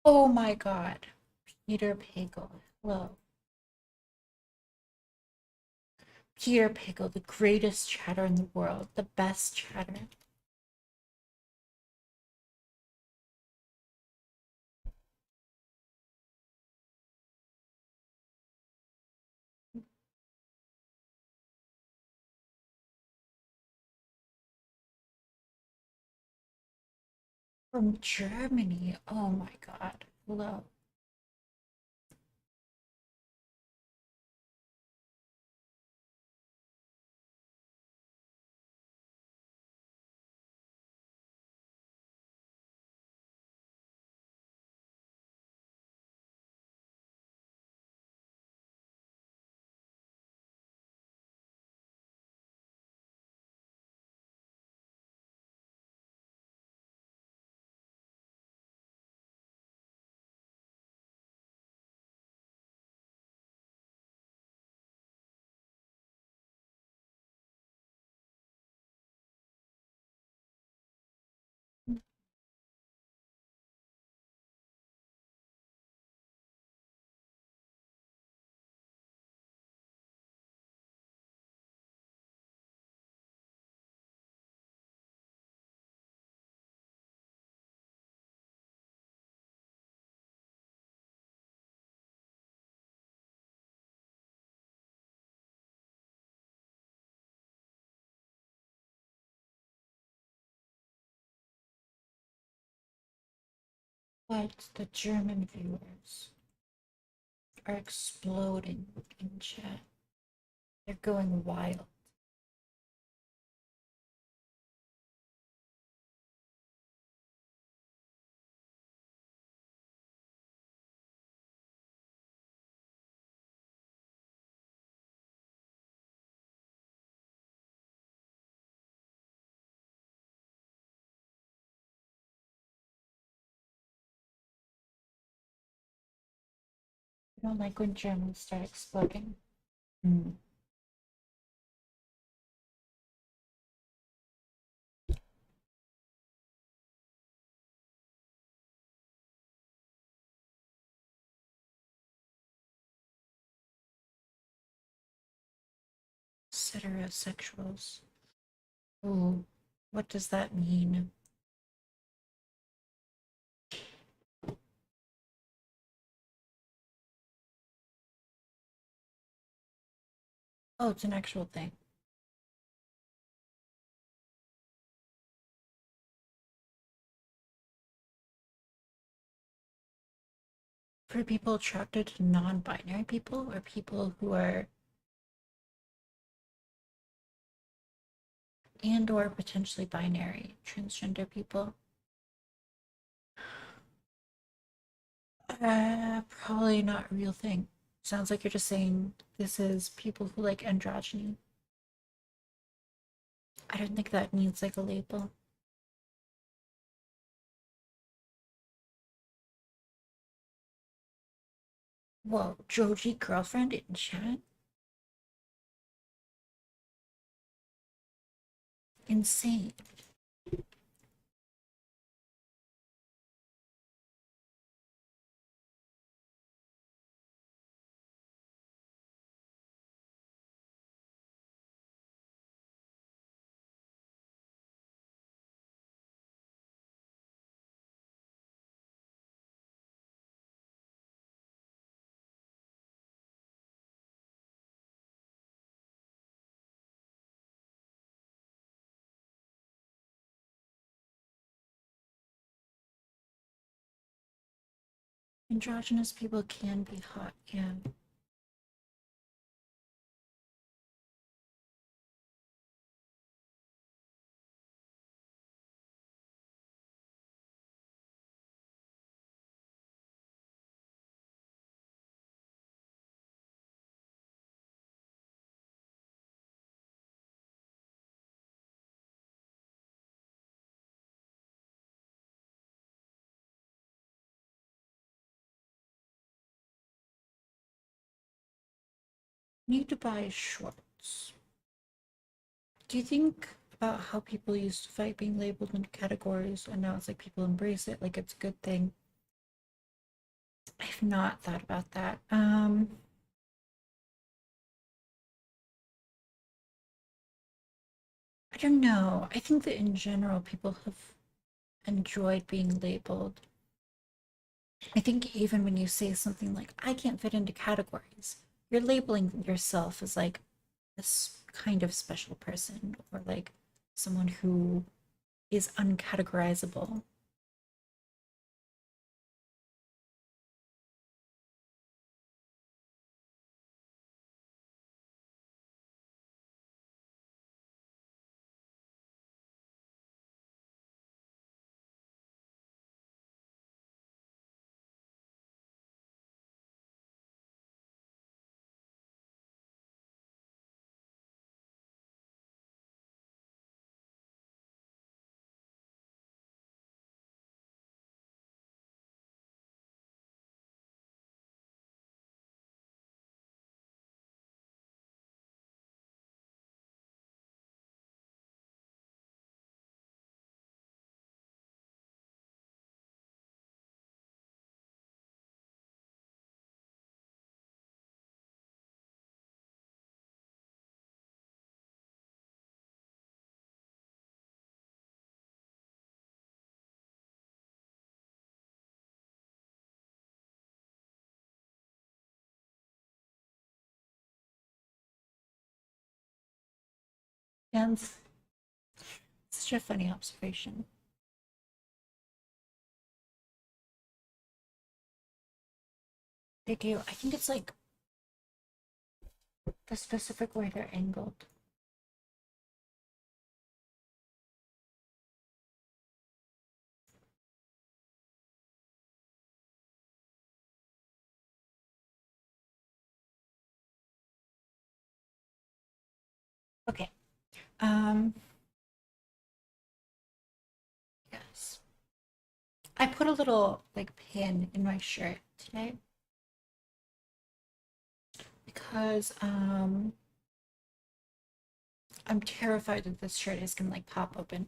Oh my God. Peter Pickle. Well, Peter Pickle, the greatest chatter in the world, the best chatter. From Germany. Oh my God. Hello. But the German viewers are exploding in chat. They're going wild. I don't like when Germans start exploding. Mm. Heterosexuals. Ooh, what does that mean? Oh, it's an actual thing. For people attracted to non-binary people or people who are and or potentially binary transgender people. Probably not a real thing. Sounds like you're just saying this is people who like androgyny. I don't think that needs like a label. Whoa, Joji girlfriend in chat? Insane. Androgynous people can be hot, yeah. Need to buy shorts. Do you think about how people used to fight being labeled into categories and now it's like people embrace it like it's a good thing? I've not thought about that. I don't know. I think that in general, people have enjoyed being labeled. I think even when you say something like, I can't fit into categories, you're labeling yourself as like this kind of special person or like someone who is uncategorizable. And it's such a funny observation. They do. I think it's like the specific way they're angled. Okay. Um, yes. I put a little like pin in my shirt today because I'm terrified that this shirt is gonna like pop open.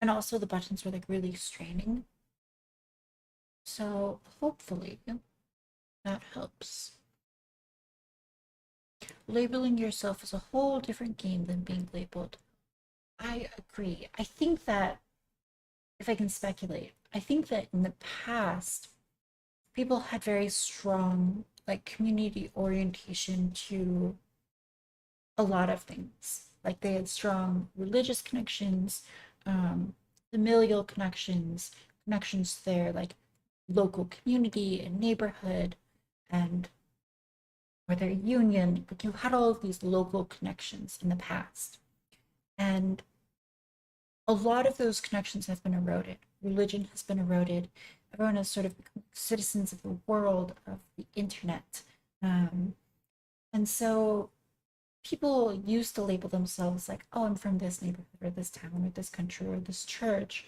And also the buttons were like really straining. So hopefully that helps. Labeling yourself is a whole different game than being labeled. I agree. I think that if I can speculate, I think that in the past, people had very strong like community orientation to a lot of things. Like they had strong religious connections, familial connections, connections to their like local community and neighborhood and or their union. Like you had all of these local connections in the past. And a lot of those connections have been eroded. Religion has been eroded. Everyone has sort of become citizens of the world, of the internet. Um, and so people used to label themselves like, oh, I'm from this neighborhood or this town or this country or this church,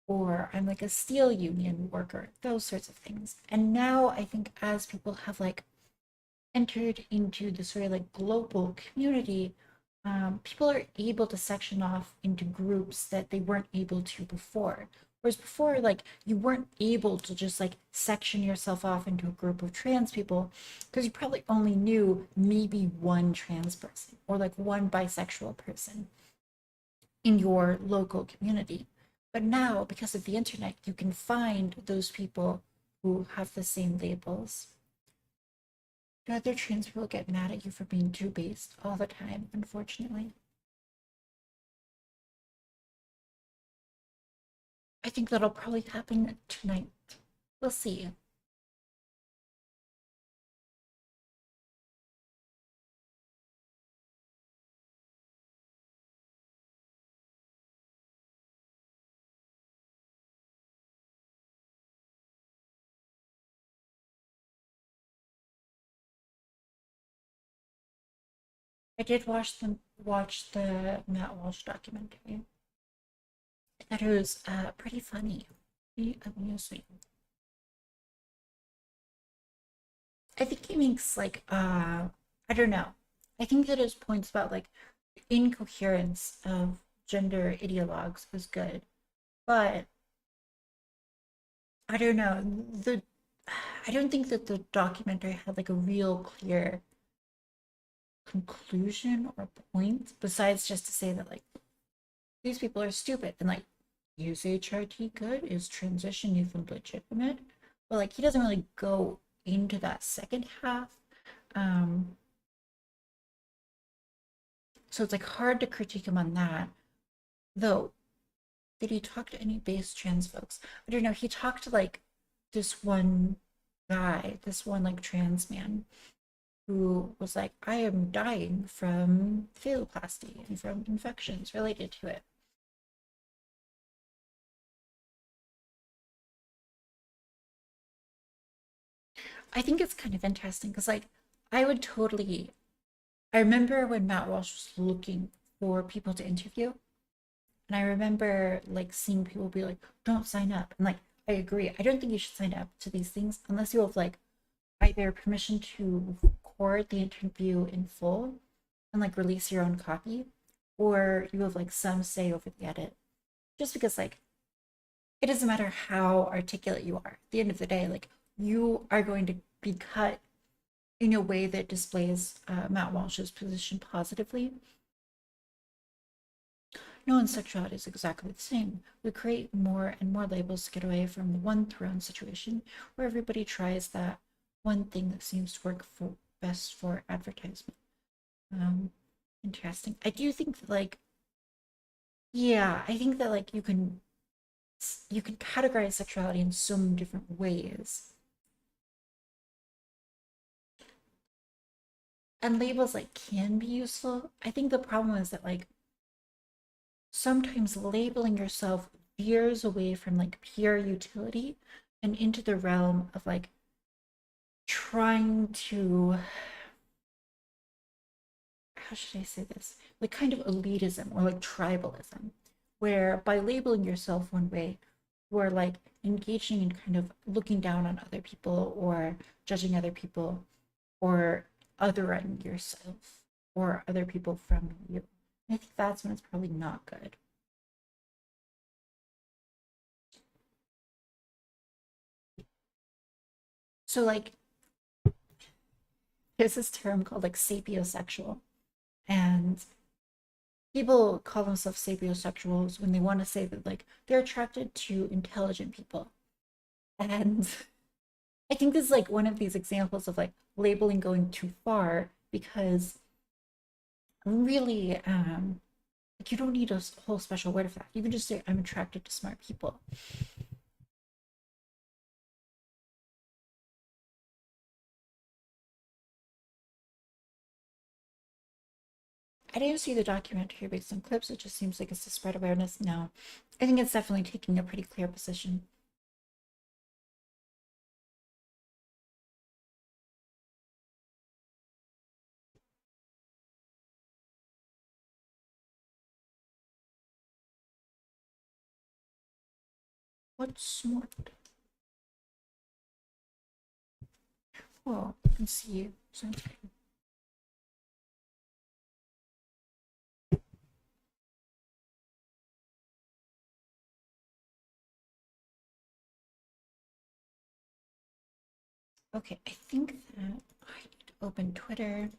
or I'm like a steel union worker, those sorts of things. And now I think as people have like entered into this sort of like global community, people are able to section off into groups that they weren't able to before. Whereas before, like you weren't able to just like section yourself off into a group of trans people because you probably only knew maybe one trans person or like one bisexual person in your local community. But now, because of the internet, you can find those people who have the same labels. The other trans people get mad at you for being too based all the time, unfortunately. I think that'll probably happen tonight. We'll see. I did watch the Matt Walsh documentary. I thought it was pretty funny, pretty amusing. I think he makes like I don't know. I think that his points about like incoherence of gender ideologues was good, but I don't know. The I don't think that the documentary had like a real clear conclusion or point besides just to say that like these people are stupid and like is HRT good? Is transition even legitimate? But like he doesn't really go into that second half. Um, so it's like hard to critique him on that. Though, did he talk to any base trans folks? I don't know. He talked to like this one guy, this one like trans man who was like, I am dying from phalloplasty and from infections related to it. I think it's kind of interesting because like I would totally I remember when Matt Walsh was looking for people to interview, and I remember like seeing people be like, "Don't sign up." And like, I agree. I don't think you should sign up to these things unless you have like either permission to record the interview in full and like release your own copy, or you have like some say over the edit. Just because like it doesn't matter how articulate you are. At the end of the day, like you are going to be cut in a way that displays Matt Walsh's position positively. No one's sexuality is exactly the same. We create more and more labels to get away from the one throne situation where everybody tries that one thing that seems to work for best for advertisement. Um, Interesting. I do think that like yeah, I think that like you can categorize sexuality in so many different ways. And labels like can be useful. I think the problem is that like sometimes labeling yourself veers away from like pure utility and into the realm of like trying to, how should I say this, like kind of elitism or like tribalism, where by labeling yourself one way we're like engaging in kind of looking down on other people or judging other people or othering yourself or other people from you. I think that's when it's probably not good. So like there's this term called like sapiosexual, and people call themselves sapiosexuals when they want to say that like they're attracted to intelligent people. And I think this is like one of these examples of like labeling going too far because really like you don't need a whole special word for that. You can just say I'm attracted to smart people. I didn't see the documentary based on clips. It just seems like it's to spread awareness. No, I think it's definitely taking a pretty clear position. What's smart? Oh, I can see something. Okay, I think that I need to open Twitter.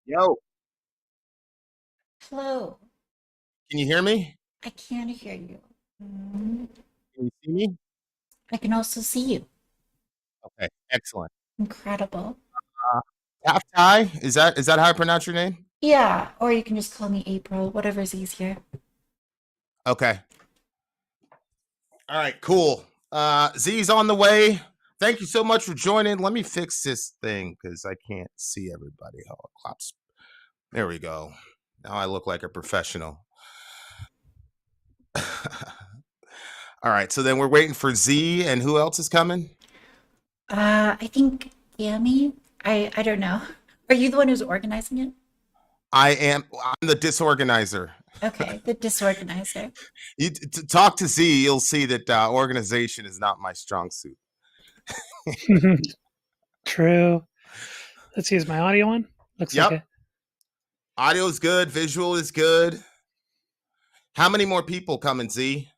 Yo, Hello, can you hear me? I can't hear you. Mm, Can you see me? I can also see you. Okay, excellent. Incredible. Uh, Half Thai, is that how I pronounce your name? Yeah, or you can just call me April, whatever's easier. Okay. All right, cool. Z's on the way. Thank you so much for joining. Let me fix this thing because I can't see everybody. Oh, claps. There we go. Now I look like a professional. All right, so then we're waiting for Z, and who else is coming? I think Gami. I don't know. Are you the one who's organizing it? I'm the disorganizer. Okay, the disorganizer. You talk to Z, you'll see that organization is not my strong suit. True. Let's see, is my audio on? Looks like Yep. it. Audio is good, visual is good. How many more people coming, Z?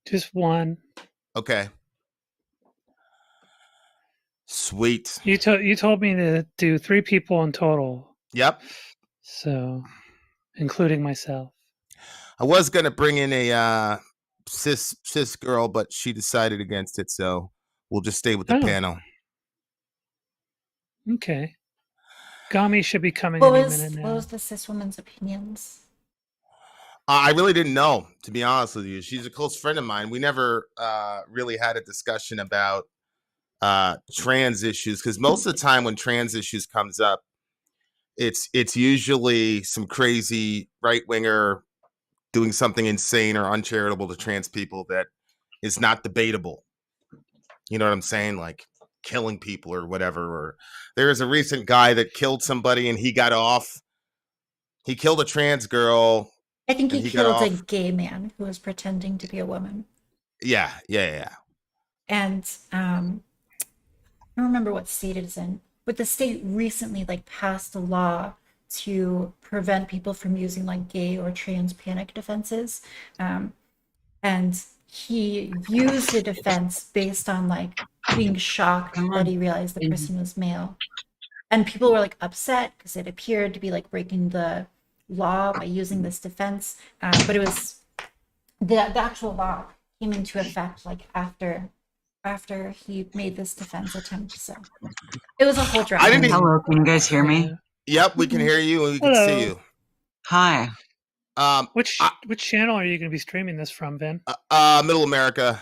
Just one. Okay. Sweet. You told me to do 3 people in total, Yep. so including myself. I was gonna bring in a cis girl, but she decided against it, so we'll just stay with the panel. Okay. Gami should be coming What any was minute what now. was the cis woman's opinions? I really didn't know, to be honest with you. She's a close friend of mine. We never really had a discussion about trans issues because most of the time when trans issues comes up, it's usually some crazy right winger doing something insane or uncharitable to trans people that is not debatable. You know what I'm saying? Like killing people or whatever. Or there's a recent guy that killed somebody and he got off. He killed a trans girl. I think And he he got killed a off. gay man who was pretending to be a woman. Yeah. And I don't remember what state it is in, but the state recently like passed a law to prevent people from using like gay or trans panic defenses. Um, and he used a defense based on like being shocked Come that on. he realized the person was male. And people were like upset because it appeared to be like breaking the law by using this defense. But it was the actual law came into effect like after he made this defense attempt. So it was a whole I drama. didn't. Hello, can you guys hear me? Yep, we can hear you and we can see you. Hi. Which channel are you going to be streaming this from, Vin? Middle America.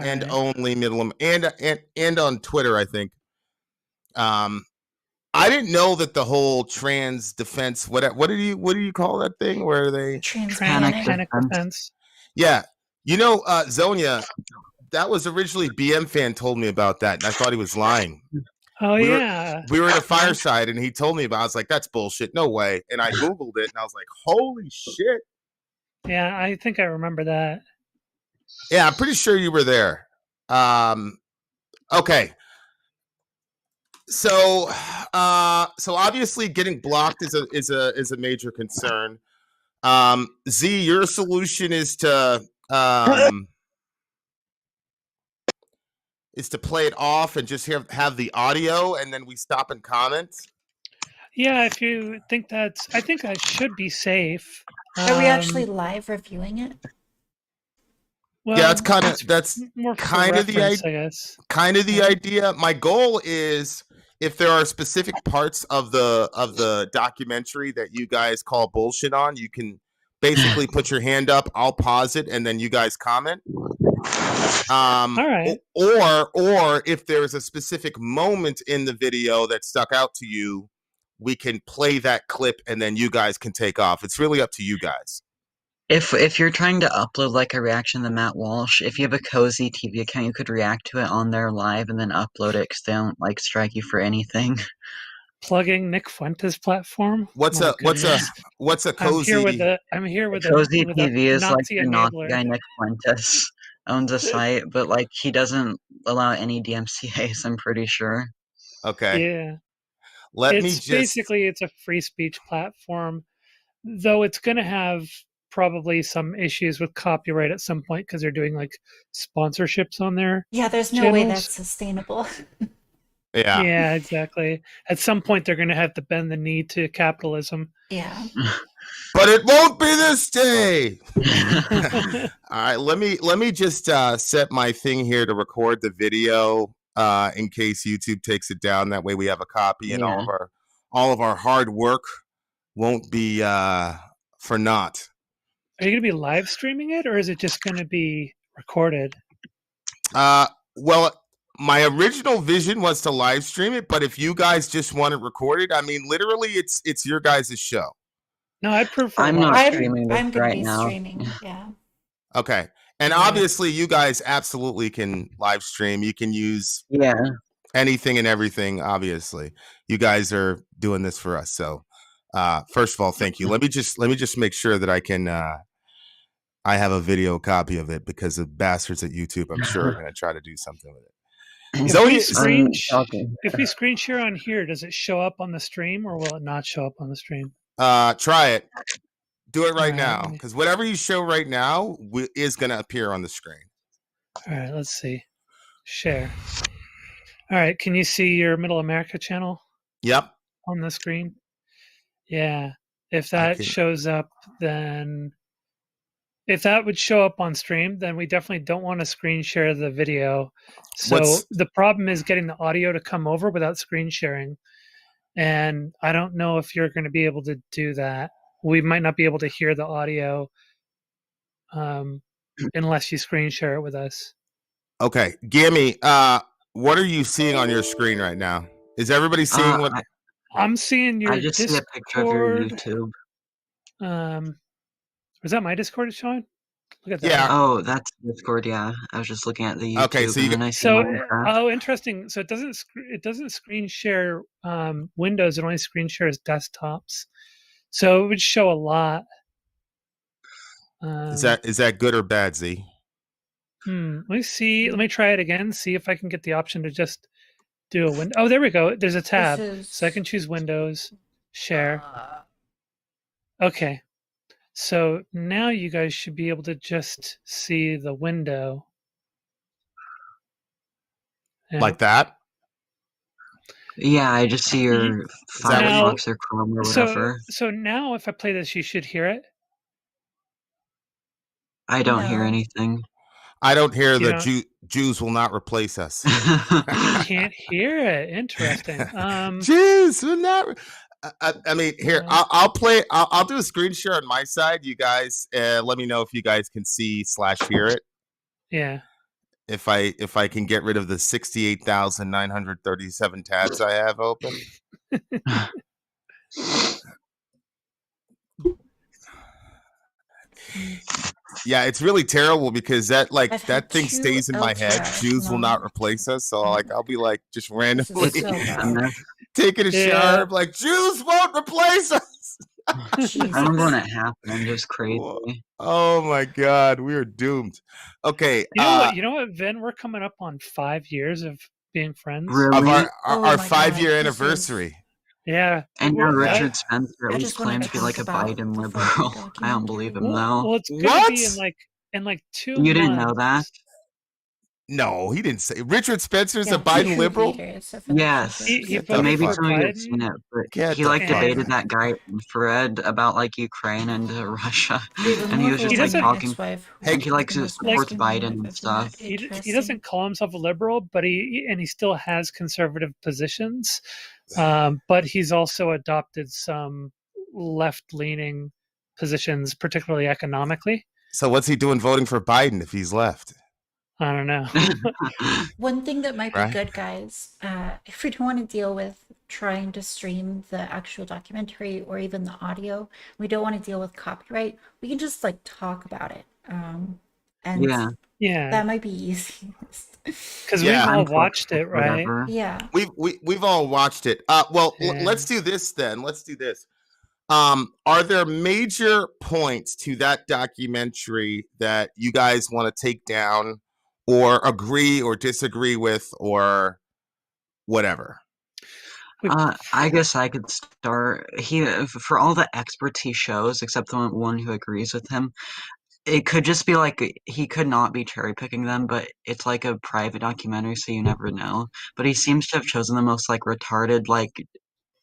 All And right. only Middle and on Twitter, I think. I didn't know that the whole trans defense. What do you call that thing where they Trans Panic panic. defense. Yeah, Zonia. That was originally BM fan told me about that, and I thought he was lying. Oh, we yeah. we were at a fireside, and he told me about it. I was like, that's bullshit. No way. And I Googled it, and I was like, holy shit. Yeah, I think I remember that. Yeah, I'm pretty sure you were there. Okay. So obviously getting blocked is a major concern. Z, your solution is to play it off and just have the audio, and then we stop and comment. Yeah, if you think I think I should be safe. Are we actually live reviewing it? Well, yeah, that's more kind of the idea. I guess. Kind of the idea. My goal is if there are specific parts of the documentary that you guys call bullshit on, you can basically put your hand up. I'll pause it, and then you guys comment. All right. Or if there's a specific moment in the video that stuck out to you, we can play that clip, and then you guys can take off. It's really up to you guys. If you're trying to upload like a reaction to Matt Walsh, if you have a Cozy TV account, you could react to it on there live and then upload it because they don't like strike you for anything. Plugging Nick Fuentes' platform. What's a Cozy? I'm here with Cozy with TV is like Nazi the enabler. Nazi guy Nick Fuentes owns a site, but like he doesn't allow any DMCA's, I'm pretty sure. Okay. Yeah. Basically it's a free speech platform, though it's going to have probably some issues with copyright at some point because they're doing like sponsorships on there. Yeah, there's no way that's sustainable. Yeah, exactly. At some point, they're going to have to bend the knee to capitalism. Yeah. but it won't be this day. All right, let me just set my thing here to record the video in case YouTube takes it down. That way we have a copy, and Yeah. all of our hard work won't be for naught. Are you going to be live streaming it, or is it just going to be recorded? Well, my original vision was to live stream it, but if you guys just want it recorded, I mean, literally, it's your guys' show. No, I prefer. I'm not streaming this I'm gonna right be now. streaming. Yeah. Okay, and obviously, you guys absolutely can live stream. You can use anything and everything. Obviously, you guys are doing this for us. So, first of all, thank you. Let me just make sure that I can. I have a video copy of it because the bastards at YouTube, I'm sure, are going to try to do something with it. If we screen share on here, does it show up on the stream, or will it not show up on the stream? Try it. Do it right now, because whatever you show right now is going to appear on the screen. All right, let's see. Share. All right, can you see your Middle America channel? Yep. On the screen? Yeah. If that shows up, then... If that would show up on stream, then we definitely don't want to screen share the video. So the problem is getting the audio to come over without screen sharing. And I don't know if you're going to be able to do that. We might not be able to hear the audio unless you screen share it with us. Okay. Gami, what are you seeing on your screen right now? Is everybody seeing what... I'm seeing your I just Discord. see a picture of your YouTube. Was that my Discord showing? Look at that. Yeah. Oh, that's Discord. Yeah, I was just looking at the YouTube. Okay, so you interesting. So it doesn't screen share Windows. It only screen shares desktops. So it would show a lot. Is that good or bad, Z? Let me see. Let me try it again. See if I can get the option to just do a window. Oh, there we go. There's a tab, so I can choose Windows, share. Okay. So now you guys should be able to just see the window. Like that? Yeah, I just see your Firefox or Chrome or whatever. So now if I play this, you should hear it? I don't hear anything. I don't hear the Jews will not replace us. You can't hear it. Interesting. Jews will not... I mean, here I'll play. I'll do a screen share on my side. You guys, let me know if you guys can see / hear it. Yeah. If I can get rid of the 68,937 tabs I have open. Yeah, it's really terrible because that thing stays in my head. Jews will not replace us. So I'll be just randomly taking a shower, like Jews won't replace us. I remember when it happened. I'm just crazy. Oh my God, we are doomed. Okay, you know what, Vin? We're coming up on 5 years of being friends. Of our 5-year anniversary. Yeah. And now Richard Spencer at least claims to be like a Biden liberal. I don't believe him though. Well, it's gonna be in like 2 months. You didn't know that? No, he didn't say. Richard Spencer's a Biden liberal? Yes. Maybe some of you have seen it, but he debated that guy Fred about Ukraine and Russia. And he was just talking. And he supports Biden and stuff. He doesn't call himself a liberal, but he still has conservative positions. But he's also adopted some left-leaning positions, particularly economically. So what's he doing voting for Biden if he's left? I don't know. One thing that might be good, guys, if we don't want to deal with trying to stream the actual documentary or even the audio, we don't want to deal with copyright, we can just talk about it. And that might be easiest. Because we've all watched it, right? Whatever. Yeah. We've all watched it. Let's do this then. Let's do this. Are there major points to that documentary that you guys want to take down or agree or disagree with or whatever? I guess I could start. For all the experts he shows, except the one who agrees with him, it could just be he could not be cherry picking them, but it's like a private documentary, so you never know. But he seems to have chosen the most retarded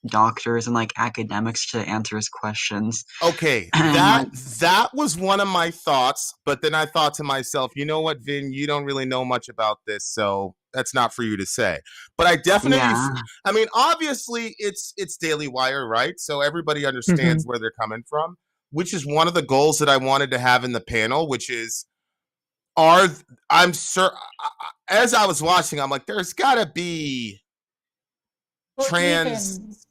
doctors and like academics to answer his questions. Okay, that was one of my thoughts, but then I thought to myself, you know what, Vin, you don't really know much about this, so that's not for you to say. But I definitely, I mean, obviously it's Daily Wire, right? So everybody understands where they're coming from, which is one of the goals that I wanted to have in the panel, which is, I'm sure, as I was watching, I'm like, there's gotta be trans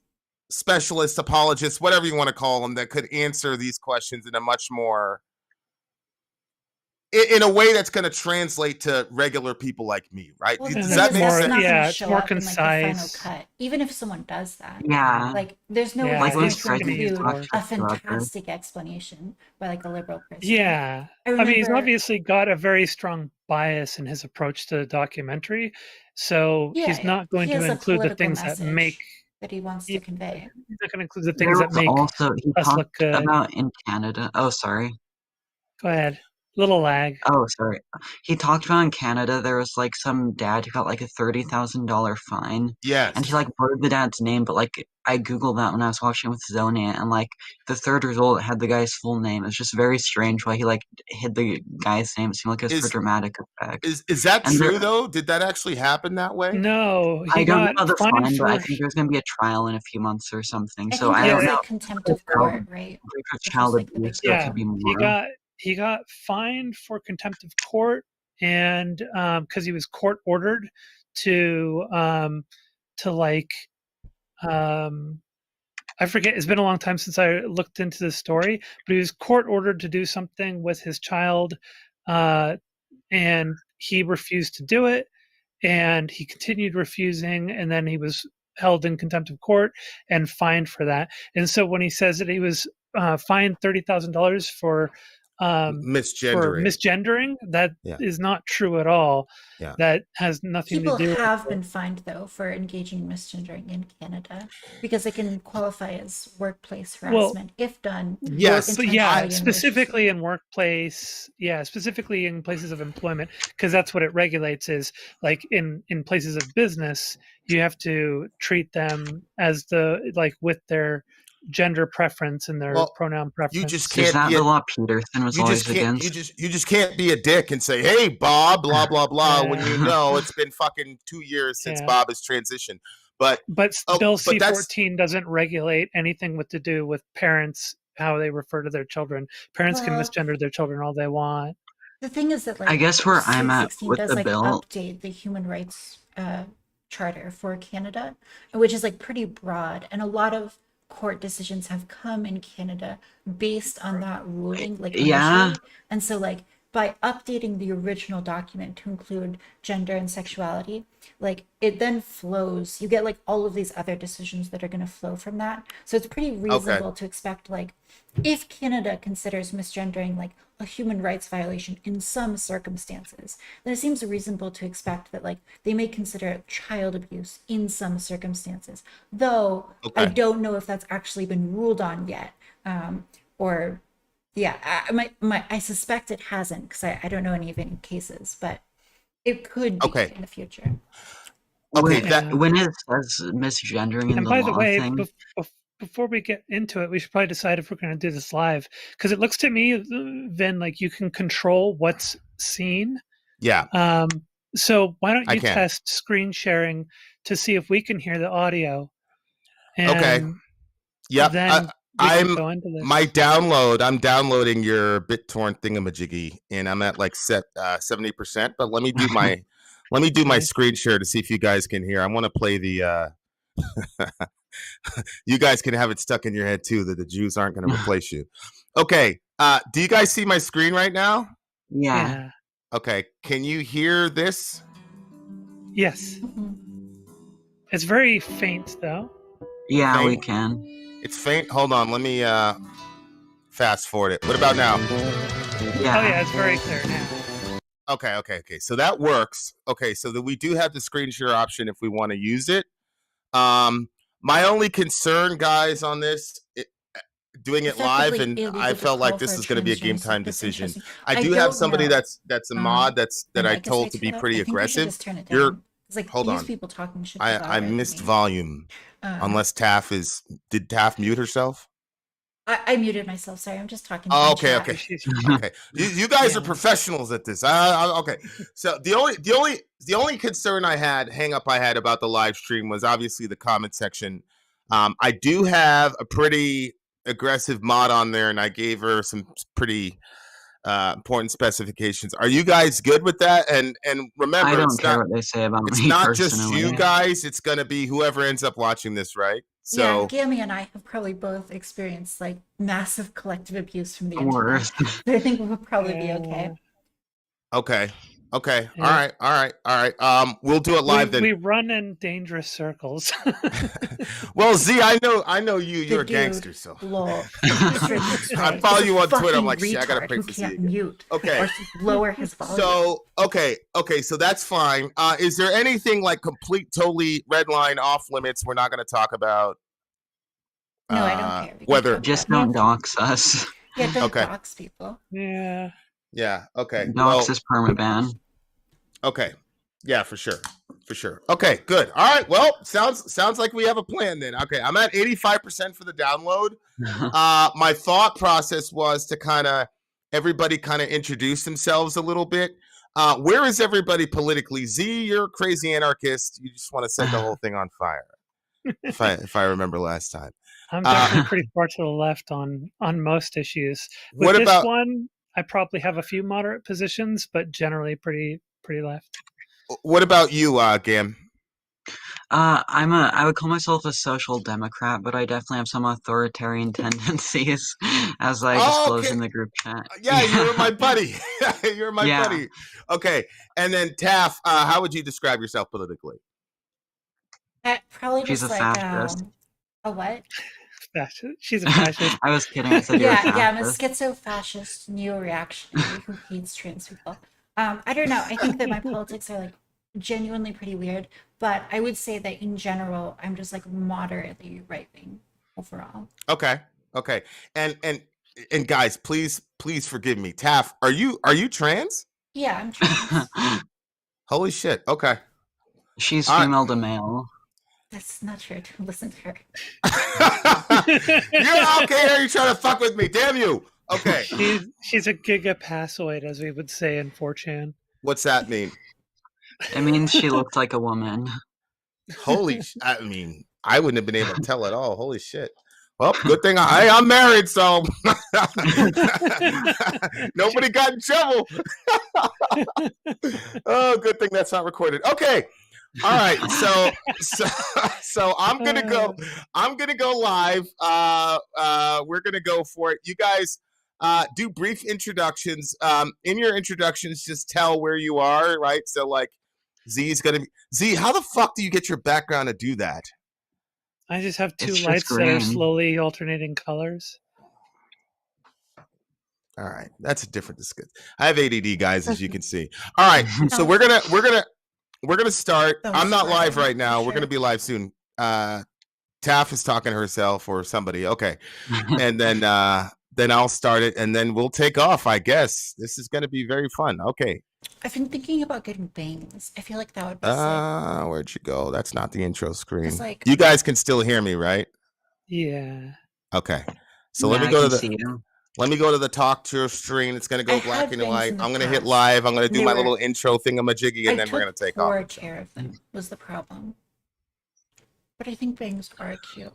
specialists, apologists, whatever you want to call them, that could answer these questions in a much more, in a way that's going to translate to regular people like me, right? Well, does that make sense? Yeah, it's more concise. In, like, the final cut. Even if someone does that, like there's no way to include a fantastic explanation by like a liberal person. Yeah, I mean, he's obviously got a very strong bias in his approach to the documentary, so he's not going to include the things that make that he wants to convey. He's not going to include the things that make us look good. About in Canada. Oh, sorry. Go ahead. Little lag. Oh, sorry. He talked about in Canada, there was like some dad who got like a $30,000 fine. Yes. And he like blurred the dad's name, but like I Googled that when I was watching with Zonia, and like the third result had the guy's full name. It was just very strange why he like hid the guy's name. It seemed like it was for dramatic effect. Is that true though? Did that actually happen that way? No. I don't know the fine, but I think there's going to be a trial in a few months or something. So I don't know. Contempt of court, right? Child abuse, there could be more. He got fined for contempt of court, and because he was court ordered to like I forget, it's been a long time since I looked into this story, but he was court ordered to do something with his child, and he refused to do it, and he continued refusing, and then he was held in contempt of court and fined for that. And so when he says that he was fined $30,000 for misgendering, that is not true at all. That has nothing to do with People have been fined though for engaging in misgendering in Canada because it can qualify as workplace harassment if done. Yes, but specifically in workplace, specifically in places of employment, because that's what it regulates. Is like in places of business, you have to treat them as with their gender preference and their pronoun preference. You just can't. Is that the law Peterson was always against? You just can't be a dick and say, "Hey, Bob, blah blah blah," when you know it's been fucking 2 years since Bob has transitioned. But Bill C-14 doesn't regulate anything to do with parents, how they refer to their children. Parents can misgender their children all they want. The thing is that I guess where I'm at with the bill, update the human rights charter for Canada, which is pretty broad, and a lot of court decisions have come in Canada based on that ruling, and so by updating the original document to include gender and sexuality, it then flows, you get all of these other decisions that are going to flow from that. So it's pretty reasonable to expect if Canada considers misgendering a human rights violation in some circumstances, then it seems reasonable to expect that they may consider it child abuse in some circumstances, though I don't know if that's actually been ruled on yet, I suspect it hasn't, because I don't know any of any cases, but it could be in the future. When it says misgendering in and the by law the way, thing, before we get into it, we should probably decide if we're going to do this live, because it looks to me, Vin, you can control what's seen. Yeah. So why don't you test screen sharing to see if we can hear the audio? And Yep. Then I'm downloading your BitTorrent thingamajiggy, and I'm at 70%. But let me do my screen share to see if you guys can hear. I want to play the. You guys can have it stuck in your head too that the Jews aren't going to replace you. Okay. Do you guys see my screen right now? Yeah. Okay. Can you hear this? Yes. It's very faint though. Yeah, faint? We can. It's faint. Hold on. Let me fast forward it. What about now? Yeah. Oh yeah, it's very clear now. Okay. So that works. Okay, so that we do have the screen share option if we want to use it. My only concern, guys, on this, doing it live, and I felt like this is going to be a game time decision. I do have somebody that's a mod that I told to be pretty aggressive. It's like Hold these on. people talking shit. I missed volume. Unless Taff did Taff mute herself? I muted myself. Sorry, I'm just talking. Oh, okay. Okay. You guys are professionals at this. Okay. So the only concern hang up I had about the live stream was obviously the comment section. I do have a pretty aggressive mod on there, and I gave her some pretty important specifications. Are you guys good with that? And remember, I don't care what they say about me. It's not just you guys. It's going to be whoever ends up watching this, right? So yeah, Gami and I have probably both experienced like massive collective abuse from the internet. So I think we'll probably be okay. Okay. Yeah. All right. We'll do it live then. We run in dangerous circles. Well, Z, I know you. You're a gangster, so. I follow you on Twitter. I'm like, shit, I gotta pray for Z. Mute. Okay. Or lower his volume. So okay. So that's fine. Is there anything like totally red line off limits we're not going to talk about? No, I don't care. Whether just don't dox us. Yeah, don't dox people. Yeah. Yeah. Okay. Dox is permaban. Okay. Yeah, for sure. Okay, good. All right. Well, sounds like we have a plan then. Okay, I'm at 85% for the download. My thought process was to everybody introduce themselves a little bit. Where is everybody politically? Z, you're a crazy anarchist. You just want to set the whole thing on fire. If I remember last time. I'm definitely pretty far to the left on most issues. With what this about one? I probably have a few moderate positions, but generally pretty left. What about you, Gam? I would call myself a social democrat, but I definitely have some authoritarian tendencies, as I disclosed in the group chat. Yeah, you're my buddy. You're my buddy. Okay, and then Taff, how would you describe yourself politically? Probably She's just a fascist. A what? She's a fascist. I was kidding. I said I'm a schizo-fascist neo-reactionary who hates trans people. I don't know. I think that my politics are like genuinely pretty weird, but I would say that in general, I'm just like moderately right-wing overall. Okay. And guys, please forgive me. Taff, are you trans? Yeah, I'm trans. Holy shit. Okay. She's female to male. That's not true. Don't listen to her. You're okay. Are you trying to fuck with me? Damn you. Okay. She's a gigapassoid, as we would say in 4chan. What's that mean? It means she looks like a woman. I mean, I wouldn't have been able to tell at all. Holy shit. Well, good thing I'm married, so nobody got in trouble. Oh, good thing that's not recorded. Okay. All right, so I'm gonna go live. We're gonna go for it. You guys do brief introductions. In your introductions, just tell where you are, right? So like Z, how the fuck do you get your background to do that? I just have two lights that are slowly alternating colors. All right, that's a different discussion. I have ADD, guys, as you can see. All right, so we're gonna start. I'm not live right now. We're gonna be live soon. Taff is talking to herself or somebody. Okay, and then I'll start it, and then we'll take off. I guess this is gonna be very fun. Okay. I've been thinking about getting bangs. I feel like that would be sick. Where'd you go? That's not the intro screen. You guys can still hear me, right? Yeah. Okay. So let me go to the talk to screen. It's gonna go black and white. I'm gonna hit live. I'm gonna do my little intro thingamajiggy, and then we're gonna take off. I took poor care of them was the problem. But I think bangs are cute.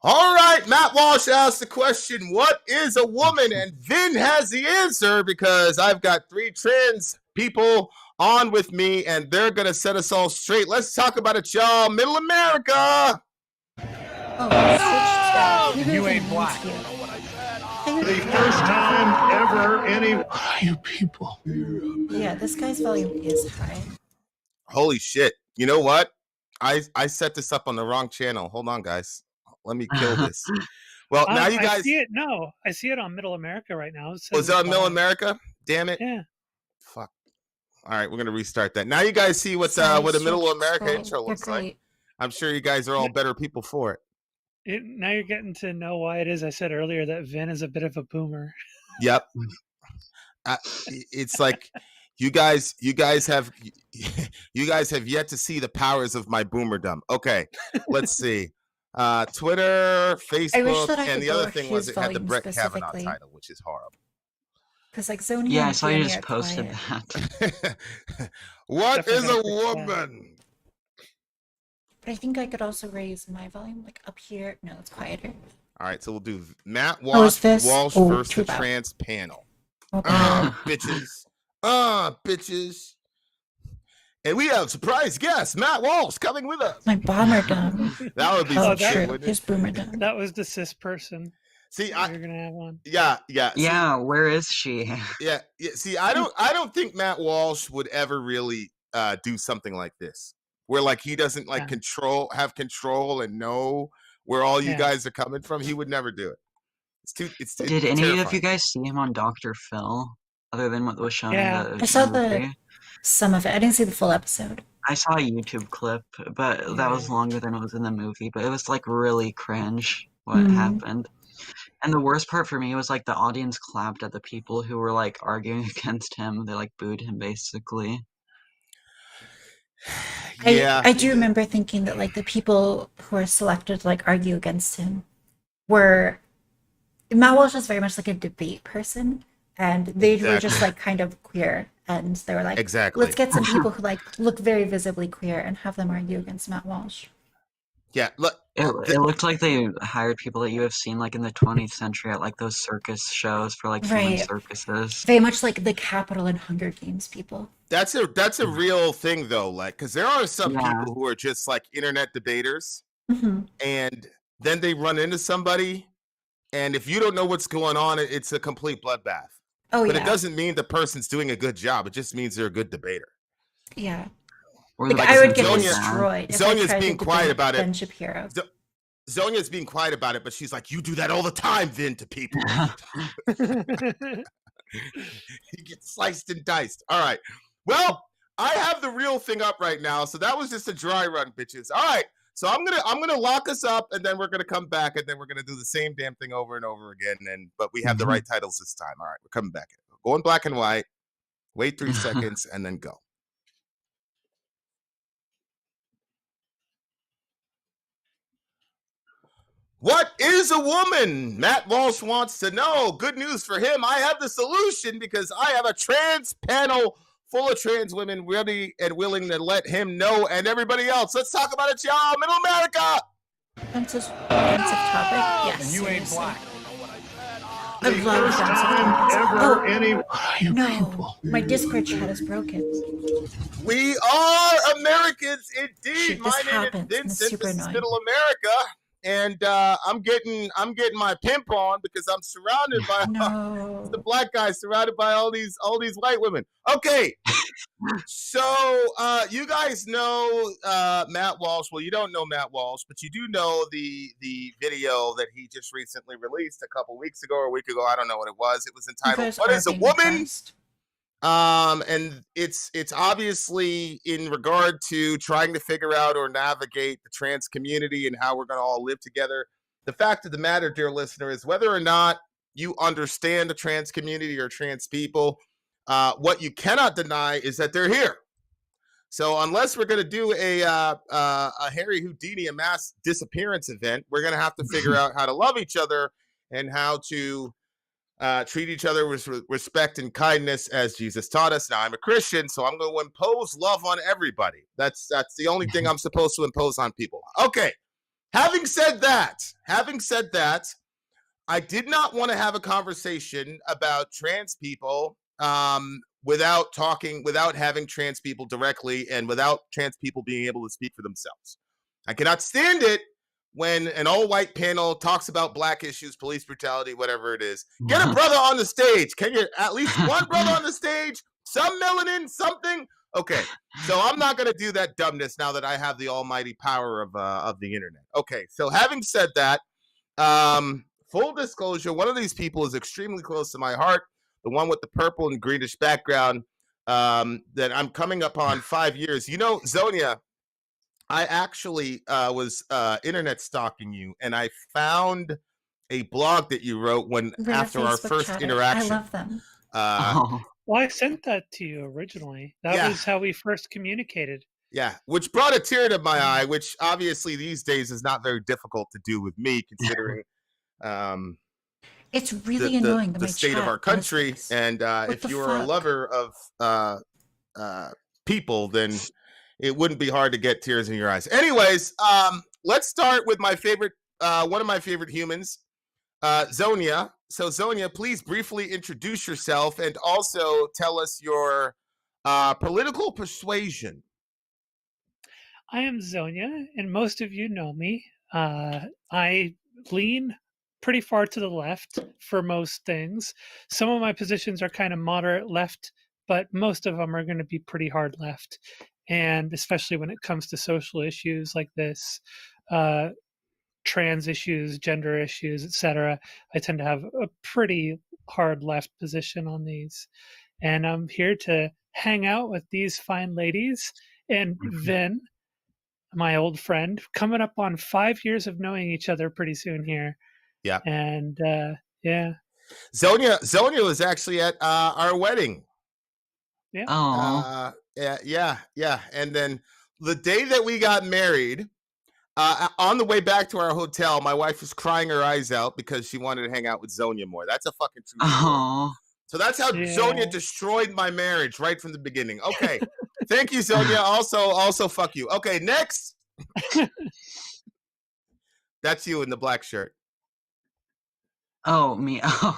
All right, Matt Walsh asked the question, what is a woman? And Vin has the answer because I've got 3 trans people on with me, and they're going to set us all straight. Let's talk about it, y'all. Middle America. Oh, you ain't black. The first time ever you people. Yeah, this guy's volume is high. Holy shit. You know what? I set this up on the wrong channel. Hold on, guys. Let me kill this. Well, now you guys. I see it on Middle America right now. Was it on Middle America? Damn it. Yeah. Fuck. All right, we're gonna restart that. Now you guys see what a Middle America intro looks like. I'm sure you guys are all better people for it. Now you're getting to know why it is I said earlier that Vin is a bit of a boomer. Yep. It's like You guys have yet to see the powers of my boomerdom. Okay, let's see. Twitter, Facebook, and the other thing was it had the Brett Kavanaugh title, which is horrible. Because like Zonia Yeah, I and saw you Gami just are posted quiet. that. What is a woman? But I think I could also raise my volume like up here. No, it's quieter. All right, so we'll do Matt Walsh versus the trans panel. Bitches. Bitches. And we have surprise guest, Matt Walsh, coming with us. My boomerdom. That would be true. His boomerdom. That was the cis person. See, you're gonna have one. Yeah. Yeah, where is she? Yeah. See, I don't think Matt Walsh would ever really do something like this, where like he doesn't like have control and know where all you guys are coming from. He would never do it. It's Did any terrifying. Of you guys see him on Dr. Phil, other than what was shown in the I saw some of it. I didn't see the full episode. I saw a YouTube clip, but that was longer than it was in the movie. But it was like really cringe what happened. And the worst part for me was like the audience clapped at the people who were like arguing against him. They like booed him basically. I do remember thinking that like the people who were selected to like argue against him were Matt Walsh is very much like a debate person, and they were just like kind of queer, and they were like, let's get some people who like look very visibly queer and have them argue against Matt Walsh. Yeah, look, it looked like they hired people that you have seen like in the 20th century at like those circus shows for like human circuses. Very much like the Capitol and Hunger Games people. That's a real thing though, like because there are some people who are just like internet debaters, and then they run into somebody, and if you don't know what's going on, it's a complete bloodbath. But it doesn't mean the person's doing a good job. It just means they're a good debater. Yeah. Like, I would get destroyed. Zonia's being quiet about it. Ben Shapiro. Zonia's being quiet about it, but she's like, "You do that all the time, Vin, to people." He gets sliced and diced. All right. Well, I have the real thing up right now, so that was just a dry run, bitches. All right. So I'm gonna lock us up, and then we're gonna come back, and then we're gonna do the same damn thing over and over again. But we have the right titles this time. All right, we're coming back. Go in black and white. Wait 3 seconds, and then go. What is a woman? Matt Walsh wants to know. Good news for him. I have the solution because I have a trans panel full of trans women ready and willing to let him know and everybody else. Let's talk about it, y'all. Middle America. Offensive topic. Yes. You ain't black. I love offensive topics. No, my Discord chat is broken. We are Americans indeed. My name is Vincent. This is Middle America. And I'm getting my pimp on because I'm surrounded by the black guy surrounded by all these white women. Okay, so you guys know Matt Walsh. Well, you don't know Matt Walsh, but you do know the video that he just recently released a couple weeks ago or a week ago. I don't know what it was. It was entitled "What is a Woman?" And it's obviously in regard to trying to figure out or navigate the trans community and how we're going to all live together. The fact of the matter, dear listener, is whether or not you understand the trans community or trans people, what you cannot deny is that they're here. So unless we're going to do a Harry Houdini, a mass disappearance event, we're going to have to figure out how to love each other and how to treat each other with respect and kindness as Jesus taught us. Now, I'm a Christian, so I'm going to impose love on everybody. That's the only thing I'm supposed to impose on people. Okay. Having said that, I did not want to have a conversation about trans people without having trans people directly and without trans people being able to speak for themselves. I cannot stand it when an all-white panel talks about black issues, police brutality, whatever it is. Get a brother on the stage. Can you at least one brother on the stage? Some melanin, something? Okay, so I'm not going to do that dumbness now that I have the almighty power of the internet. Okay, so having said that, full disclosure, one of these people is extremely close to my heart, the one with the purple and greenish background that I'm coming up on 5 years. You know, Zonia, I actually was internet stalking you, and I found a blog that you wrote after our first interaction. I love them. Well, I sent that to you originally. That was how we first communicated. Yeah, which brought a tear to my eye, which obviously these days is not very difficult to do with me, considering it's really annoying the state of our country. And if you are a lover of people, then it wouldn't be hard to get tears in your eyes. Anyways, let's start with my favorite, one of my favorite humans, Zonia. So Zonia, please briefly introduce yourself and also tell us your political persuasion. I am Zonia, and most of you know me. I lean pretty far to the left for most things. Some of my positions are kind of moderate left, but most of them are going to be pretty hard left. And especially when it comes to social issues like this, trans issues, gender issues, etc., I tend to have a pretty hard left position on these. And I'm here to hang out with these fine ladies and Vin, my old friend, coming up on 5 years of knowing each other pretty soon here. Yeah. And yeah. Zonia was actually at our wedding. Yeah. Oh. Yeah. And then the day that we got married, on the way back to our hotel, my wife was crying her eyes out because she wanted to hang out with Zonia more. That's a fucking true story. So that's how Zonia destroyed my marriage right from the beginning. Okay. Thank you, Zonia. Also fuck you. Okay, next. That's you in the black shirt. Oh, me. Oh,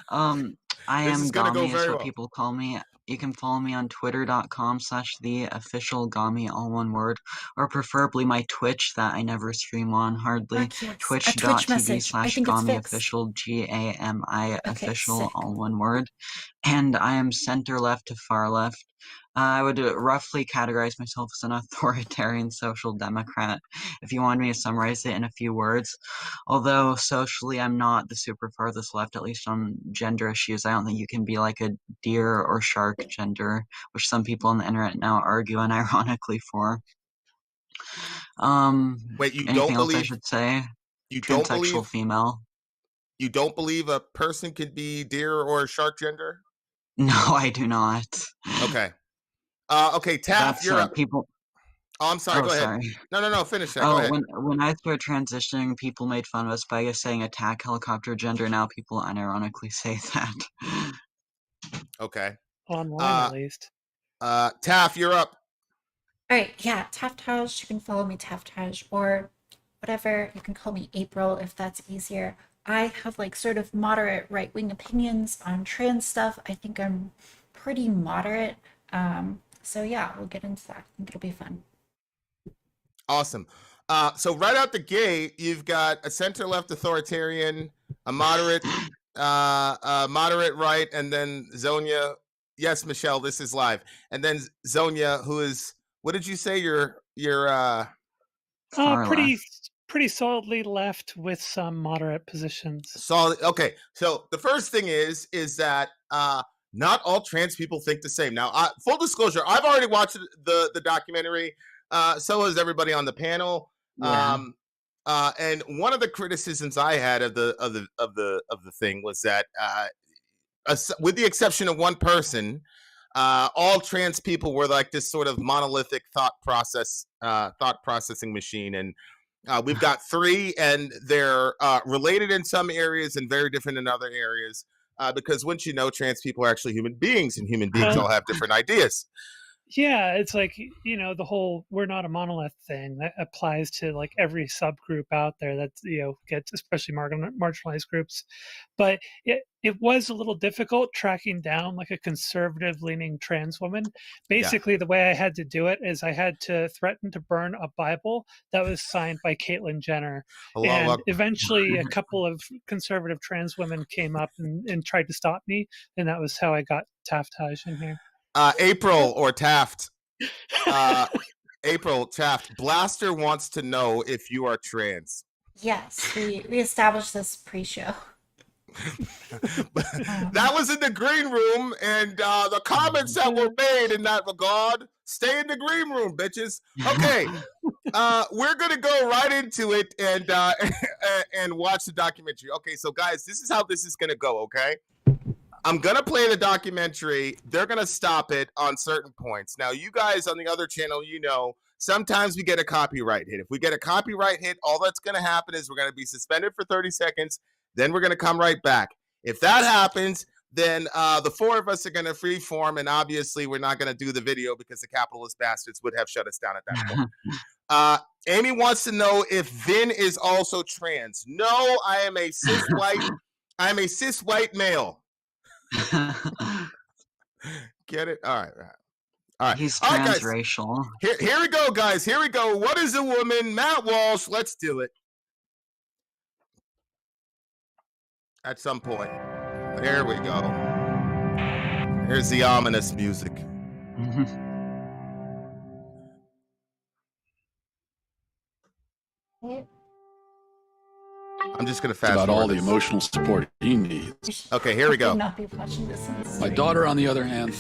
I am Gami, is what people call me. You can follow me on twitter.com/theofficialgami, all one word, or preferably my Twitch that I never stream on hardly. Twitch.tv/GamiOfficial, GAMI official, all one word. And I am center left to far left. I would roughly categorize myself as an authoritarian social democrat, if you wanted me to summarize it in a few words. Although socially I'm not the super farthest left, at least on gender issues. I don't think you can be like a deer or shark gender, which some people on the internet now argue unironically for. Wait, you anything don't else believe, I should say? You Transsexual don't believe female. You don't believe a person could be deer or shark gender? No, I do not. Okay. Okay, Taff, you're up. People. Oh, I'm sorry. Go ahead. Sorry. No. Finish that. Go ahead. When I started transitioning, people made fun of us by saying attack helicopter gender. Now people unironically say that. Okay. Online, at least. Taff, you're up. All right. Yeah, Taftage. You can follow me, Taftage, or whatever. You can call me April if that's easier. I have like sort of moderate right-wing opinions on trans stuff. I think I'm pretty moderate. So yeah, we'll get into that. I think it'll be fun. Awesome. So right out the gate, you've got a center-left authoritarian, a moderate right, and then Zonia. Yes, Michelle, this is live. And then Zonia, who is, what did you say? You're pretty solidly left with some moderate positions. Solid. Okay. So the first thing is that not all trans people think the same. Now, full disclosure, I've already watched the documentary. So has everybody on the panel. Yeah. And one of the criticisms I had of the thing was that, with the exception of one person, all trans people were like this sort of monolithic thought processing machine, and we've got three, and they're related in some areas and very different in other areas. Because once you know, trans people are actually human beings, and human beings all have different ideas. Yeah, it's like, the whole we're not a monolith thing that applies to like every subgroup out there that, gets especially marginalized groups. But it was a little difficult tracking down like a conservative leaning trans woman. Basically, The way I had to do it is I had to threaten to burn a Bible that was signed by Caitlyn Jenner. And eventually a couple of conservative trans women came up and tried to stop me. And that was how I got Taftage in here. April or Taft. April, Taft. Blaster wants to know if you are trans. Yes, we established this pre-show. That was in the green room, and the comments that were made in that regard, stay in the green room, bitches. Okay, we're gonna go right into it and watch the documentary. Okay, so guys, this is how this is gonna go. Okay, I'm going to play the documentary. They're going to stop it on certain points. Now, you guys on the other channel, sometimes we get a copyright hit. If we get a copyright hit, all that's going to happen is we're going to be suspended for 30 seconds. Then we're going to come right back. If that happens, then the four of us are going to freeform. And obviously, we're not going to do the video because the capitalist bastards would have shut us down at that point. Amy wants to know if Vin is also trans. No, I am a cis white. I am a cis white male. Get it? All right. He's all right, transracial. Here we go, guys. Here we go. What is a woman? Matt Walsh. Let's do it. At some point. There we go. Here's the ominous music. I'm just going to fast about all the emotional support he needs. Okay, here we go. Not be watching this on the My daughter, on the other hand,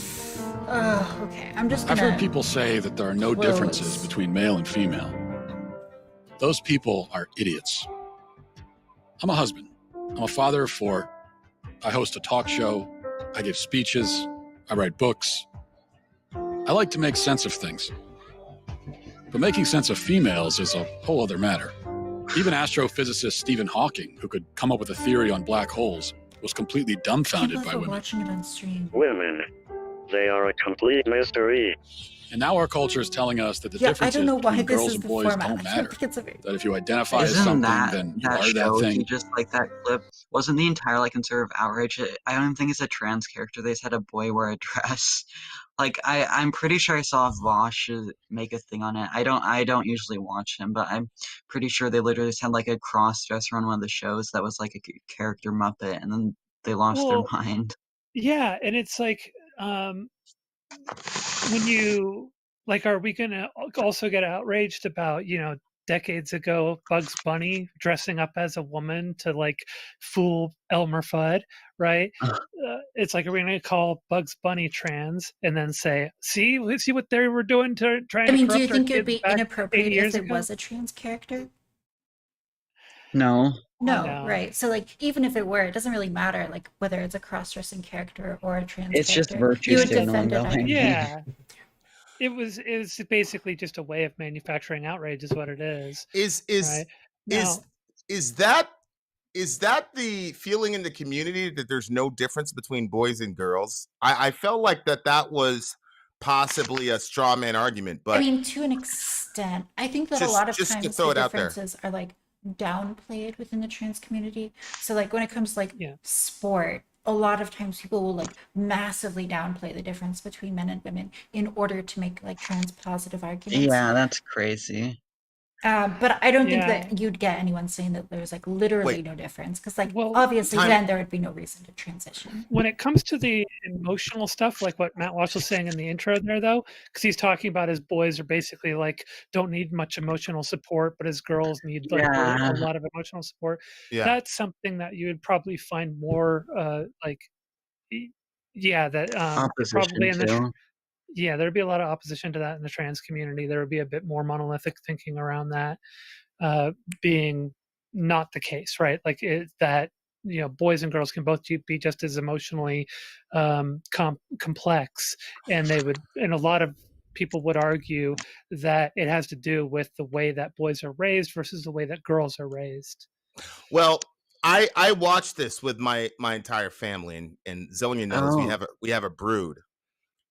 okay, I've heard people say that there are no differences between male and female. Those people are idiots. I'm a husband. I'm a father of 4. I host a talk show. I give speeches. I write books. I like to make sense of things. But making sense of females is a whole other matter. Even astrophysicist Stephen Hawking, who could come up with a theory on black holes, was completely dumbfounded by women. Watching it on stream. Women, they are a complete mystery. And now our culture is telling us that the differences between girls and boys don't matter. That if you identify as something, then you are that thing. Just like that clip, wasn't the entire conservative outrage? I don't even think it's a trans character. They just had a boy wear a dress. I'm pretty sure I saw Walsh make a thing on it. I don't usually watch him, but I'm pretty sure they literally just had a cross dresser on one of the shows that was a character Muppet, and then they lost their mind. Yeah, and it's when you are we gonna also get outraged about decades ago Bugs Bunny dressing up as a woman to fool Elmer Fudd, right? It's are we gonna call Bugs Bunny trans and then say see what they were doing to trying to do you think it would be inappropriate if it was a trans character? No, right. So even if it were, it doesn't really matter whether it's a cross-dressing character or a trans it's character. Just virtue you would defend it. Yeah. It was basically just a way of manufacturing outrage is what it is. Is that the feeling in the community that there's no difference between boys and girls? I felt like that was possibly a straw man argument, but I mean, to an extent, I think that a lot of times the differences are downplayed within the trans community. So when it comes to sport, a lot of times people will massively downplay the difference between men and women in order to make trans positive arguments. Yeah, that's crazy. But I don't think that you'd get anyone saying that there's literally no difference because obviously then there would be no reason to transition. When it comes to the emotional stuff, like what Matt Walsh was saying in the intro there, though, because he's talking about his boys are basically don't need much emotional support, but his girls need a lot of emotional support. Yeah. That's something that you would probably find more probably in the there'd be a lot of opposition to that in the trans community. There would be a bit more monolithic thinking around that being not the case, right? That boys and girls can both be just as emotionally complex, and a lot of people would argue that it has to do with the way that boys are raised versus the way that girls are raised. Well, I watched this with my entire family, and Zonia knows we have a brood.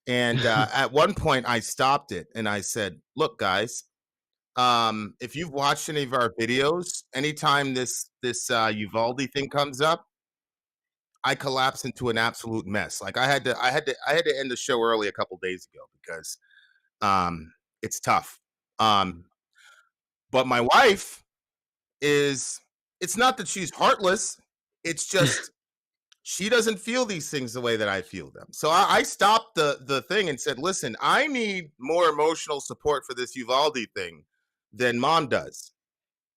And at one point I stopped it and I said, look, guys, if you've watched any of our videos, anytime this Uvalde thing comes up, I collapse into an absolute mess. I had to end the show early a couple days ago because it's tough. But my wife it's not that she's heartless. It's just she doesn't feel these things the way that I feel them. So I stopped the thing and said, listen, I need more emotional support for this Uvalde thing than mom does.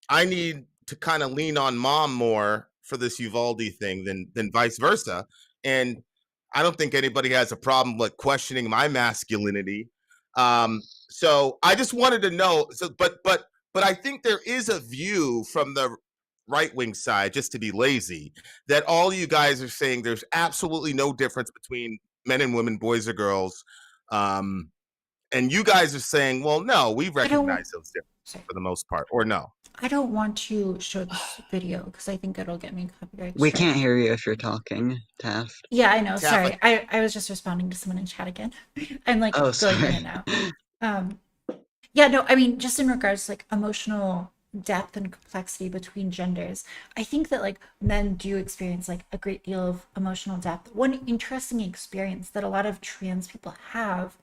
I need to kind of lean on mom more for this Uvalde thing than vice versa. And I don't think anybody has a problem with questioning my masculinity. So I just wanted to know. So, but I think there is a view from the right-wing side just to be lazy, that all you guys are saying there's absolutely no difference between men and women, boys or girls. And you guys are saying, well, no, we recognize those differences for the most part, or no? I don't want to show this video because I think it'll get me copyright strike. We can't hear you if you're talking, Taft. Yeah, I know. Taft, sorry. I was just responding to someone in chat again. I'm like going in and out. Yeah, no, I mean, just in regards to like emotional depth and complexity between genders, I think that like men do experience like a great deal of emotional depth. One interesting experience that a lot of trans people have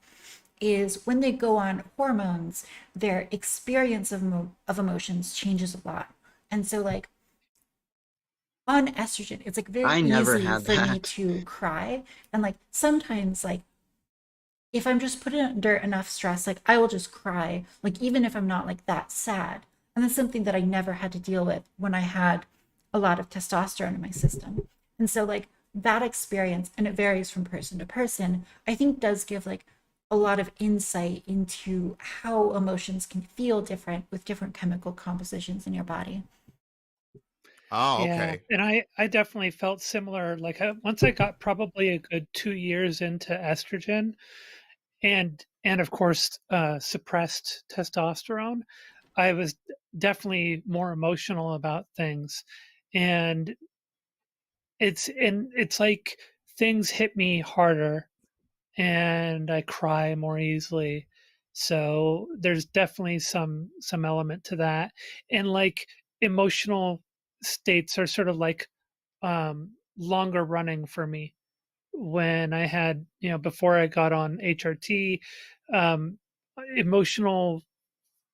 is when they go on hormones, their experience of emotions changes a lot. And so like on estrogen, it's like very easy for me to cry. And like sometimes like if I'm just put under enough stress, like I will just cry, like even if I'm not like that sad. And that's something that I never had to deal with when I had a lot of testosterone in my system. And so like that experience, and it varies from person to person, I think does give like a lot of insight into how emotions can feel different with different chemical compositions in your body. Oh, okay. Yeah, and I definitely felt similar. Like once I got probably a good 2 years into estrogen, and of course suppressed testosterone, I was definitely more emotional about things, and it's like things hit me harder and I cry more easily. So there's definitely some element to that. And like emotional states are sort of like longer running for me. When I had, before I got on HRT, emotional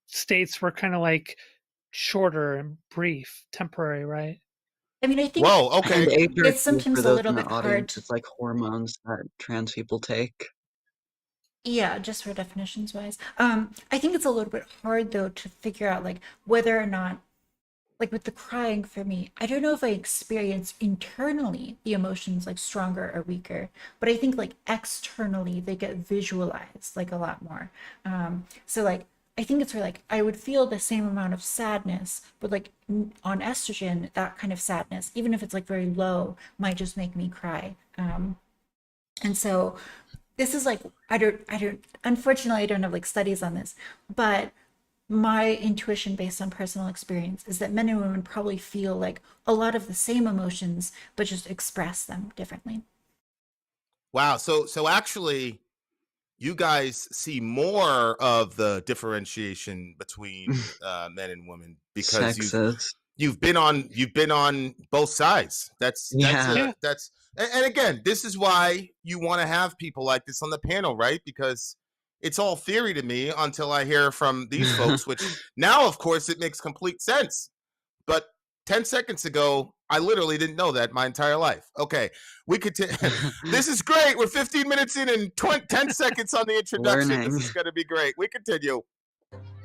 states were kind of like shorter and brief, temporary, right? I mean, I think okay. It's sometimes a little bit hard. It's like hormones that trans people take. Yeah, just for definitions wise. I think it's a little bit hard though to figure out like whether or not, like with the crying for me, I don't know if I experience internally the emotions like stronger or weaker, but I think like externally they get visualized like a lot more. So like I think it's where like I would feel the same amount of sadness, but like on estrogen, that kind of sadness, even if it's like very low, might just make me cry. And so this is like I don't unfortunately I don't have like studies on this, but my intuition based on personal experience is that men and women probably feel like a lot of the same emotions but just express them differently. Wow, so actually you guys see more of the differentiation between men and women because you've been on both sides. That's and again, this is why you want to have people like this on the panel, right? Because it's all theory to me until I hear from these folks, which now, of course, it makes complete sense. But 10 seconds ago, I literally didn't know that my entire life. Okay, we could. This is great. We're 15 minutes in and 10 seconds on the introduction. Learning. This is going to be great. We continue.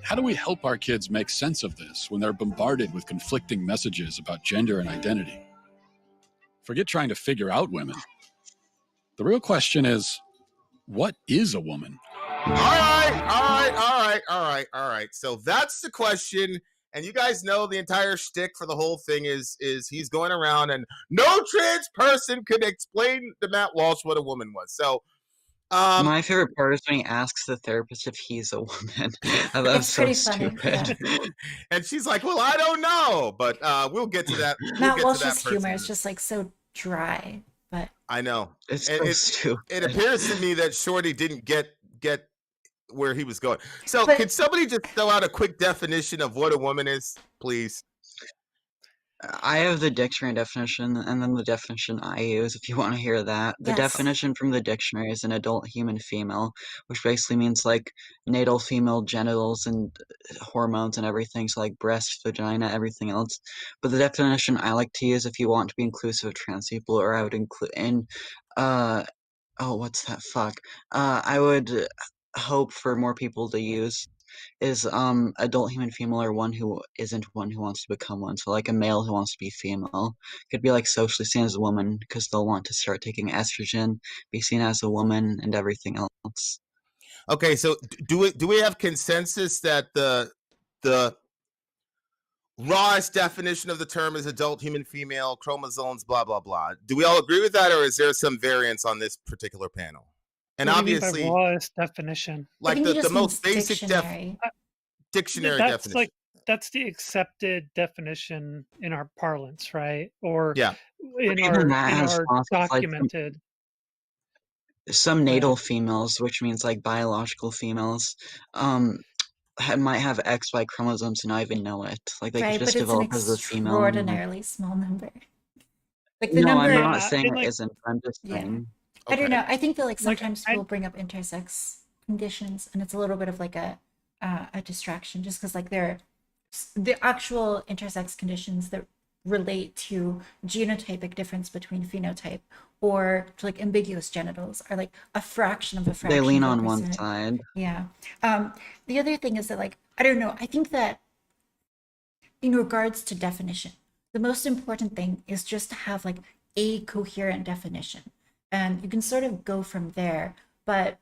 How do we help our kids make sense of this when they're bombarded with conflicting messages about gender and identity? Forget trying to figure out women. The real question is, what is a woman? All right. So that's the question. And you guys know the entire shtick for the whole thing is he's going around and no trans person could explain to Matt Walsh what a woman was. So my favorite part is when he asks the therapist if he's a woman. That's so stupid. Yeah. And she's like, well, I don't know. But we'll get to that. Matt Walsh's humor is just like so dry. But I know. It's so stupid. It appears to me that Shorty didn't get where he was going. So can somebody just throw out a quick definition of what a woman is, please? I have the dictionary definition and then the definition I use if you want to hear that. The definition from the dictionary is an adult human female, which basically means like natal female genitals and hormones and everything, so like breast, vagina, everything else. But the definition I like to use if you want to be inclusive of trans people, or I would include in I would hope for more people to use is adult human female, or one who isn't one who wants to become one. So like a male who wants to be female could be like socially seen as a woman because they'll want to start taking estrogen, be seen as a woman, and everything else. Okay, so do we have consensus that the rawest definition of the term is adult human female, chromosomes, blah, blah, blah. Do we all agree with that, or is there some variance on this particular panel? And what obviously, do you mean by rawest definition? Like the most basic dictionary that's definition. Like, that's the accepted definition in our parlance, right? Or in our documented. Like some natal females, which means like biological females, might have XY chromosomes and not even know it. Like they could just develop as a female. Extraordinarily small number. Like the number. I'm not saying it isn't. I'm just saying. Okay. I don't know. I think that like sometimes people bring up intersex conditions, and it's a little bit of like a distraction, just because like they're the actual intersex conditions that relate to genotypic difference between phenotype or to like ambiguous genitals are like a fraction of a fraction. They lean on one side. Yeah. The other thing is that like, I don't know, I think that in regards to definition, the most important thing is just to have like a coherent definition, and you can sort of go from there. But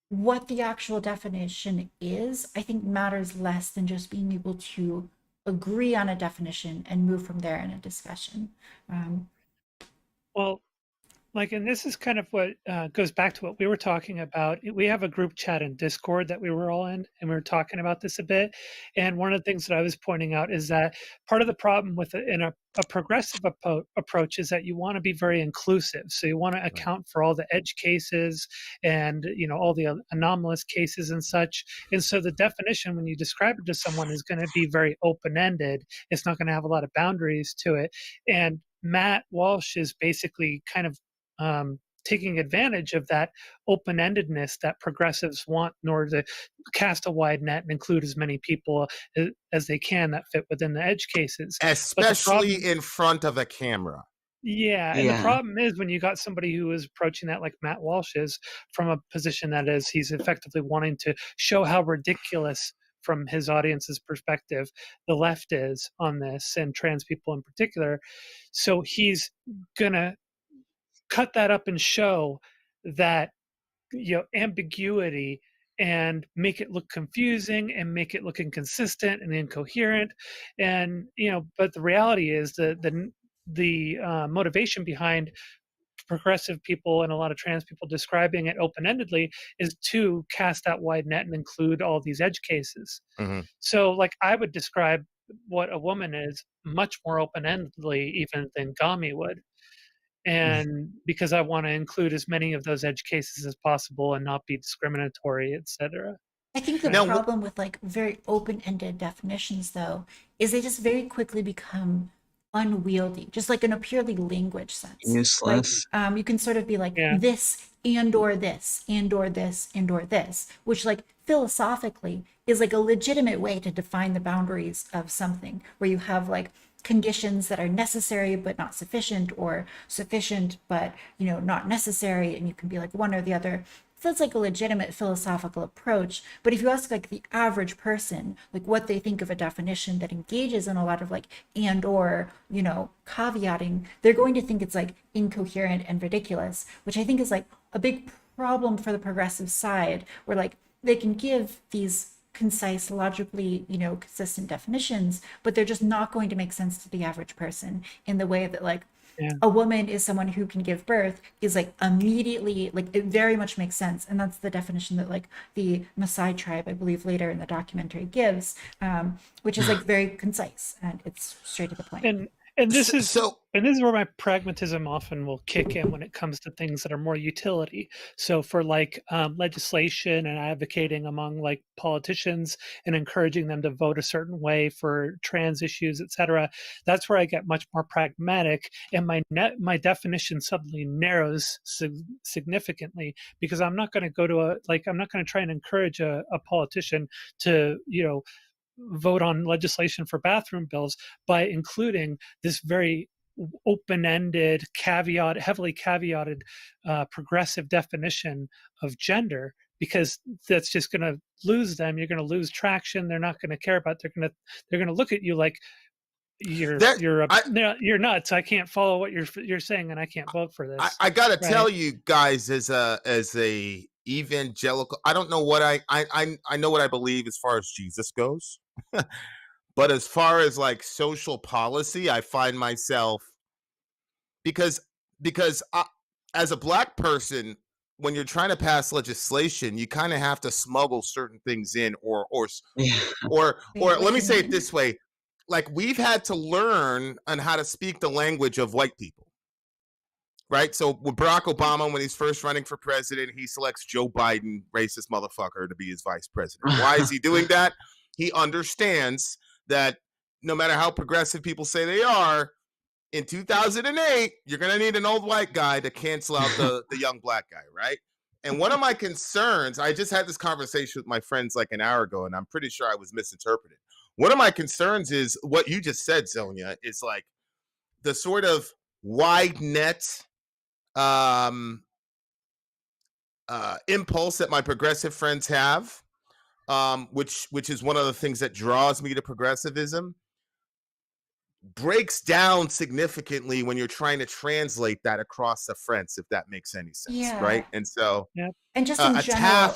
what the actual definition is, I think matters less than just being able to agree on a definition and move from there in a discussion. Well, like, and this is kind of what goes back to what we were talking about. We have a group chat in Discord that we were all in, and we were talking about this a bit. And one of the things that I was pointing out is that part of the problem with a progressive approach is that you want to be very inclusive. So you want to account for all the edge cases and, you know, all the anomalous cases and such. And so the definition, when you describe it to someone, is going to be very open-ended. It's not going to have a lot of boundaries to it. And Matt Walsh is basically kind of taking advantage of that open-endedness that progressives want in order to cast a wide net and include as many people as they can that fit within the edge cases. Especially in front of a camera. Yeah, and the problem is when you got somebody who is approaching that like Matt Walsh is from a position that is he's effectively wanting to show how ridiculous from his audience's perspective the left is on this, and trans people in particular. So he's gonna cut that up and show that, you know, ambiguity and make it look confusing and make it look inconsistent and incoherent. And, you know, but the reality is that the motivation behind progressive people and a lot of trans people describing it open-endedly is to cast that wide net and include all these edge cases. Mm-hmm. So like I would describe what a woman is much more open-endedly even than Gami would. And because I want to include as many of those edge cases as possible and not be discriminatory, etc. I think the problem with like very open-ended definitions, though, is they just very quickly become unwieldy, just like in a purely language sense. Useless. Like, you can sort of be like this and or this and or this and or this, which like philosophically is like a legitimate way to define the boundaries of something, where you have like conditions that are necessary but not sufficient, or sufficient but, you know, not necessary, and you can be like one or the other. So that's like a legitimate philosophical approach. But if you ask like the average person like what they think of a definition that engages in a lot of like and or, you know, caveating, they're going to think it's like incoherent and ridiculous, which I think is like a big problem for the progressive side, where like they can give these concise, logically, you know, consistent definitions, but they're just not going to make sense to the average person in the way that like a woman is someone who can give birth is like immediately, like it very much makes sense. And that's the definition that like the Maasai tribe, I believe later in the documentary gives, which is like very concise and it's straight to the point. And this is where my pragmatism often will kick in when it comes to things that are more utility. So for like legislation and advocating among like politicians and encouraging them to vote a certain way for trans issues, etc., that's where I get much more pragmatic, and my definition suddenly narrows significantly, because I'm not going to go to I'm not going to try and encourage a politician to, you know, vote on legislation for bathroom bills by including this very open-ended, heavily caveated, progressive definition of gender, because that's just going to lose them. You're going to lose traction. They're not going to care about. They're going to look at you like you're nuts. I can't follow what you're saying, and I can't vote for this. I got to tell you guys, as a evangelical, I don't know what I know what I believe as far as Jesus goes. But as far as like social policy, I find myself because as a black person, when you're trying to pass legislation, you kind of have to smuggle certain things in, or Yeah. or Wait, let me say it this way: like we've had to learn on how to speak the language of white people, right? So with Barack Obama, when he's first running for president, he selects Joe Biden, racist motherfucker, to be his vice president. Why is he doing that? He understands that no matter how progressive people say they are, in 2008, you're going to need an old white guy to cancel out the young black guy, right? And one of my concerns, I just had this conversation with my friends like an hour ago, and I'm pretty sure I was misinterpreted. One of my concerns is what you just said, Sonia, is like the sort of wide net impulse that my progressive friends have, which is one of the things that draws me to progressivism, breaks down significantly when you're trying to translate that across the fence, if that makes any sense. Yeah. Right. And so and just in general,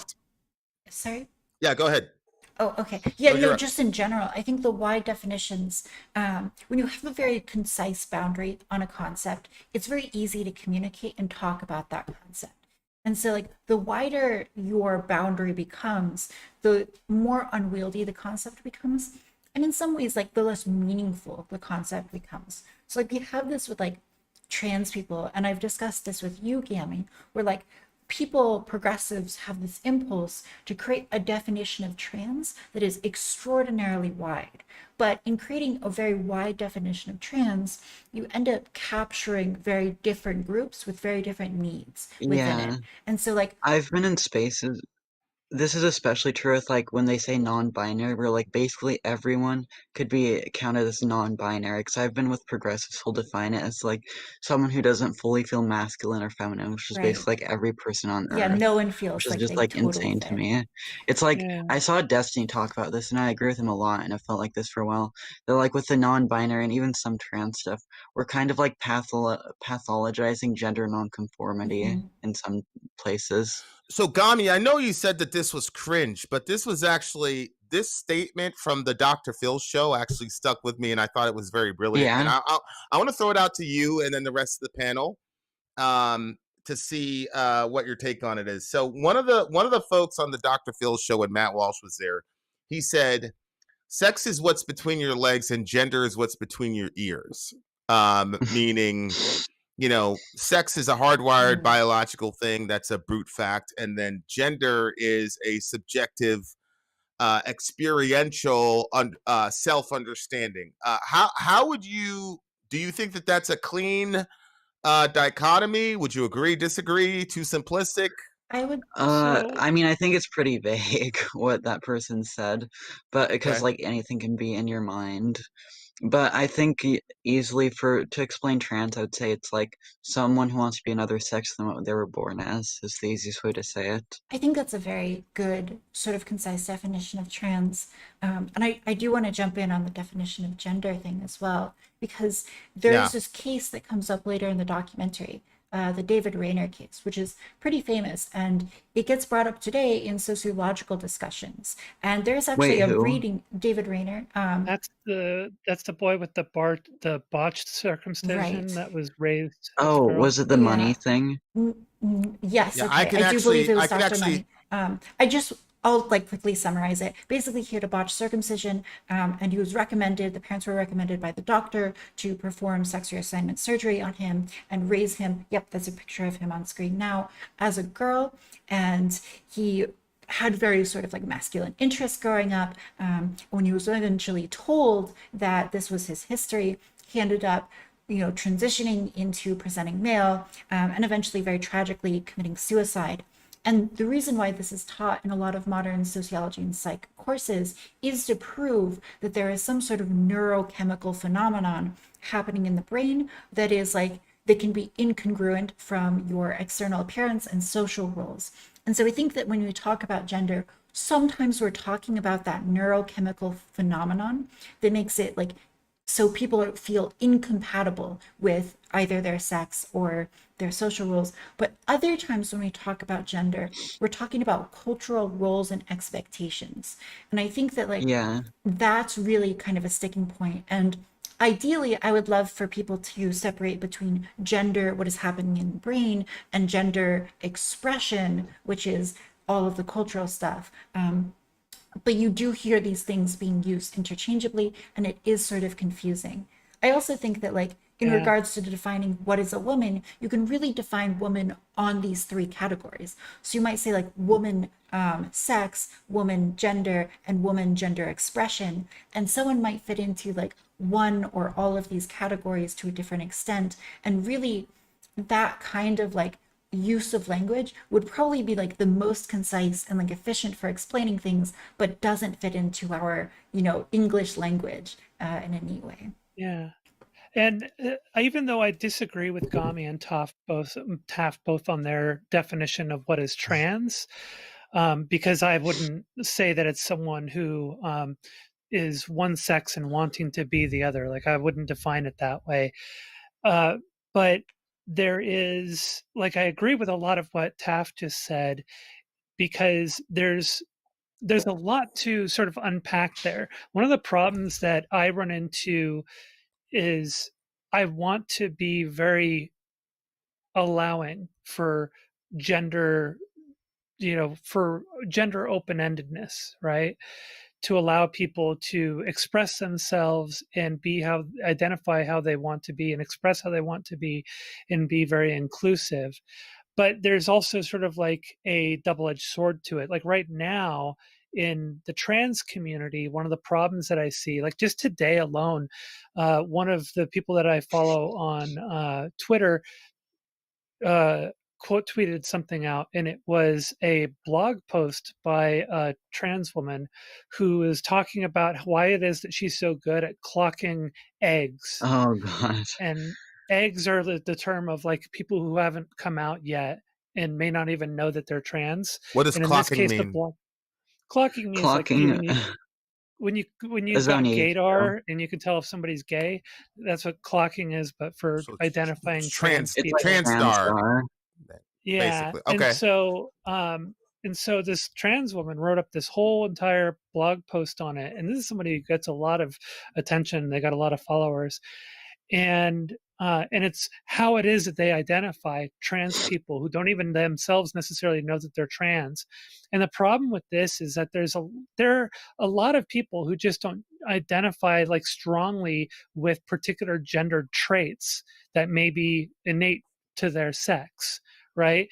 sorry, yeah, go ahead. Oh, okay. Yeah, no, just in general, I think the wide definitions, when you have a very concise boundary on a concept, it's very easy to communicate and talk about that concept. And so, like, the wider your boundary becomes, the more unwieldy the concept becomes. And in some ways, like, the less meaningful the concept becomes. So, like, we have this with, like, trans people, and I've discussed this with you, Gami, where, like, progressives have this impulse to create a definition of trans that is extraordinarily wide. But in creating a very wide definition of trans, you end up capturing very different groups with very different needs within it. And so, like, I've been in spaces. This is especially true with, like, when they say non-binary, where, like, basically everyone could be counted as non-binary, because I've been with progressives who'll define it as, like, someone who doesn't fully feel masculine or feminine, which is basically, like, every person on Earth. Yeah, no one feels which is like just, they like, totally insane fit. to me. It's like, I saw Destiny talk about this, and I agree with him a lot, and I felt like this for a while. That, like, with the non-binary and even some trans stuff, we're kind of, like, pathologizing gender nonconformity in some places. So, Gami, I know you said that this was cringe, but this was actually, this statement from the Dr. Phil show actually stuck with me, and I thought it was very brilliant. And I want to throw it out to you and then the rest of the panel to see what your take on it is. So one of the folks on the Dr. Phil show, when Matt Walsh was there, he said, sex is what's between your legs and gender is what's between your ears. Meaning, you know, sex is a hardwired biological thing. That's a brute fact. And then gender is a subjective, experiential, self-understanding. How would do you think that that's a clean dichotomy? Would you agree, disagree, too simplistic? I would. I mean, I think it's pretty vague what that person said, but because like anything can be in your mind. But I think easily to explain trans, I would say it's like someone who wants to be another sex than what they were born as, is the easiest way to say it. I think that's a very good sort of concise definition of trans. And I do want to jump in on the definition of gender thing as well, because there's this case that comes up later in the documentary, the David Rayner case, which is pretty famous, and it gets brought up today in sociological discussions. And there's actually reading, David Rayner. That's the boy with the botched circumcision that was raised. Oh, was it the money thing? Yes, okay. I do believe it was Dr. Money. I'll like quickly summarize it. Basically, he had a botched circumcision, and he was recommended, the parents were recommended by the doctor to perform sex reassignment surgery on him and raise him. Yep, that's a picture of him on screen now, as a girl. And he had very sort of like masculine interests growing up. When he was eventually told that this was his history, he ended up, you know, transitioning into presenting male, and eventually very tragically committing suicide. And the reason why this is taught in a lot of modern sociology and psych courses is to prove that there is some sort of neurochemical phenomenon happening in the brain that is like, that can be incongruent from your external appearance and social roles. And so I think that when we talk about gender, sometimes we're talking about that neurochemical phenomenon that makes it like so people feel incompatible with either their sex or their social roles. But other times when we talk about gender, we're talking about cultural roles and expectations. And I think that that's really kind of a sticking point. And ideally, I would love for people to separate between gender, what is happening in the brain, and gender expression, which is all of the cultural stuff. But you do hear these things being used interchangeably, and it is sort of confusing. I also think that in regards to defining what is a woman, you can really define woman on these three categories. So you might say woman sex, woman gender, and woman gender expression. And someone might fit into one or all of these categories to a different extent. And really that kind of use of language would probably be the most concise and efficient for explaining things, but doesn't fit into our English language in a neat way. Yeah. And even though I disagree with Gami and Taft both on their definition of what is trans, because I wouldn't say that it's someone who is one sex and wanting to be the other. I wouldn't define it that way. But there is, I agree with a lot of what Taft just said, because there's a lot to sort of unpack there. One of the problems that I run into is I want to be very allowing for gender, for gender open-endedness, right? To allow people to express themselves and identify how they want to be and express how they want to be and be very inclusive. But there's also sort of a double-edged sword to it. Right now in the trans community, one of the problems that I see, just today alone, one of the people that I follow on Twitter quote tweeted something out, and it was a blog post by a trans woman who is talking about why it is that she's so good at clocking eggs. Oh God. And eggs are the term of people who haven't come out yet and may not even know that they're trans. What does clocking mean? Clocking means when you got gaydar and you can tell if somebody's gay. That's what clocking is, but for identifying trans people. Transdar. Yeah. Basically. Okay. And so this trans woman wrote up this whole entire blog post on it. And this is somebody who gets a lot of attention. They got a lot of followers. And it's how it is that they identify trans people who don't even themselves necessarily know that they're trans. And the problem with this is that there are a lot of people who just don't identify strongly with particular gender traits that may be innate to their sex, right?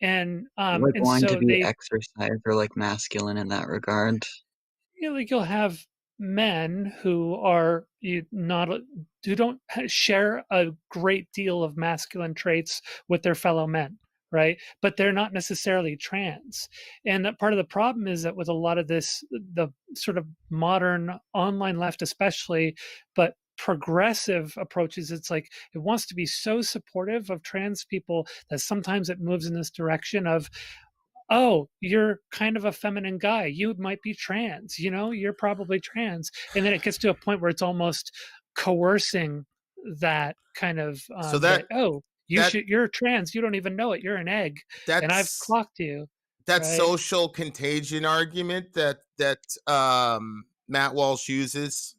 And wanting to be exercised or masculine in that regard. You'll have men who are who don't share a great deal of masculine traits with their fellow men, right? But they're not necessarily trans. And that part of the problem is that with a lot of this, the sort of modern online left especially, but progressive approaches, it's it wants to be so supportive of trans people that sometimes it moves in this direction of, oh, you're kind of a feminine guy. You might be trans, you're probably trans. And then it gets to a point where it's almost coercing that kind of, you're trans. You don't even know it. You're an egg. And I've clocked you. That right? Social contagion argument that Matt Walsh uses.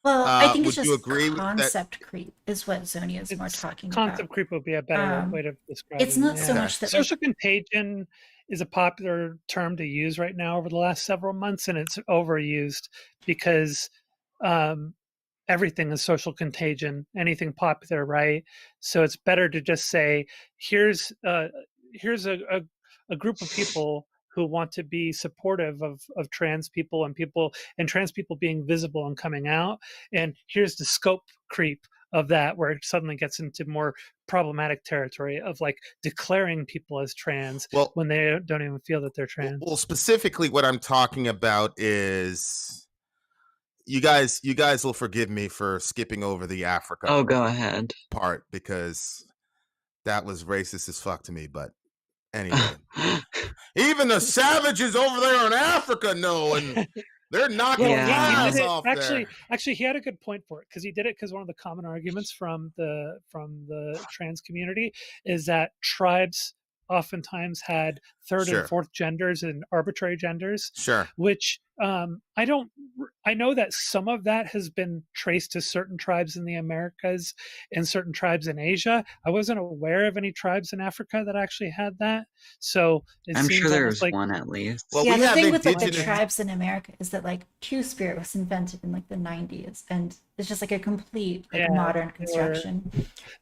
Well, I think it's just concept creep is what Zonia is more talking about. Concept creep would be a better way to describe it. It's not so much that social contagion is a popular term to use right now over the last several months, and it's overused because everything is social contagion, anything popular, right? So it's better to just say, here's a group of people who want to be supportive of trans people and trans people being visible and coming out. And here's the scope creep of that, where it suddenly gets into more problematic territory of declaring people as trans when they don't even feel that they're trans. Well, specifically what I'm talking about is you guys will forgive me for skipping over the Africa go ahead part, because that was racist as fuck to me, but anyway. Even the savages over there in Africa know, and They're knocking he off actually he had a good point for it, because he did it because one of the common arguments from the trans community is that tribes oftentimes had third and fourth genders and arbitrary genders, which I know that some of that has been traced to certain tribes in the Americas and certain tribes in Asia. I wasn't aware of any tribes in Africa that actually had that, so I'm sure there's one at least. Well, yeah, the thing with like the tribes in America is that like Two-Spirit was invented in like the 90s, and it's just like a complete like modern construction.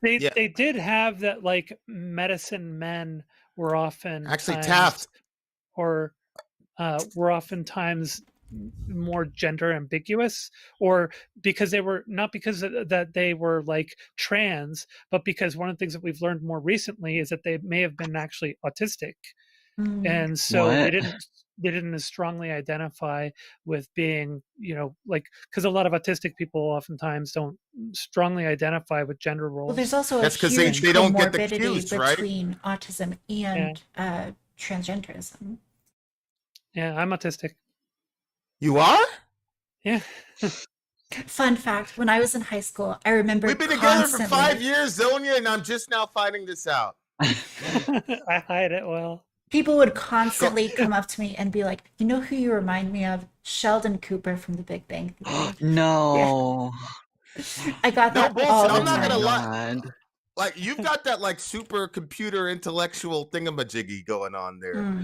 They did have that, like medicine men were often actually Taft, or were oftentimes more gender ambiguous, or because they were not because that they were like trans, but because one of the things that we've learned more recently is that they may have been actually autistic. And so they didn't as strongly identify with being, like, because a lot of autistic people oftentimes don't strongly identify with gender roles. Well, there's also a huge they don't get the comorbidity cues, right? between autism and transgenderism. Yeah, I'm autistic. You are? Yeah. Fun fact, when I was in high school, I remember we've been together for 5 years, Zonia, and I'm just now finding this out. I hide it well. People would constantly come up to me and be like, you know who you remind me of? Sheldon Cooper from The Big Bang Theory. No. I got that all the time. I'm not gonna lie. Like, you've got that like super computer intellectual thingamajiggy going on there.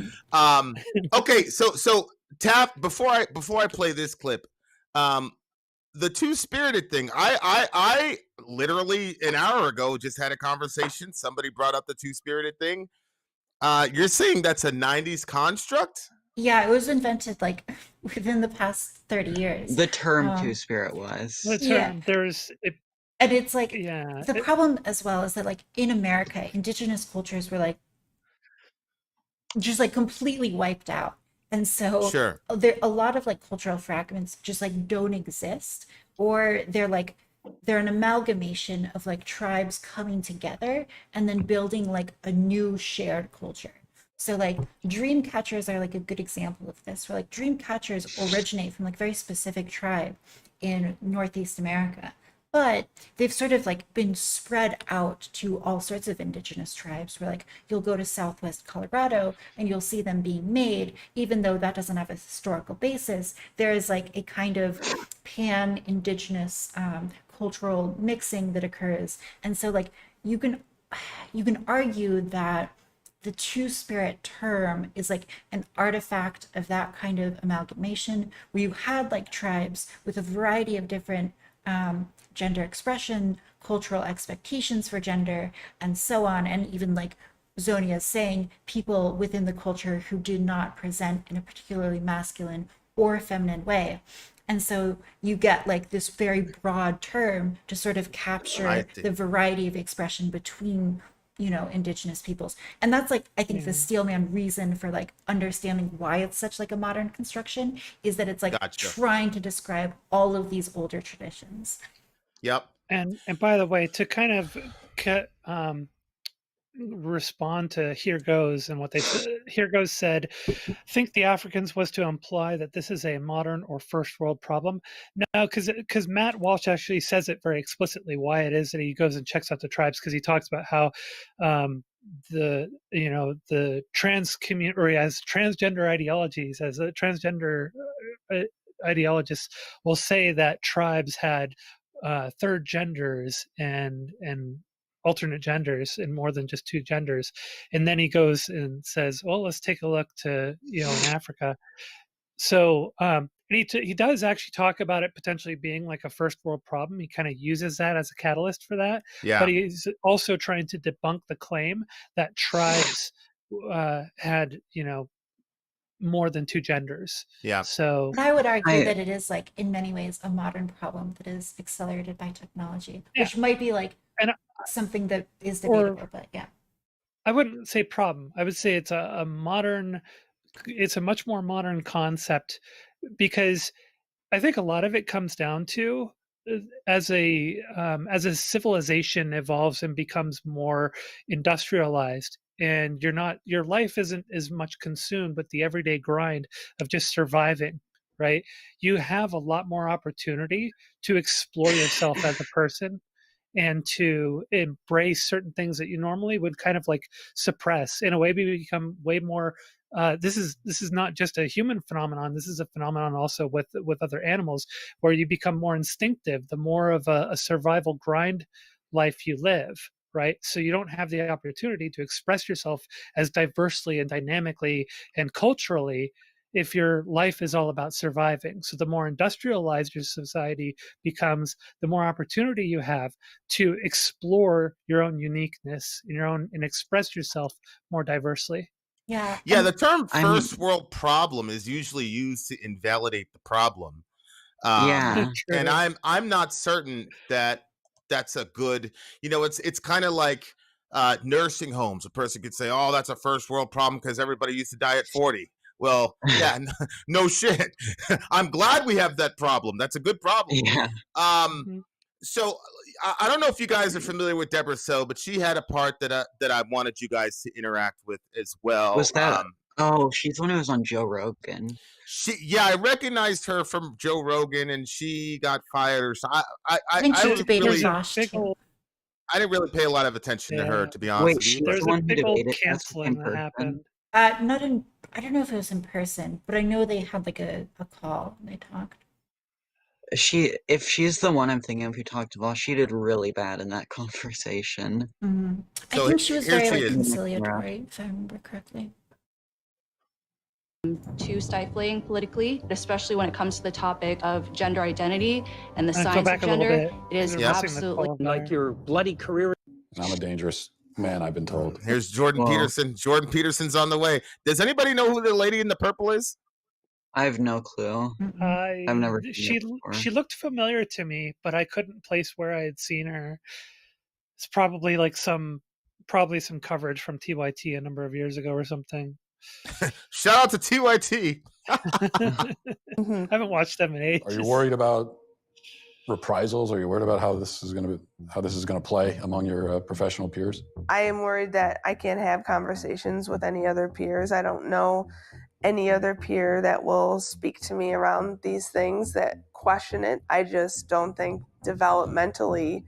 Okay, so Taft, before I play this clip, the two-spirited thing, I literally an hour ago just had a conversation. Somebody brought up the two-spirited thing. You're saying that's a 90s construct? Yeah, it was invented like within the past 30 years. The term two-spirit was. The term, and it's like, the problem as well is that like in America, indigenous cultures were like just like completely wiped out. And so there a lot of like cultural fragments just like don't exist, or they're an amalgamation of like tribes coming together and then building like a new shared culture. So like dream catchers are like a good example of this, where like dream catchers originate from like very specific tribe in Northeast America, but they've sort of like been spread out to all sorts of indigenous tribes, where like you'll go to Southwest Colorado and you'll see them being made, even though that doesn't have a historical basis. There is like a kind of pan-indigenous cultural mixing that occurs. And so like you can argue that the two-spirit term is like an artifact of that kind of amalgamation, where you had like tribes with a variety of different gender expression, cultural expectations for gender, and so on. And even like Zonia is saying, people within the culture who did not present in a particularly masculine or feminine way. And so you get like this very broad term to sort of capture the variety of expression between, indigenous peoples. And that's like, I think the Steelman reason for like understanding why it's such like a modern construction is that it's like trying to describe all of these older traditions. Yep. And by the way, to kind of respond to Here Goes and what they said, Here Goes said, think the Africans was to imply that this is a modern or first world problem. No, because Matt Walsh actually says it very explicitly why it is that he goes and checks out the tribes, because he talks about how the trans community, or as transgender ideologies, as a transgender ideologists will say that tribes had third genders and alternate genders and more than just two genders. And then he goes and says, well, let's take a look to, in Africa. So he does actually talk about it potentially being like a first world problem. He kind of uses that as a catalyst for that. Yeah. But he's also trying to debunk the claim that tribes had, more than two genders. Yeah. So I would argue that it is like in many ways a modern problem that is accelerated by technology, which might be like something that is debatable, but yeah. I wouldn't say problem. I would say it's a much more modern concept, because I think a lot of it comes down to as a civilization evolves and becomes more industrialized, and your life isn't as much consumed with the everyday grind of just surviving, right? You have a lot more opportunity to explore yourself as a person and to embrace certain things that you normally would kind of like suppress. In a way, we become way more. This is not just a human phenomenon. This is a phenomenon also with other animals, where you become more instinctive the more of a survival grind life you live, right? So you don't have the opportunity to express yourself as diversely and dynamically and culturally if your life is all about surviving. So the more industrialized your society becomes, the more opportunity you have to explore your own uniqueness and express yourself more diversely. Yeah. The term first world problem is usually used to invalidate the problem. And I'm not certain that that's a good, it's kind of like nursing homes. A person could say, oh, that's a first world problem because everybody used to die at 40. Well, yeah, no shit. I'm glad we have that problem. That's a good problem. Yeah. So I don't know if you guys are familiar with Deborah So, but she had a part that I wanted you guys to interact with as well. Was that? She's the one who was on Joe Rogan. I recognized her from Joe Rogan, and she got fired. Or so I think she debated Walsh too. I didn't really pay a lot of attention to her, to be honest with you. There's a big old canceling that happened. I don't know if it was in person, but I know they had like a call and they talked. If she's the one I'm thinking of who talked about, she did really bad in that conversation. Mm-hmm. So I think she was very conciliatory, if I remember correctly. Too stifling politically, especially when it comes to the topic of gender identity and the science of gender. It is absolutely like your bloody career. I'm a dangerous man, I've been told. Here's Jordan Peterson. Jordan Peterson's on the way. Does anybody know who the lady in the purple is? I have no clue. I've never seen her before. She looked familiar to me, but I couldn't place where I had seen her. It's probably like some coverage from TYT a number of years ago or something. Shout out to TYT. I haven't watched them in ages. Are you worried about reprisals? Are you worried about how this is going to play among your professional peers? I am worried that I can't have conversations with any other peers. I don't know any other peer that will speak to me around these things that question it. I just don't think developmentally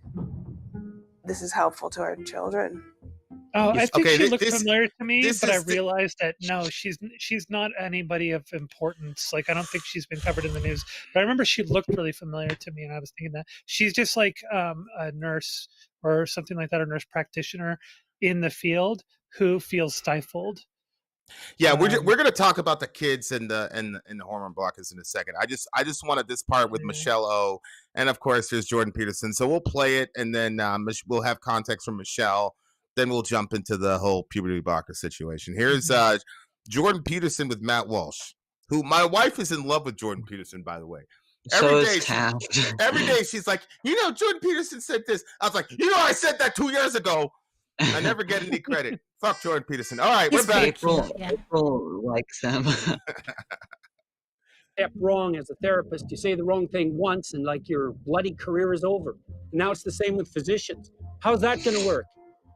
this is helpful to our children. Oh, I think she looked familiar to me, but I realized that no, she's not anybody of importance. Like, I don't think she's been covered in the news. But I remember she looked really familiar to me, and I was thinking that she's just like a nurse or something like that, or nurse practitioner in the field who feels stifled. Yeah, we're going to talk about the kids and the hormone blockers in a second. I just wanted this part with Michelle O, and of course there's Jordan Peterson. So we'll play it, and then we'll have context from Michelle. Then we'll jump into the whole puberty blocker situation. Here's Jordan Peterson with Matt Walsh, who my wife is in love with Jordan Peterson, by the way. Every day she's like, Jordan Peterson said this. I was like, I said that 2 years ago. I never get any credit. Fuck Jordan Peterson. All right, we're back. April likes him. Step wrong as a therapist. You say the wrong thing once and like your bloody career is over. And now it's the same with physicians. How's that going to work?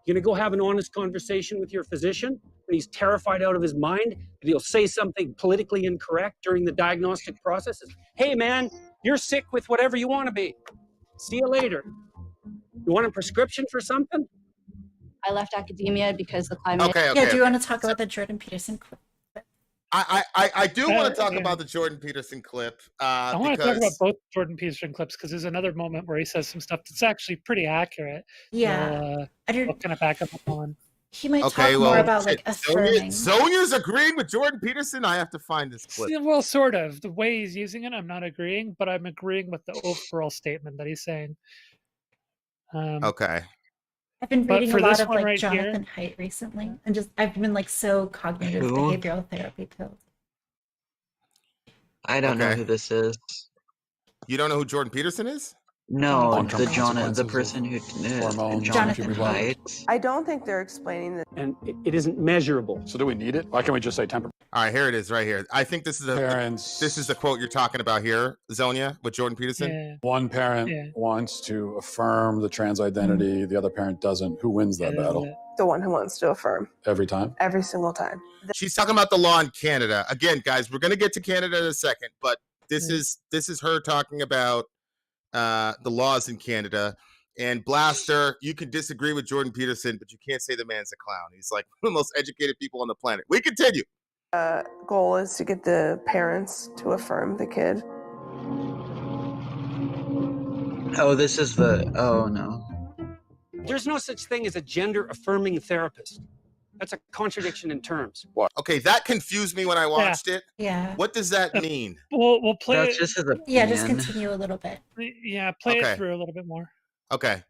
You're going to go have an honest conversation with your physician when he's terrified out of his mind that he'll say something politically incorrect during the diagnostic processes? Hey, man, you're sick with whatever you want to be. See you later. You want a prescription for something? I left academia because the climate. Okay. Do you want to talk about the Jordan Peterson clip? I do want to talk about the Jordan Peterson clip. I want to talk about both Jordan Peterson clips because there's another moment where he says some stuff that's actually pretty accurate. Yeah. What can I back up on? He might talk more about like affirming. Sonia's agreeing with Jordan Peterson. I have to find this clip. Well, sort of. The way he's using it, I'm not agreeing, but I'm agreeing with the overall statement that he's saying. Okay. I've been reading a lot of like Jonathan Haidt recently, and I've been like so cognitive behavioral therapy pills. I don't know who this is. You don't know who Jordan Peterson is? No, the person who Jonathan Haidt. I don't think they're explaining this. And it isn't measurable. So do we need it? Why can't we just say temper? All right, here it is right here. I think this is the quote you're talking about here, Zonia, with Jordan Peterson. Yeah. One parent wants to affirm the trans identity. The other parent doesn't. Who wins that battle? The one who wants to affirm. Every time? Every single time. She's talking about the law in Canada. Again, guys, we're going to get to Canada in a second, but this is her talking about the laws in Canada. And Blaster, you can disagree with Jordan Peterson, but you can't say the man's a clown. He's like one of the most educated people on the planet. We continue. Goal is to get the parents to affirm the kid. Oh, this is oh no. There's no such thing as a gender affirming therapist. That's a contradiction in terms. What? Okay, that confused me when I watched it. Yeah. What does that mean? We'll play That's it. just as a Yeah, just continue a little bit. Yeah, play it through a little bit more. Okay.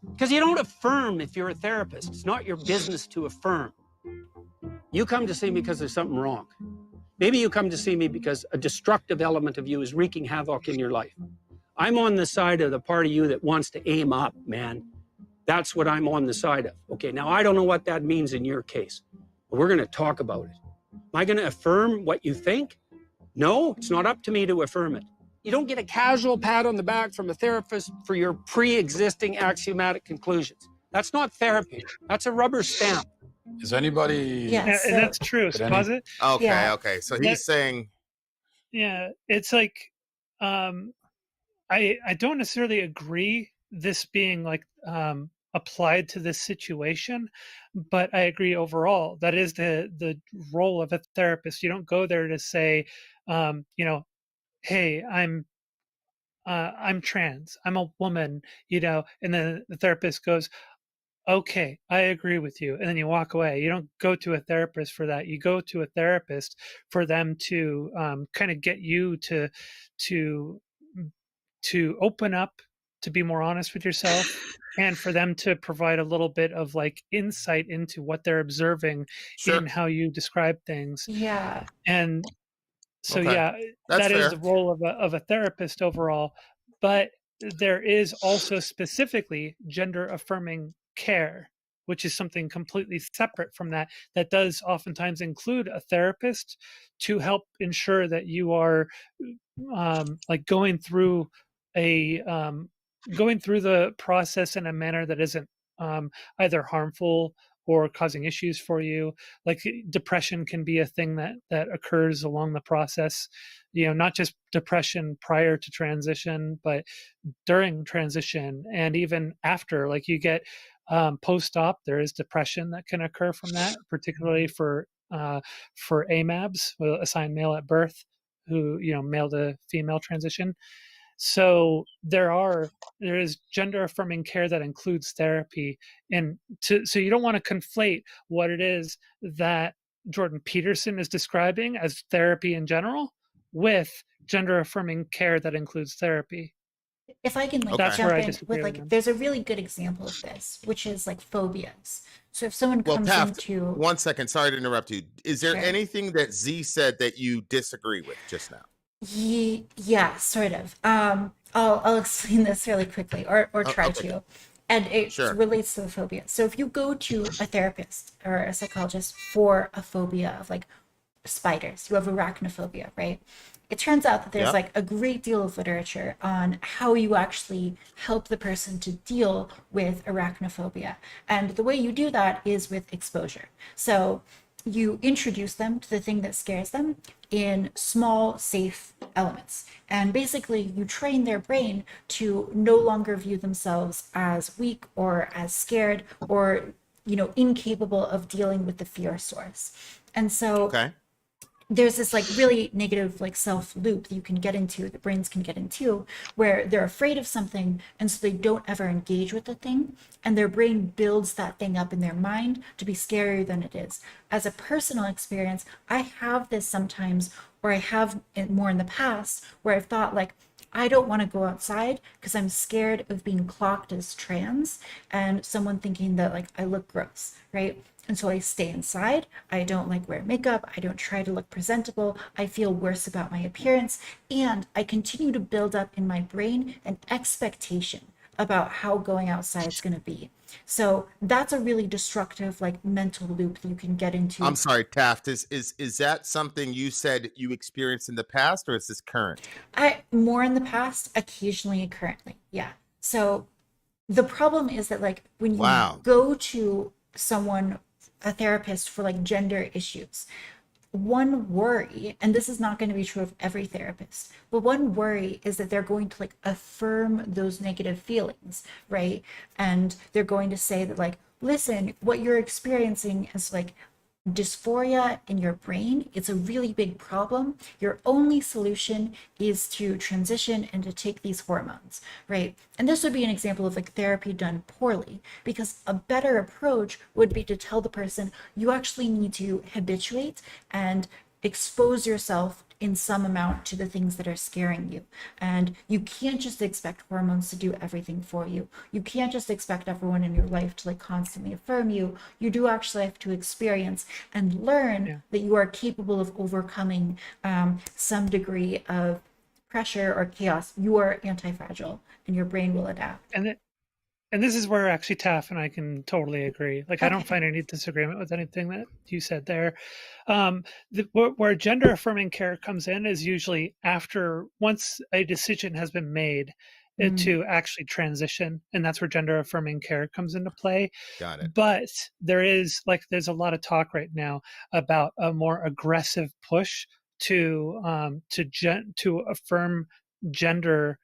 Because you don't affirm if you're a therapist. It's not your business to affirm. You come to see me because there's something wrong. Maybe you come to see me because a destructive element of you is wreaking havoc in your life. I'm on the side of the part of you that wants to aim up, man. That's what I'm on the side of. Okay, now I don't know what that means in your case, but we're going to talk about it. Am I going to affirm what you think? No, it's not up to me to affirm it. You don't get a casual pat on the back from a therapist for your pre-existing axiomatic conclusions. That's not therapy. That's a rubber stamp. Is anybody... Yeah, and that's true. So pause it. Okay, okay. So he's saying... Yeah, it's like, I don't necessarily agree this being like applied to this situation, but I agree overall that is the role of a therapist. You don't go there to say, hey, I'm trans, I'm a woman, and then the therapist goes, okay, I agree with you, and then you walk away. You don't go to a therapist for that. You go to a therapist for them to kind of get you to open up, to be more honest with yourself, and for them to provide a little bit of like insight into what they're observing in how you describe things. Yeah. And so, That's that fair. is the role of a therapist overall. But there is also specifically gender affirming care, which is something completely separate from that does oftentimes include a therapist to help ensure that you are like going through the process in a manner that isn't either harmful or causing issues for you. Like depression can be a thing that occurs along the process, not just depression prior to transition, but during transition and even after. Like you get post-op, there is depression that can occur from that, particularly for AMABs, assigned male at birth, who male to female transition. So there is gender affirming care that includes therapy, so you don't want to conflate what it is that Jordan Peterson is describing as therapy in general with gender affirming care that includes therapy. If I can jump in with there's a really good example of this, which is like phobias. So if someone comes into 1 second, sorry to interrupt you. Is there anything that Z said that you disagree with just now? Yeah, sort of. I'll explain this really quickly, or try to. And it relates to the phobia. So if you go to a therapist or a psychologist for a phobia of like spiders, you have arachnophobia, right? It turns out that there's like a great deal of literature on how you actually help the person to deal with arachnophobia. And the way you do that is with exposure. So you introduce them to the thing that scares them in small, safe elements. And basically you train their brain to no longer view themselves as weak or as scared or, incapable of dealing with the fear source. And so there's this like really negative like self loop that you can get into, the brains can get into, where they're afraid of something and so they don't ever engage with the thing, and their brain builds that thing up in their mind to be scarier than it is. As a personal experience, I have this sometimes, or I have it more in the past, where I've thought like, I don't want to go outside because I'm scared of being clocked as trans and someone thinking that like I look gross, right? And so I stay inside. I don't like wear makeup. I don't try to look presentable. I feel worse about my appearance. And I continue to build up in my brain an expectation about how going outside is going to be. So that's a really destructive like mental loop that you can get into. I'm sorry, Taft, is that something you said you experienced in the past, or is this current? More in the past, occasionally currently. Yeah. So the problem is that like when you go to someone, a therapist for like gender issues, one worry, and this is not going to be true of every therapist, but one worry is that they're going to like affirm those negative feelings, right? And they're going to say that like, listen, what you're experiencing is like dysphoria in your brain. It's a really big problem. Your only solution is to transition and to take these hormones, right? And this would be an example of like therapy done poorly, because a better approach would be to tell the person, you actually need to habituate and expose yourself in some amount to the things that are scaring you. And you can't just expect hormones to do everything for you. You can't just expect everyone in your life to like constantly affirm you. You do actually have to experience and learn that you are capable of overcoming some degree of pressure or chaos. You are anti-fragile and your brain will adapt. And this is where actually Taff and I can totally agree. Like, I don't find any disagreement with anything that you said there. Where gender affirming care comes in is usually after, once a decision has been made to actually transition. And that's where gender affirming care comes into play. Got it. But there's a lot of talk right now about a more aggressive push to affirm gender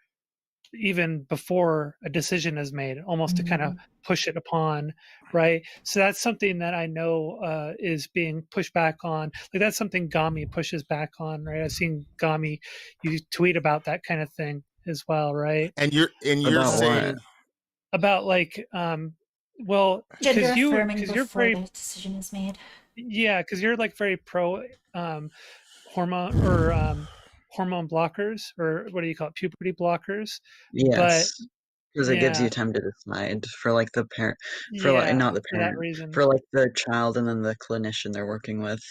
even before a decision is made, almost to kind of push it upon, right? So that's something that I know is being pushed back on. Like, that's something Gami pushes back on, right? I've seen Gami, you tweet about that kind of thing as well, right? And you're saying about like, well, gender because affirming you're before very, the decision is made. Yeah, because you're like very pro hormone or hormone blockers, or what do you call it, puberty blockers? Yes, because it gives you time to decide for like the parent, not the parent, for like the child and then the clinician they're working with.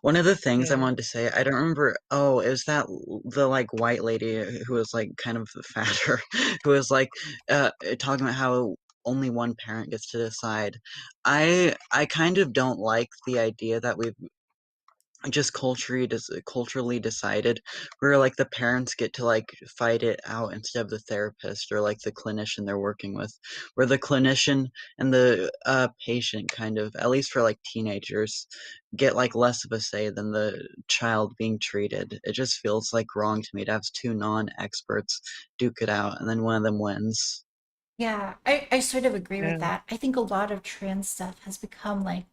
One of the things I wanted to say, I don't remember. Oh, it was that the like white lady who was like kind of fatter, who was like talking about how only one parent gets to decide. I kind of don't like the idea that we've just culturally decided where like the parents get to like fight it out instead of the therapist or like the clinician they're working with, where the clinician and the patient kind of, at least for like teenagers, get like less of a say than the child being treated. It just feels like wrong to me to have two non-experts duke it out and then one of them wins. Yeah, I sort of agree with that. I think a lot of trans stuff has become like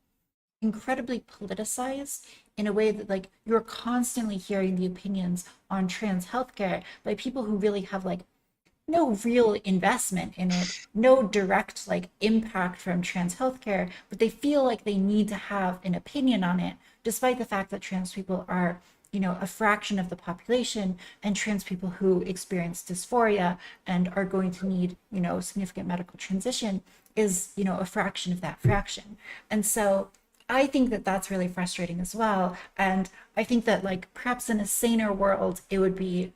incredibly politicized in a way that like you're constantly hearing the opinions on trans healthcare by people who really have like no real investment in it, no direct like impact from trans healthcare, but they feel like they need to have an opinion on it, despite the fact that trans people are, you know, a fraction of the population, and trans people who experience dysphoria and are going to need, you know, significant medical transition is, you know, a fraction of that fraction. And so I think that that's really frustrating as well. And I think that like perhaps in a saner world, it would be,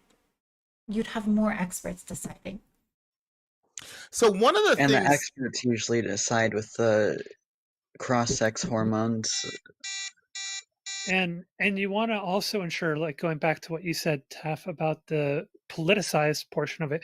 you'd have more experts deciding. So one of the things, the experts usually decide with the cross-sex hormones. And you want to also ensure, like going back to what you said, Taff, about the politicized portion of it,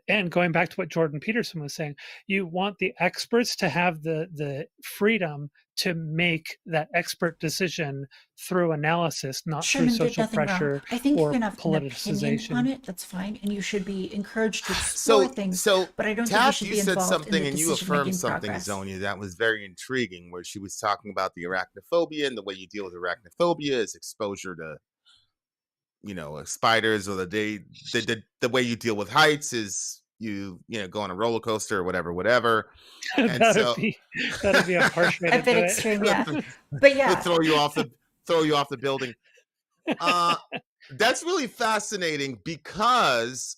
and going back to what Jordan Peterson was saying, you want the experts to have the freedom to make that expert decision through analysis, not through social pressure wrong. I think or you can have politicization. an opinion on it. That's fine, and you should be encouraged to explore things. But I don't think you should be involved something in the and you affirmed something, progress. Zonia, that was very intriguing, where she was talking about the arachnophobia, and the way you deal with arachnophobia is exposure to, you know, spiders, or the way you deal with heights is you know, go on a roller coaster or whatever. And that'd be a harsh way to a bit extreme, yeah. But yeah, throw you off the building. That's really fascinating, because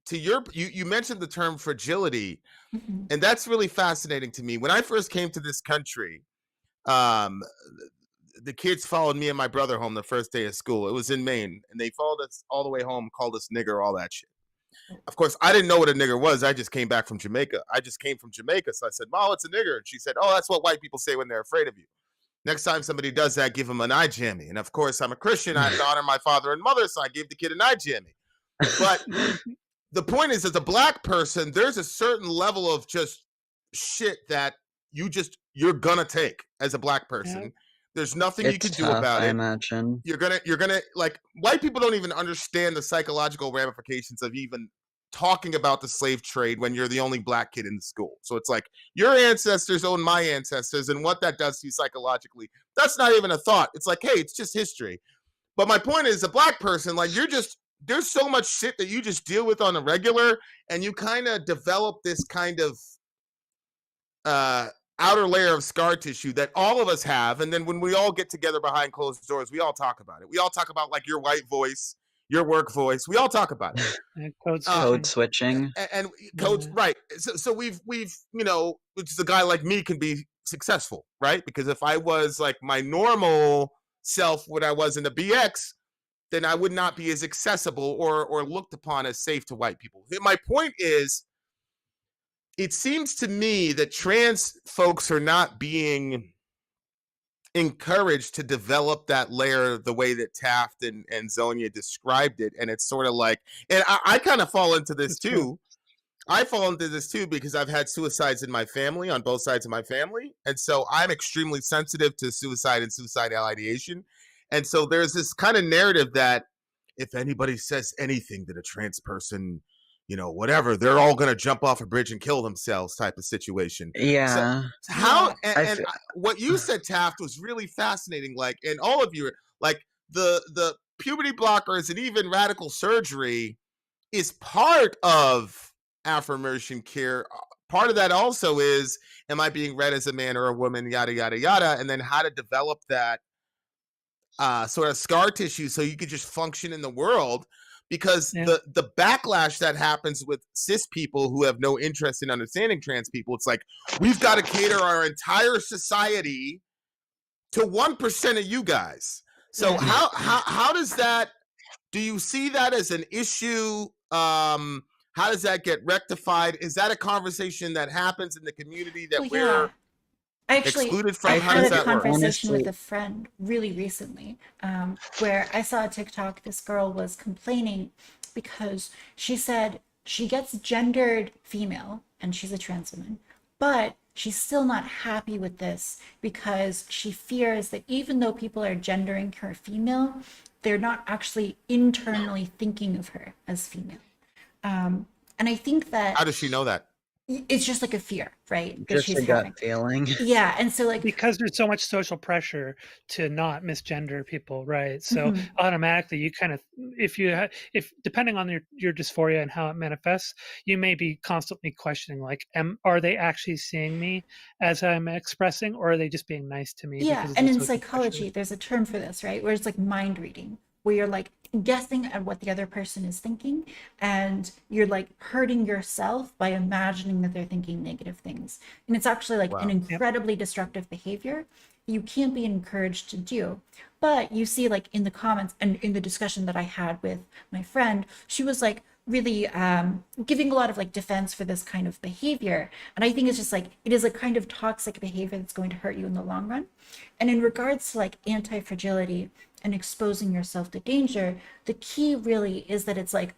to you mentioned the term fragility, and that's really fascinating to me. When I first came to this country, the kids followed me and my brother home the first day of school. It was in Maine, and they followed us all the way home, called us nigger, all that shit. Of course, I didn't know what a nigger was. I just came back from Jamaica. So I said, "Mom, it's a nigger." And she said, "Oh, that's what white people say when they're afraid of you. Next time somebody does that, give them an eye jammy." And of course, I'm a Christian. I have to honor my father and mother, so I gave the kid an eye jammy. But the point is, as a black person, there's a certain level of just shit that you're gonna take as a black person. Yeah. There's nothing you can do about it. I imagine. You're gonna like, white people don't even understand the psychological ramifications of even talking about the slave trade when you're the only black kid in the school. So it's like, your ancestors own my ancestors, and what that does to you psychologically, that's not even a thought. It's like, hey, it's just history. But my point is, a black person, like, there's so much shit that you just deal with on the regular, and you kind of develop this kind of outer layer of scar tissue that all of us have. And then when we all get together behind closed doors, we all talk about it. We all talk about, like, your white voice, your work voice. We all talk about it. Code switching. And code, right. So we've, you know, which is a guy like me can be successful, right? Because if I was like my normal self when I was in the BX, then I would not be as accessible or looked upon as safe to white people. My point is, it seems to me that trans folks are not being encouraged to develop that layer the way that Taft and Zonia described it. And it's sort of like, and I kind of fall into this too. I fall into this too because I've had suicides in my family, on both sides of my family. And so I'm extremely sensitive to suicide and suicidal ideation. And so there's this kind of narrative that if anybody says anything that a trans person, you know, whatever, they're all going to jump off a bridge and kill themselves type of situation. Yeah. So how, and what you said, Taft, was really fascinating. Like, and all of you, like, the puberty blockers and even radical surgery is part of affirmation care. Part of that also is, am I being read as a man or a woman, yada, yada, yada. And then how to develop that sort of scar tissue so you could just function in the world. Because the backlash that happens with cis people who have no interest in understanding trans people, it's like, we've got to cater our entire society to 1% of you guys. So how does that, do you see that as an issue? How does that get rectified? Is that a conversation that happens in the community that we're excluded from? I had a conversation with a friend really recently where I saw a TikTok. This girl was complaining because she said she gets gendered female and she's a trans woman, but she's still not happy with this because she fears that even though people are gendering her female, they're not actually internally thinking of her as female. And I think that... How does she know that? It's just like a fear, right? Just a gut feeling. Yeah, and so like, because there's so much social pressure to not misgender people, right? So automatically you kind of, if depending on your dysphoria and how it manifests, you may be constantly questioning, like, are they actually seeing me as I'm expressing, or are they just being nice to me? Yeah, and in psychology, there's a term for this, right? Where it's like mind reading, where you're like guessing at what the other person is thinking, and you're like hurting yourself by imagining that they're thinking negative things. And it's actually like an incredibly destructive behavior you can't be encouraged to do. But you see, like, in the comments and in the discussion that I had with my friend, she was like really giving a lot of like defense for this kind of behavior. And I think it's just like, it is a kind of toxic behavior that's going to hurt you in the long run. And in regards to like anti-fragility and exposing yourself to danger, the key really is that it's like,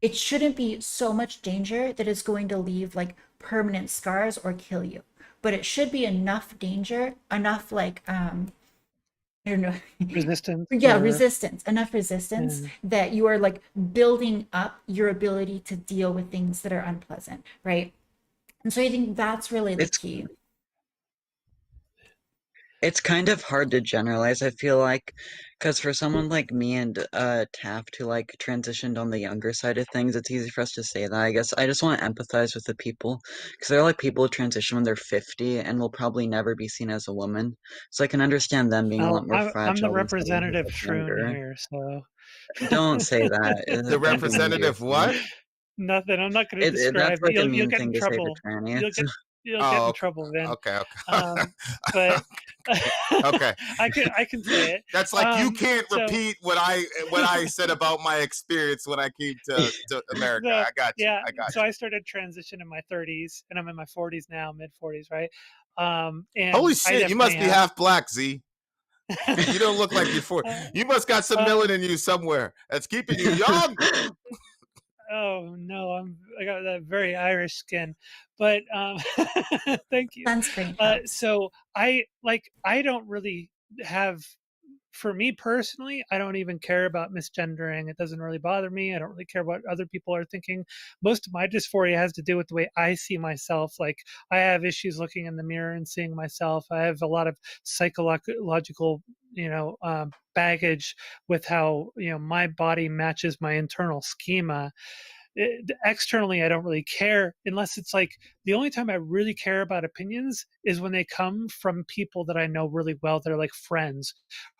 it shouldn't be so much danger that it's going to leave like permanent scars or kill you, but it should be enough danger, enough like I don't know, resistance. Resistance, enough resistance that you are like building up your ability to deal with things that are unpleasant, right? And so I think that's really the key. It's kind of hard to generalize, I feel like, because for someone like me and Taft, who like transitioned on the younger side of things, it's easy for us to say that. I guess I just want to empathize with the people, because they're like people who transition when they're 50 and will probably never be seen as a woman. So I can understand them being a lot more fragile. I'm the representative shroon here, so don't say that. The representative what? Nothing. I'm not going to describe. That's like you'll mean get thing in to trouble. say for trannies. You'll get in trouble then. Okay. But okay, I can say it. That's like you can't repeat what I said about my experience when I came to America. I got you. Yeah. I got you. So I started transition in my 30s, and I'm in my 40s now, mid 40s, right? And holy shit, you must be half black, Z. You don't look like you're 40. You must got some melanin in you somewhere that's keeping you young. Oh no, I got that very Irish skin, but thank you. Sunscreen. So I don't really have, for me personally, I don't even care about misgendering. It doesn't really bother me. I don't really care what other people are thinking. Most of my dysphoria has to do with the way I see myself. Like, I have issues looking in the mirror and seeing myself. I have a lot of psychological, baggage with how, my body matches my internal schema. Externally, I don't really care, unless it's like the only time I really care about opinions is when they come from people that I know really well, that are like friends,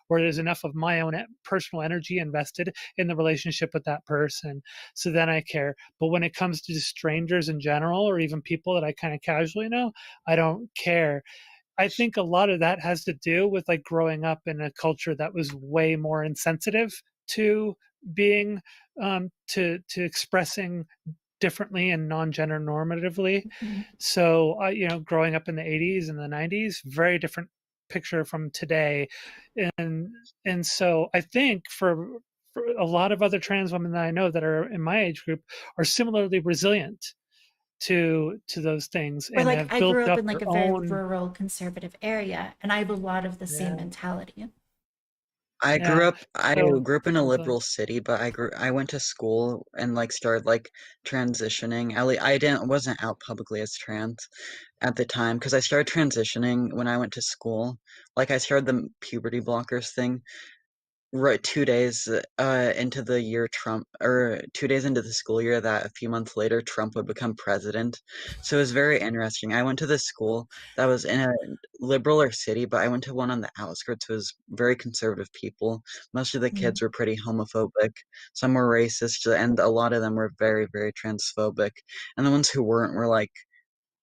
where there's enough of my own personal energy invested in the relationship with that person. So then I care. But when it comes to just strangers in general, or even people that I kind of casually know, I don't care. I think a lot of that has to do with like growing up in a culture that was way more insensitive to being to expressing differently and non-gender normatively. Mm-hmm. So growing up in the 80s and the 90s, very different picture from today. And so I think for a lot of other trans women that I know that are in my age group are similarly resilient to those things. Or like I grew up in like a very rural conservative area, and I have a lot of the same mentality. I grew up in a liberal city, but I went to school and like started like transitioning. I wasn't out publicly as trans at the time, because I started transitioning when I went to school. Like, I started the puberty blockers thing right 2 days into the year Trump, or 2 days into the school year, that a few months later Trump would become president. So it was very interesting. I went to this school that was in a liberaler city, but I went to one on the outskirts. It was very conservative people. Most of the kids were pretty homophobic. Some were racist, and a lot of them were very, very transphobic. And the ones who weren't were like,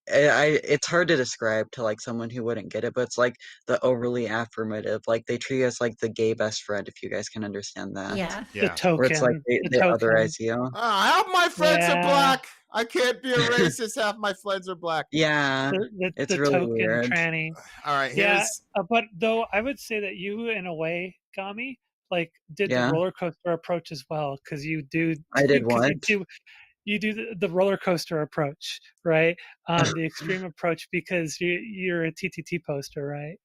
it's hard to describe to like someone who wouldn't get it, but it's like the overly affirmative. Like, they treat us like the gay best friend, if you guys can understand that. Yeah. The token. Where it's like they otherize you. Half my friends are black. I can't be a racist. Half my friends are black. Yeah, it's the really token weird. tranny. All right. But though I would say that you, in a way, Gami, like did the roller coaster approach as well, because you do. I did what? You do the roller coaster approach, right? The extreme approach, because you're a TTT poster, right?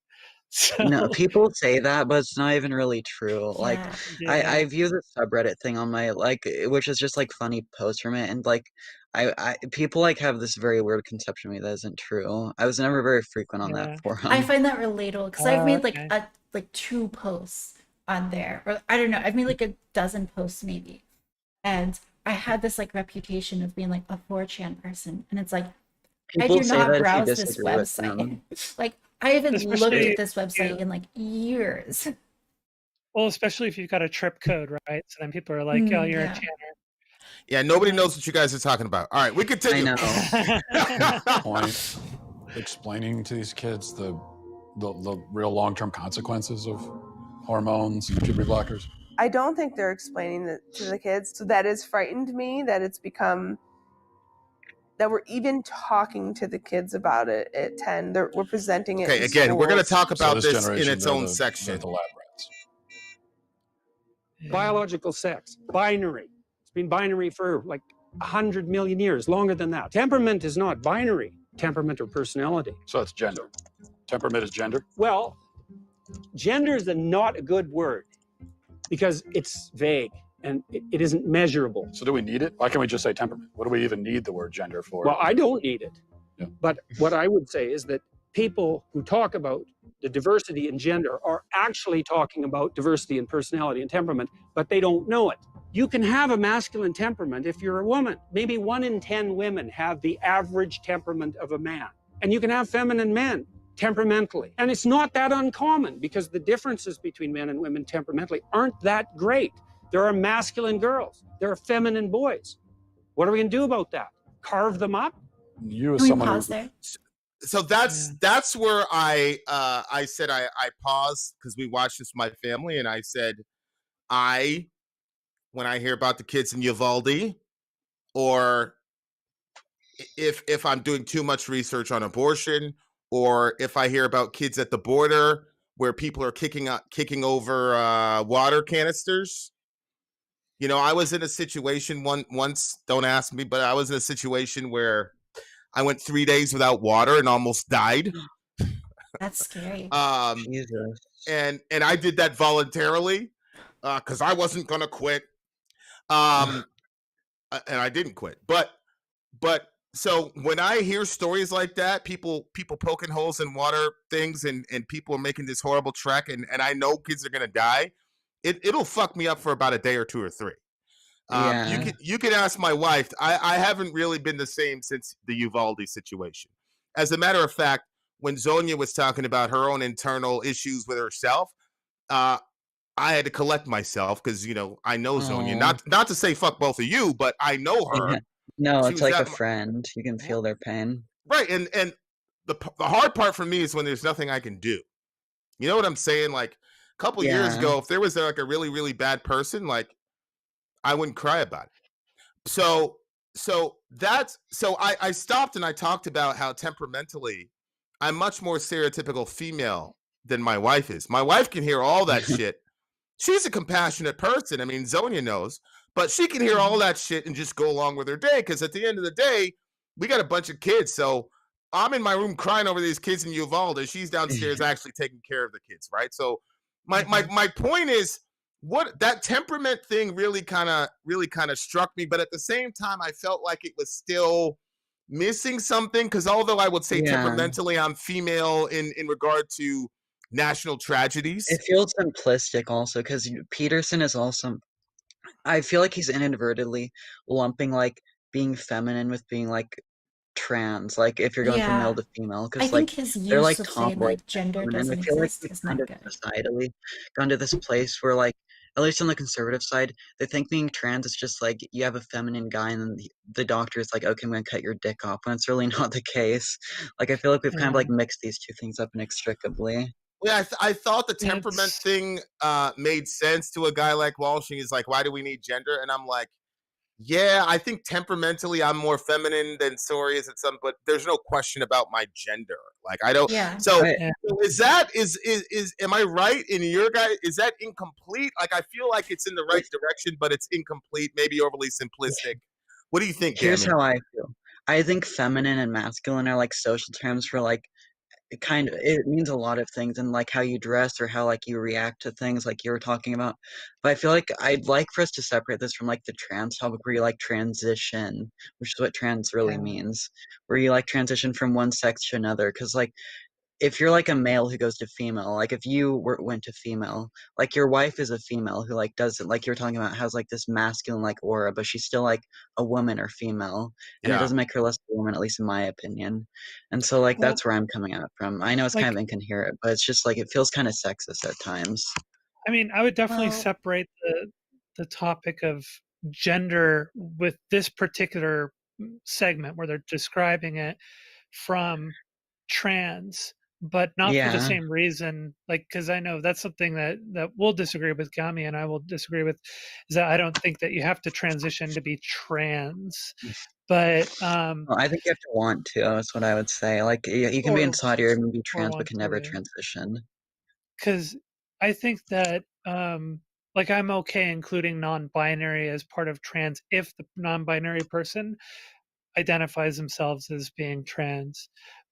So, no, people say that, but it's not even really true. Like, I view the subreddit thing on my, like, which is just like funny posts from it, and like, I people like have this very weird conception of me that isn't true. I was never very frequent on that forum. I find that relatable, because I've made like 2 posts on there, or I don't know, I've made like a dozen posts maybe, and I had this like reputation of being like a 4chan person, and it's like, people I do not browse this website. Like, I haven't looked at this website in like years. Well, especially if you've got a trip code, right? So then people are like, "Oh, you're a channer." Yeah, nobody knows what you guys are talking about. All right, we continue. I know. Point explaining to these kids the real long-term consequences of hormones and puberty blockers. I don't think they're explaining it to the kids. So that has frightened me, that it's become, that we're even talking to the kids about it at 10. We're presenting it. Okay, again, we're going to talk about this in its own section. The lab rats. Biological sex, binary. It's been binary for like 100 million years, longer than that. Temperament is not binary, temperament or personality. So it's gender. Temperament is gender? Well, gender is not a good word, because it's vague and it isn't measurable. So do we need it? Why can't we just say temperament? What do we even need the word gender for? Well, I don't need it. Yeah. But what I would say is that people who talk about the diversity in gender are actually talking about diversity in personality and temperament, but they don't know it. You can have a masculine temperament if you're a woman. Maybe 1 in 10 women have the average temperament of a man. And you can have feminine men temperamentally. And it's not that uncommon, because the differences between men and women temperamentally aren't that great. There are masculine girls. There are feminine boys. What are we going to do about that? Carve them up? You as someone pause there? So that's where I said I paused, because we watched this with my family, and I said, when I hear about the kids in Uvalde, or if I'm doing too much research on abortion, or if I hear about kids at the border where people are kicking over water canisters. You know, I was in a situation once, don't ask me, but I was in a situation where I went 3 days without water and almost died. That's scary. Jesus. And I did that voluntarily because I wasn't gonna quit. And I didn't quit. But so when I hear stories like that, people poking holes in water things, and people are making this horrible trek, and I know kids are gonna die, it'll fuck me up for about a day or 2 or 3. You can ask my wife. I haven't really been the same since the Uvalde situation. As a matter of fact, when Zonia was talking about her own internal issues with herself, I had to collect myself because I know Zonia. Not to say fuck both of you, but I know her. Yeah. No, it's like a friend. You can feel their pain. Right, and the hard part for me is when there's nothing I can do. You know what I'm saying? Like a couple years ago, if there was like a really, really bad person, like I wouldn't cry about it. So I stopped and I talked about how temperamentally I'm much more stereotypical female than my wife is. My wife can hear all that shit. She's a compassionate person. I mean, Zonia knows, but she can hear all that shit and just go along with her day. Because at the end of the day, we got a bunch of kids. So I'm in my room crying over these kids in Uvalde. She's downstairs actually taking care of the kids, right? So my point is, what that temperament thing really kind of struck me, but at the same time I felt like it was still missing something, because although I would say temperamentally I'm female in regard to national tragedies, it feels simplistic also, because Peterson is also, I feel like he's inadvertently lumping like being feminine with being like trans, like if you're going from male to female, because like they're like tomboy, like gender doesn't I feel like exist we've is kind not of good. societally gone to this place where, like, at least on the conservative side, they think being trans is just like you have a feminine guy and then the doctor is like, okay, I'm gonna cut your dick off, when it's really not the case. Like I feel like we've kind of like mixed these two things up inextricably. Yeah, I thought the temperament thing made sense to a guy like Walsh. He's like, why do we need gender? And I'm like, yeah, I think temperamentally I'm more feminine than Sori is at some, but there's no question about my gender. Like I don't. Yeah. So is am I right in your guy? Is that incomplete? Like I feel like it's in the right direction, but it's incomplete, maybe overly simplistic. What do you think, Here's Gami? how I feel. I think feminine and masculine are like social terms for like, it means a lot of things, and like how you dress or how like you react to things, like you were talking about. But I feel like I'd like for us to separate this from like the trans topic, where you like transition, which is what trans really means, where you like transition from one sex to another. Because like if you're like a male who goes to female, like if you went to female, like your wife is a female who like does it, like you're talking about, has like this masculine like aura, but she's still like a woman or female, and it doesn't make her less a woman, at least in my opinion. And so like that's where I'm coming at from. I know it's kind of incoherent, but it's just like it feels kind of sexist at times. I mean, I would definitely separate the topic of gender with this particular segment where they're describing it from trans, but not for the same reason. Like, because I know that's something that we'll disagree with, Gami and I will disagree with, is that I don't think that you have to transition to be trans. But well, I think you have to want to. That's what I would say. Like you can be in Saudi Arabia and be trans, but can never transition. Because I think that like I'm okay including non-binary as part of trans if the non-binary person identifies themselves as being trans,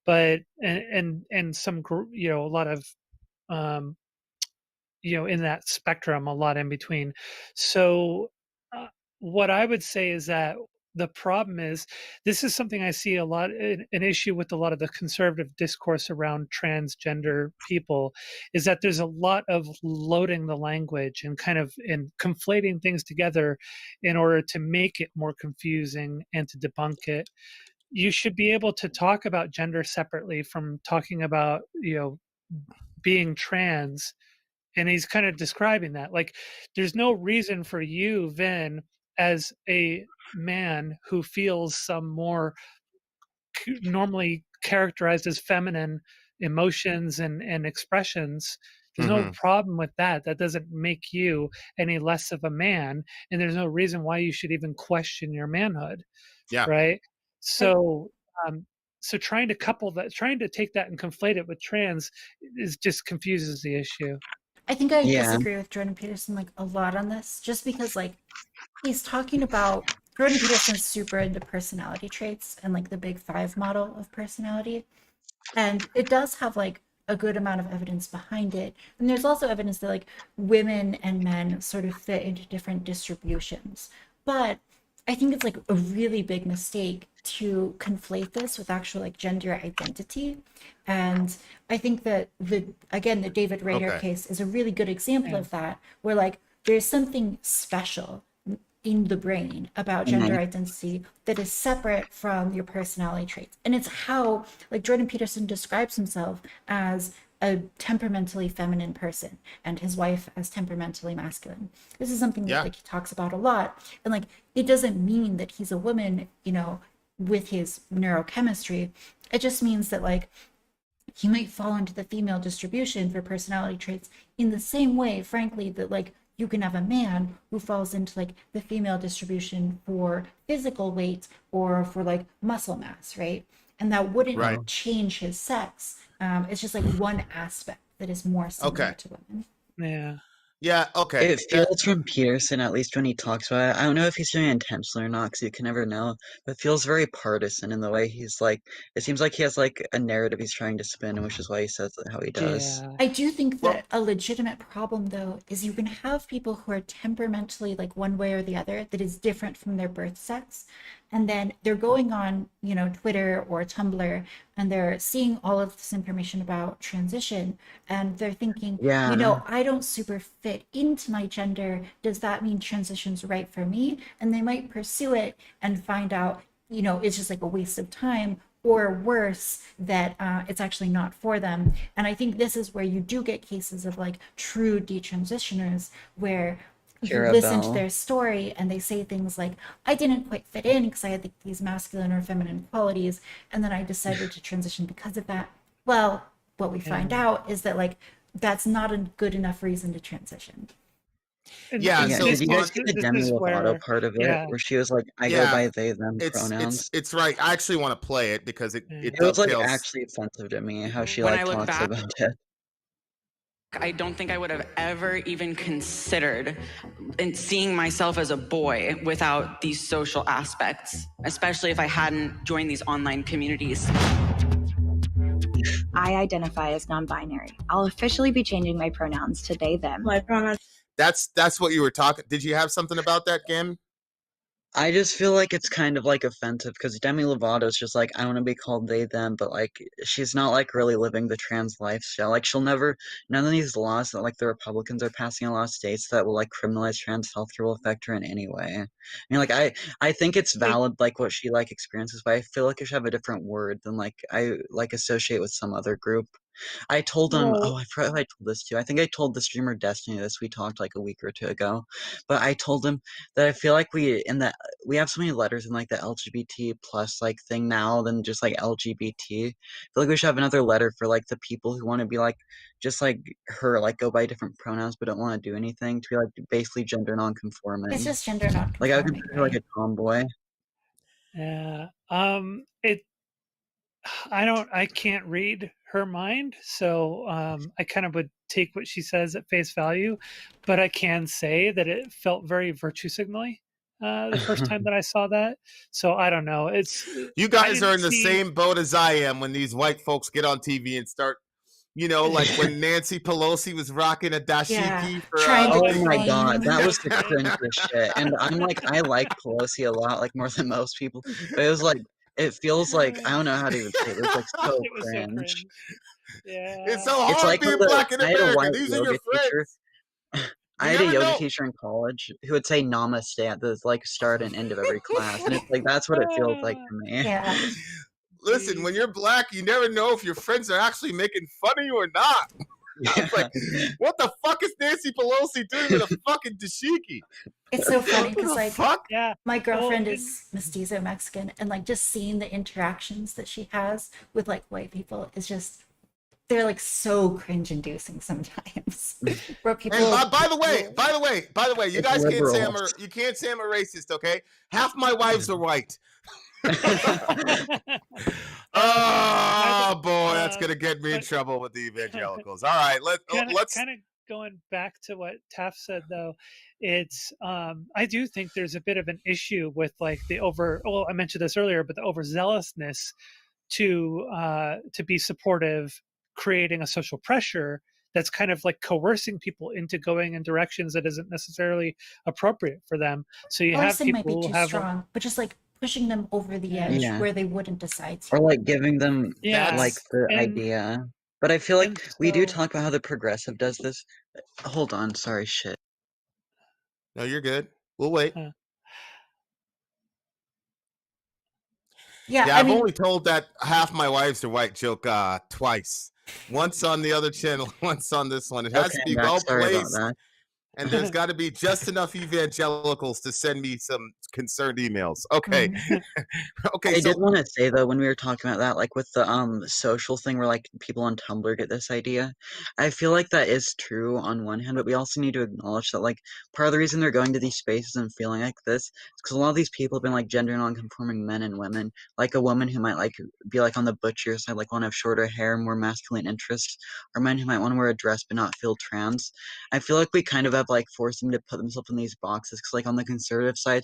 but and some a lot of in that spectrum, a lot in between. So what I would say is that the problem is, this is something I see a lot, an issue with a lot of the conservative discourse around transgender people, is that there's a lot of loading the language and kind of conflating things together in order to make it more confusing and to debunk it. You should be able to talk about gender separately from talking about, being trans. And he's kind of describing that. Like, there's no reason for you, Vin, as a man who feels some more normally characterized as feminine emotions and expressions, there's no problem with that. That doesn't make you any less of a man, and there's no reason why you should even question your manhood. Right. So so trying to couple that, trying to take that and conflate it with trans is just confuses the issue. I think I disagree with Jordan Peterson like a lot on this, just because like he's talking about, Jordan Peterson's super into personality traits and like the big 5 model of personality, and it does have like a good amount of evidence behind it. And there's also evidence that like women and men sort of fit into different distributions. But I think it's like a really big mistake to conflate this with actual like gender identity. And I think that the David Rader case is a really good example of that, where like there's something special in the brain about gender identity that is separate from your personality traits. And it's how like Jordan Peterson describes himself as a temperamentally feminine person and his wife as temperamentally masculine. This is something that like he talks about a lot. And like it doesn't mean that he's a woman, you know, with his neurochemistry. It just means that like he might fall into the female distribution for personality traits in the same way, frankly, that like you can have a man who falls into like the female distribution for physical weight or for like muscle mass, right? And that wouldn't change his sex. It's just like one aspect that is more similar to women. Yeah. Yeah, okay. It feels from Peterson, at least when he talks about it. I don't know if he's doing it intentionally or not, because you can never know. But it feels very partisan in the way he's like. It seems like he has like a narrative he's trying to spin, which is why he says it how he does. I do think that a legitimate problem, though, is you can have people who are temperamentally like one way or the other that is different from their birth sex. And then they're going on, you know, Twitter or Tumblr, and they're seeing all of this information about transition, and they're thinking, you know, I don't super fit into my gender. Does that mean transition's right for me? And they might pursue it and find out, you know, it's just like a waste of time, or worse, that it's actually not for them. And I think this is where you do get cases of like true detransitioners, where you listen to their story and they say things like, I didn't quite fit in because I had these masculine or feminine qualities, and then I decided to transition because of that. Well, what we find out is that like that's not a good enough reason to transition. So did you guys get the Demi Lovato part of it, where she was like, I go by they, them pronouns? It's right. I actually want to play it because it was like actually offensive to me how she like talks about it. I don't think I would have ever even considered seeing myself as a boy without these social aspects, especially if I hadn't joined these online communities. I identify as non-binary. I'll officially be changing my pronouns to they, them. My pronouns. That's what you were talking. Did you have something about that, Gam? I just feel like it's kind of like offensive because Demi Lovato's just like, I want to be called they, them, but like she's not like really living the trans lifestyle. Like she'll never, none of these laws that like the Republicans are passing in a lot of states that will like criminalize trans healthcare will affect her in any way. I mean, like I think it's valid like what she like experiences, but I feel like it should have a different word than like I like associate with some other group. I told him, I forgot if I told this too. I think I told the streamer Destiny this. We talked like a week or two ago, but I told him that I feel like we have so many letters in like the LGBT plus like thing now than just like LGBT. I feel like we should have another letter for like the people who want to be like just like her, like go by different pronouns but don't want to do anything, to be like basically gender non-conforming. It's just gender non-conforming. Like I would consider her like a tomboy. Yeah. I can't read her mind, so I kind of would take what she says at face value, but I can say that it felt very virtue signaling the first time that I saw that. So I don't know. You guys are in the same boat as I am when these white folks get on TV and start, you know, like when Nancy Pelosi was rocking a dashiki for oh my god, that was the cringiest shit. And I'm like, I like Pelosi a lot, like more than most people, but it was like, it feels like, I don't know how to even say it. It was like so cringe. Yeah. It's so hard like being black in America. These are your friends. I had a yoga teacher in college who would say namaste at the like start and end of every class. And it's like, that's what it feels like to me. Yeah. Listen, when you're black, you never know if your friends are actually making fun of you or not. I was like, what the fuck is Nancy Pelosi doing with a fucking dashiki? It's so funny because like my girlfriend is mestizo Mexican, and like just seeing the interactions that she has with like white people is just, they're like so cringe inducing sometimes. Where people and by the way, you guys can't say I'm a racist, okay? Half my wives are white. Oh boy, that's gonna get me in trouble with the evangelicals. All right, let's kind of going back to what Taff said though. It's I do think there's a bit of an issue with like I mentioned this earlier, but the overzealousness to be supportive creating a social pressure that's kind of like coercing people into going in directions that isn't necessarily appropriate for them. So you have people might be too strong, but just like pushing them over the edge where they wouldn't decide to. Or like giving them like the idea. But I feel like we do talk about how the progressive does this. Hold on, sorry, shit. No, you're good. We'll wait. Yeah, I've only told that half my wives are white joke twice. Once on the other channel, once on this one. It has to be well placed, and there's got to be just enough evangelicals to send me some concerned emails. Okay. Okay. I did want to say though, when we were talking about that, like with the social thing where like people on Tumblr get this idea, I feel like that is true on one hand, but we also need to acknowledge that like part of the reason they're going to these spaces and feeling like this is because a lot of these people have been like gender non-conforming men and women, like a woman who might like be like on the butcher side, like want to have shorter hair, more masculine interests, or men who might want to wear a dress but not feel trans. I feel like we kind of have like forced them to put themselves in these boxes because like on the conservative side,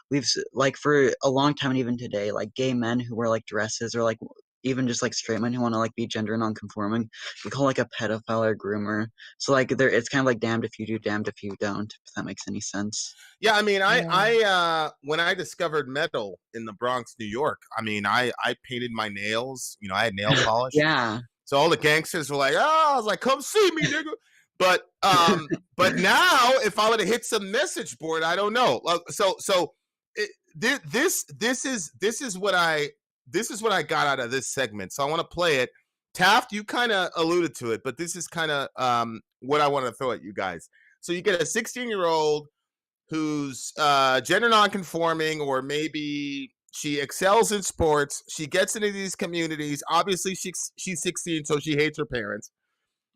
we've like for a long time and even today, like gay men who wear like dresses or like even just like straight men who want to like be gender non-conforming, we call like a pedophile or groomer. So like there, it's kind of like damned if you do, damned if you don't. If that makes any sense. Yeah, I mean, I when I discovered metal in the Bronx, New York, I mean, I painted my nails. You know, I had nail polish. Yeah. So all the gangsters were like, "Oh," I was like, "Come see me, nigga." But now if I were to hit some message board, I don't know. This is what I got out of this segment. So I want to play it. Taft, you kind of alluded to it, but this is kind of what I want to throw at you guys. So you get a 16-year-old who's gender non-conforming, or maybe she excels in sports. She gets into these communities. Obviously, she's 16, so she hates her parents.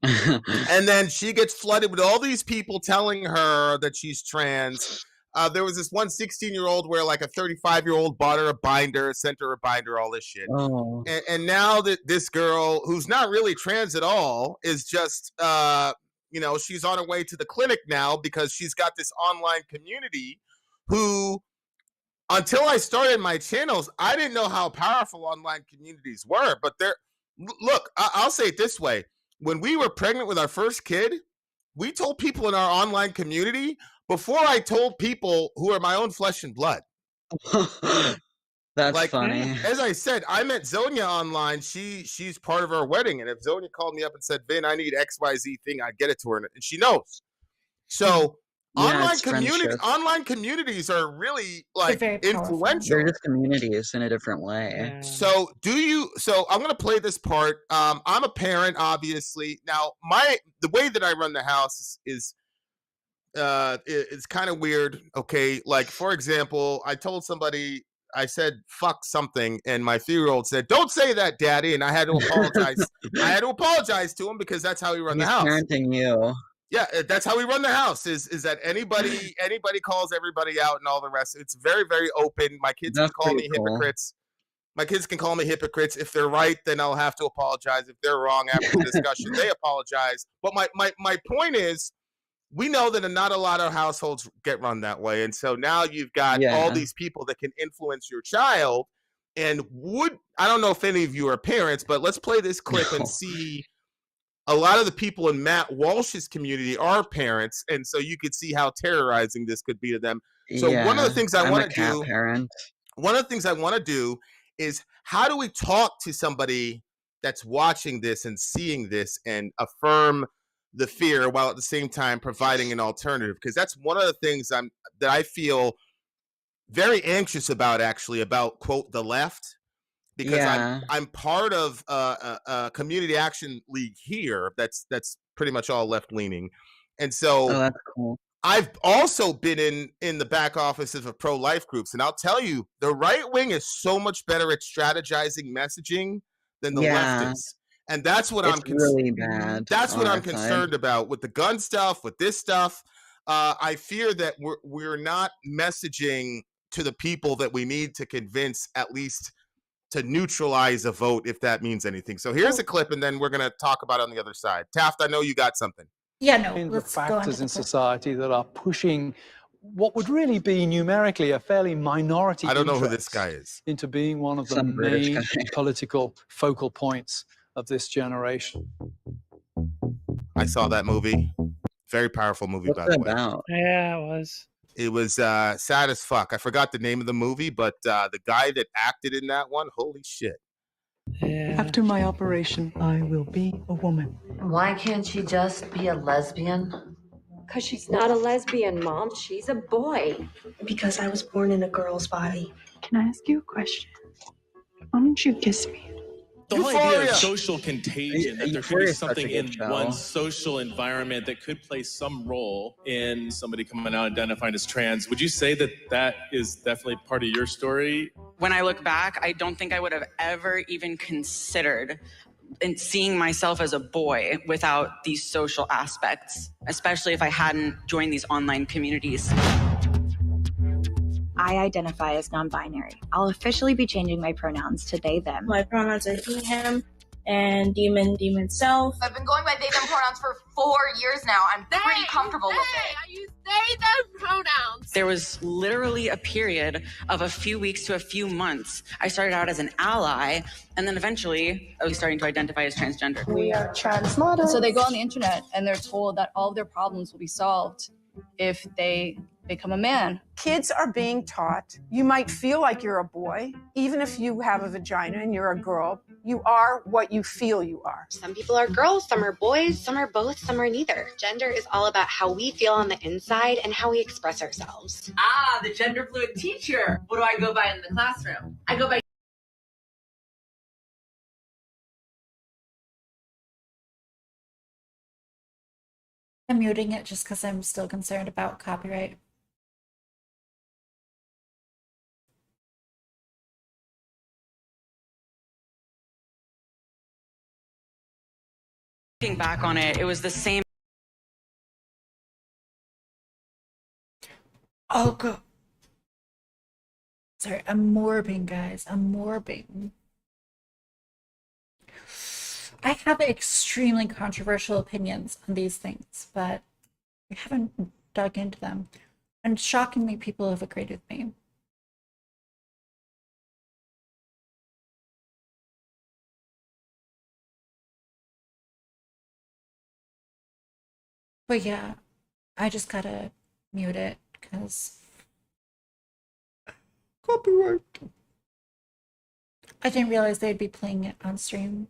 And then she gets flooded with all these people telling her that she's trans. There was this one 16-year-old where like a 35-year-old bought her a binder, sent her a binder, all this shit. Oh. And now that this girl, who's not really trans at all, is just, she's on her way to the clinic now because she's got this online community who, until I started my channels, I didn't know how powerful online communities were. But I'll say it this way. When we were pregnant with our first kid, we told people in our online community before I told people who are my own flesh and blood. That's funny. As I said, I met Zonia online. She's part of our wedding. And if Zonia called me up and said, "Vin, I need XYZ thing," I'd get it to her. And she knows. So online communities are really like influential. They're just communities in a different way. Yeah. So I'm going to play this part. I'm a parent, obviously. Now, the way that I run the house is it's kind of weird. Okay. Like, for example, I told somebody, I said, "Fuck something." And my 3-year-old said, "Don't say that, Daddy." And I had to apologize. I had to apologize to him because that's how we run the house. Parenting you. Yeah, that's how we run the house. Is that anybody calls everybody out and all the rest. It's very, very open. My kids can call me hypocrites. My kids can call me hypocrites. If they're right, then I'll have to apologize. If they're wrong after the discussion, they apologize. But my point is, we know that not a lot of households get run that way. And so now you've got all these people that can influence your child. And I don't know if any of you are parents, but let's play this clip and see. A lot of the people in Matt Walsh's community are parents, and so you could see how terrorizing this could be to them. So one of the things I want to do is, how do we talk to somebody that's watching this and seeing this and affirm the fear while at the same time providing an alternative? Because that's one of the things that I feel very anxious about, actually, about, quote, the left. Because I'm part of a community action league here that's pretty much all left leaning, and so that's cool. I've also been in the back offices of pro-life groups, and I'll tell you, the right wing is so much better at strategizing messaging than the left is, and that's what really bad. That's what I'm concerned about with the gun stuff, with this stuff. I fear that we're not messaging to the people that we need to convince, at least to neutralize a vote, if that means anything. So here's a clip, and then we're going to talk about it on the other side. Taft, I know you got something. Yeah, no, let's go on. Factors in society that are pushing what would really be numerically a fairly minority. I don't know who this guy is. Into being one of the main political focal points of this generation. I saw that movie. Very powerful movie, What's by the it way. about? Yeah, it was. It was sad as fuck. I forgot the name of the movie, but the guy that acted in that one, holy shit. Yeah. After my operation, I will be a woman. Why can't she just be a lesbian? Because she's not a lesbian, Mom. She's a boy. Because I was born in a girl's body. Can I ask you a question? Why don't you kiss me? The whole idea of social contagion, that there could be something in one's social environment that could play some role in somebody coming out identifying as trans. Would you say that that is definitely part of your story? When I look back, I don't think I would have ever even considered seeing myself as a boy without these social aspects, especially if I hadn't joined these online communities. I identify as non-binary. I'll officially be changing my pronouns to they, them. My pronouns are he, him, and demon, self. I've been going by they, them pronouns for 4 years now. I'm pretty comfortable with it. I use they, them pronouns. There was literally a period of a few weeks to a few months. I started out as an ally, and then eventually I was starting to identify as transgender. We are trans models. So they go on the internet and they're told that all of their problems will be solved if they become a man. Kids are being taught you might feel like you're a boy, even if you have a vagina and you're a girl. You are what you feel you are. Some people are girls, some are boys, some are both, some are neither. Gender is all about how we feel on the inside and how we express ourselves. Ah, the gender fluid teacher. What do I go by in the classroom? I go by I'm muting it just because I'm still concerned about copyright. Looking back on it, it was the same. Oh, God. Sorry, I'm morbing, guys. I'm morbing. I have extremely controversial opinions on these things, but I haven't dug into them. And shockingly, people have agreed with me. But yeah, I just gotta mute it because copyright. I didn't realize they'd be playing it on stream.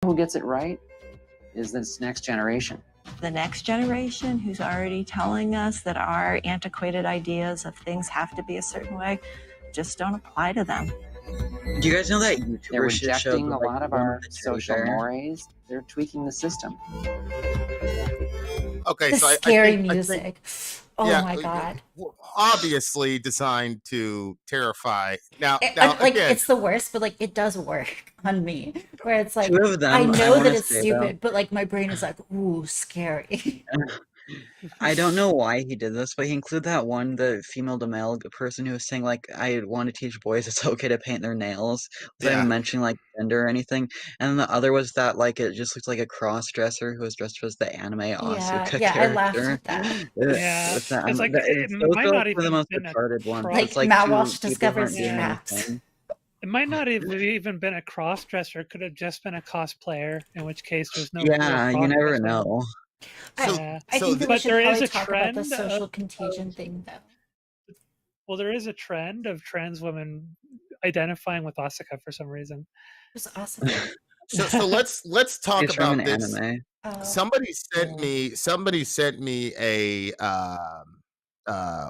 Who gets it right is this next generation. The next generation who's already telling us that our antiquated ideas of things have to be a certain way just don't apply to them. Do you guys know that YouTubers They're should show rejecting the, a lot of our social there? mores. They're tweaking the system. Okay, The so scary I think, music. Oh yeah, my God. obviously designed to terrify. Now Like, again, it's the worst, but like it does work on me. Where it's like, Two of them, I I know wanna that it's say, stupid, though. but like my brain is like, ooh, scary. I don't know why he did this, but he included that one, the female to male person who was saying, like, I want to teach boys it's okay to paint their nails without even mentioning, like, gender or anything. And then the other was that, like, it just looked like a cross-dresser who was dressed as the anime Asuka yeah, I laughed character. at that. Yeah, With that, it's like those it might are not the even most been a retarded ones. cross. It's like Matt two Walsh people discovers aren't doing traps. anything. It might not have even been a cross dresser. It could have just been a cosplayer, in which case there's no. Yeah, real you never cross-dressing. know. I think that we but should there probably is a talk about trend the social of, contagion thing, though. well, there is a trend of trans women identifying with Asuka for some reason. It was awesome. so let's talk He's from about an this. anime. Somebody sent me a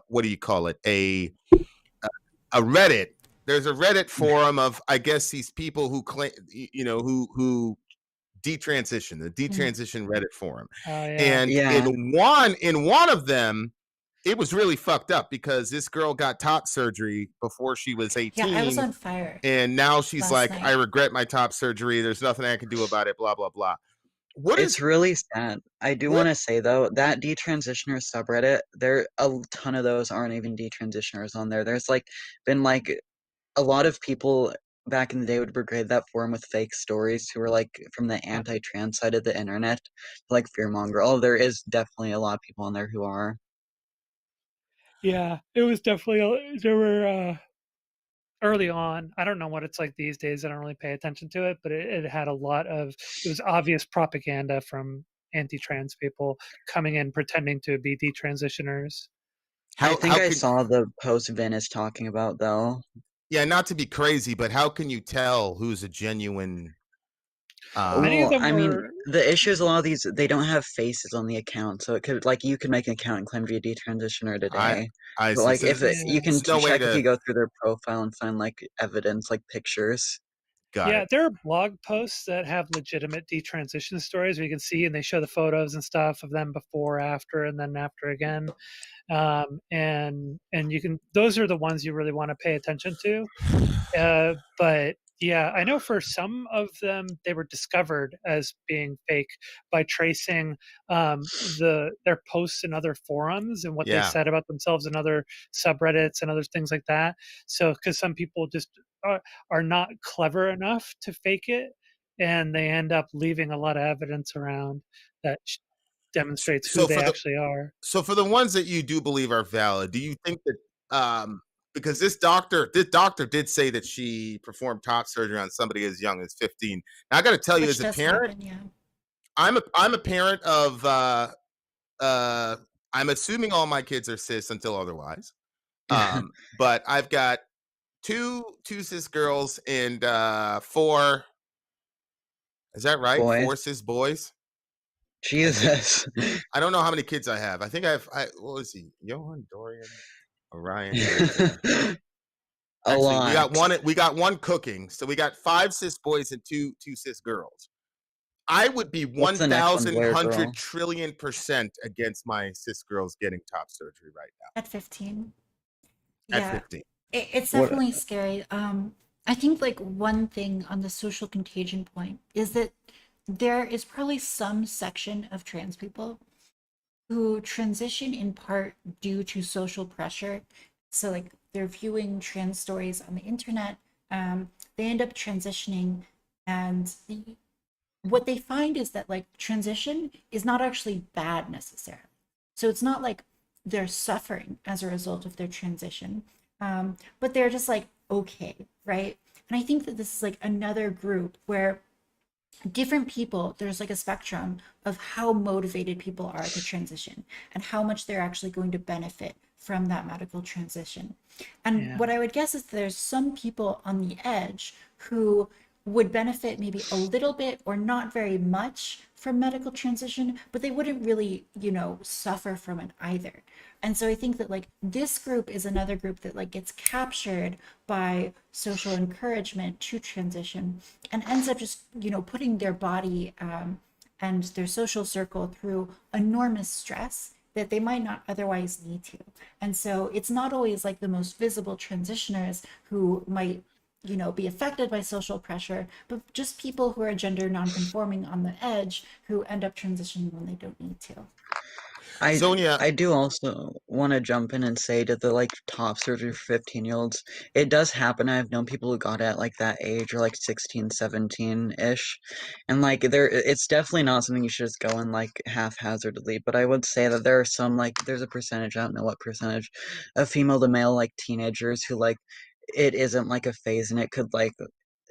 what do you call it? A Reddit. There's a Reddit forum of, I guess, these people who claim, who detransition, the detransition Reddit forum. And in one of them, it was really fucked up because this girl got top surgery before she was 18. Yeah, I was on fire. And now she's last like, night. I regret my top surgery. There's nothing I can do about it, blah, blah, blah. It's really sad. I do want to say though, that detransitioners subreddit, a ton of those aren't even detransitioners on there. There's been a lot of people back in the day would brigade that forum with fake stories who were from the anti-trans side of the internet, fearmonger. Oh, there is definitely a lot of people on there who are. Yeah, it was definitely there were early on. I don't know what it's like these days. I don't really pay attention to it, but it had a lot of, it was obvious propaganda from anti-trans people coming in pretending to be detransitioners. I think I saw the post Vin is talking about though. Yeah, not to be crazy, but how can you tell who's a genuine? Well, I mean, the issue is a lot of these, they don't have faces on the account, so it could you could make an account and claim to be a detransitioner today. But you can check if you go through their profile and find evidence, pictures. There are blog posts that have legitimate detransition stories where you can see, and they show the photos and stuff of them before, after, and then after again. And you can, those are the ones you really want to pay attention to. But yeah, I know for some of them, they were discovered as being fake by tracing their posts in other forums and what they said about themselves in other subreddits and other things like that. So, because some people just are not clever enough to fake it, and they end up leaving a lot of evidence around that demonstrates who they actually are. So for the ones that you do believe are valid, do you think that because this doctor did say that she performed top surgery on somebody as young as 15. Now I got to tell you, as a parent, I'm a parent of I'm assuming all my kids are cis until otherwise. But I've got two cis girls and 4. Is that right? Boys. 4 cis boys. Jesus. I don't know how many kids I have. I think what was he? Johan, Dorian, Orion. Actually, we got one cooking. So we got 5 cis boys and 2 cis girls. I would be 1,100 trillion% against my cis girls getting top surgery right now. At 15. At 15. It's definitely scary. I think one thing on the social contagion point is that there is probably some section of trans people who transition in part due to social pressure. So they're viewing trans stories on the internet. They end up transitioning, and what they find is that transition is not actually bad necessarily. So it's not they're suffering as a result of their transition, but they're just okay, right? And I think that this is another group where different people, there's a spectrum of how motivated people are to transition and how much they're actually going to benefit from that medical transition. And what I would guess is there's some people on the edge who would benefit maybe a little bit or not very much from medical transition, but they wouldn't really, suffer from it either. And so I think that this group is another group that gets captured by social encouragement to transition and ends up just, putting their body and their social circle through enormous stress that they might not otherwise need to. And so it's not always the most visible transitioners who might be affected by social pressure, but just people who are gender nonconforming on the edge who end up transitioning when they don't need to. Sonia, I do also want to jump in and say to the top surgery for 15-year-olds, it does happen. I've known people who got it at that age, or 16, 17-ish, and it's definitely not something you should just go in haphazardly. But I would say that there are some there's a percentage, I don't know what percentage, of female to male teenagers who it isn't a phase, and it could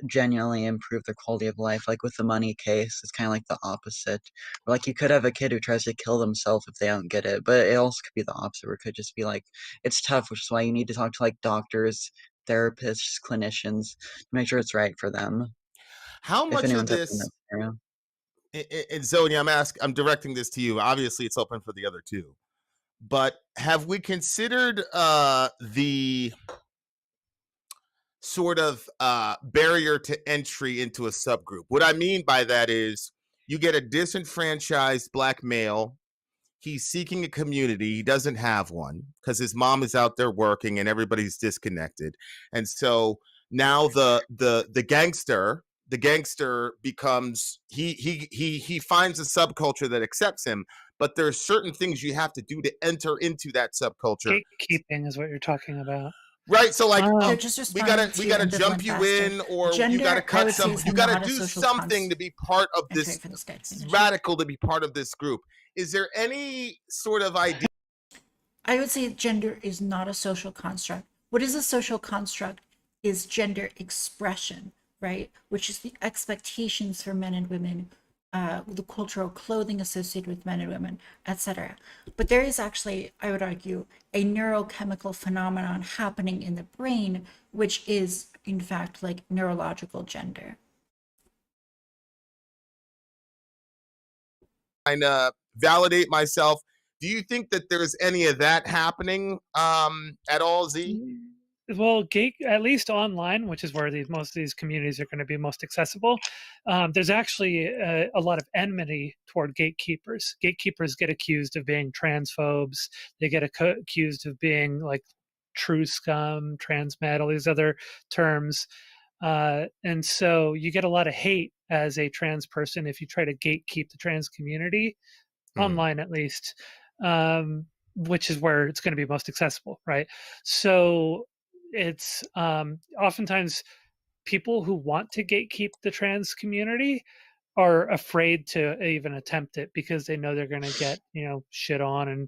genuinely improve their quality of life. With the money case, it's kind of the opposite. Or you could have a kid who tries to kill themselves if they don't get it, but it also could be the opposite, where it could just be it's tough, which is why you need to talk to doctors, therapists, clinicians to make sure it's right for them. How much of this, and Zonia, I'm directing this to you. Obviously it's open for the other two, but have we considered the sort of barrier to entry into a subgroup? What I mean by that is you get a disenfranchised Black male. He's seeking a community. He doesn't have one because his mom is out there working and everybody's disconnected. And so now the gangster, the gangster becomes he finds a subculture that accepts him, but there are certain things you have to do to enter into that subculture. Gatekeeping is what you're talking about. Right, so like we gotta jump you in, or gender, you gotta cut some, you gotta do something to be part of this radical, to be part of this group. Is there any sort of idea? I would say gender is not a social construct. What is a social construct is gender expression, right? Which is the expectations for men and women, the cultural clothing associated with men and women, etc. But there is actually, I would argue, a neurochemical phenomenon happening in the brain, which is in fact like neurological gender. And validate myself. Do you think that there's any of that happening at all, Z? Well, at least online, which is where most of these communities are going to be most accessible, there's actually a lot of enmity toward gatekeepers. Gatekeepers get accused of being transphobes. They get accused of being like true scum, transmet, all these other terms. And so you get a lot of hate as a trans person if you try to gatekeep the trans community, online at least, which is where it's going to be most accessible, right? So it's oftentimes people who want to gatekeep the trans community are afraid to even attempt it because they know they're going to get, shit on and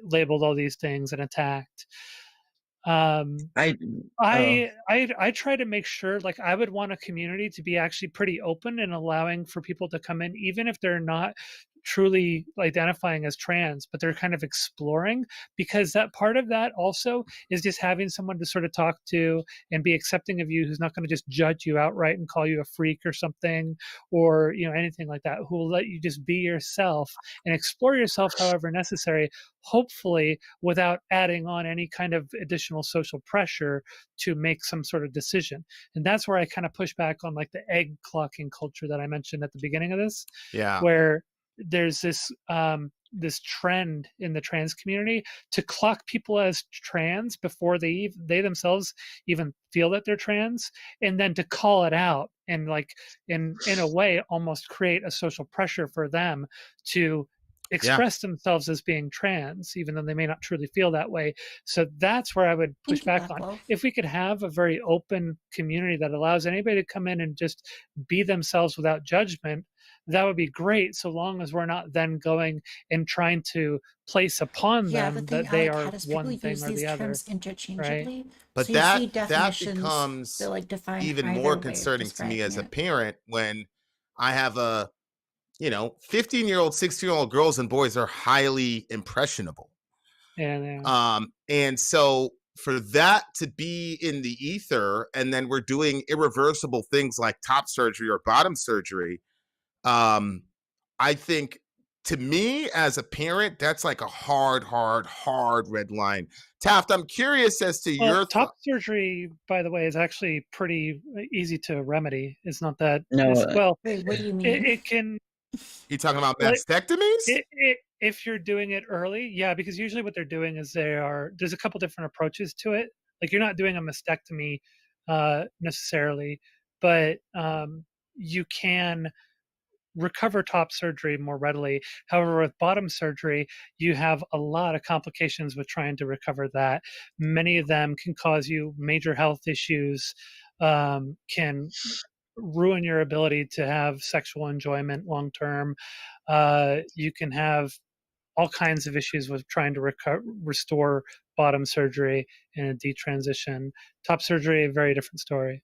labeled all these things and attacked. I try to make sure, like, I would want a community to be actually pretty open and allowing for people to come in, even if they're not truly identifying as trans, but they're kind of exploring, because that part of that also is just having someone to sort of talk to and be accepting of you, who's not going to just judge you outright and call you a freak or something, or anything like that, who will let you just be yourself and explore yourself however necessary, hopefully without adding on any kind of additional social pressure to make some sort of decision. And that's where I kind of push back on like the egg clocking culture that I mentioned at the beginning of this, where there's this this trend in the trans community to clock people as trans before they themselves even feel that they're trans, and then to call it out and like in a way almost create a social pressure for them to express themselves as being trans, even though they may not truly feel that way. So that's where I would push back on. If we could have a very open community that allows anybody to come in and just be themselves without judgment, that would be great, so long as we're not then going and trying to place upon them that they are one thing or the other. Interchangeably. Right? But so that becomes that, even more concerning to me as a parent when I have a 15-year-old, 16-year-old girls and boys are highly impressionable. And so for that to be in the ether, and then we're doing irreversible things like top surgery or bottom surgery, I think, to me as a parent, that's like a hard red line. Taft, I'm curious as to your top surgery, by the way, is actually pretty easy to remedy. It's not that Wait, what do you mean? It can. You talking about mastectomies? If you're doing it early, yeah, because usually what they're doing is there's a couple different approaches to it. Like, you're not doing a mastectomy necessarily, but you can recover top surgery more readily. However, with bottom surgery, you have a lot of complications with trying to recover that. Many of them can cause you major health issues, can ruin your ability to have sexual enjoyment long term. You can have all kinds of issues with trying to restore bottom surgery in a detransition. Top surgery, a very different story.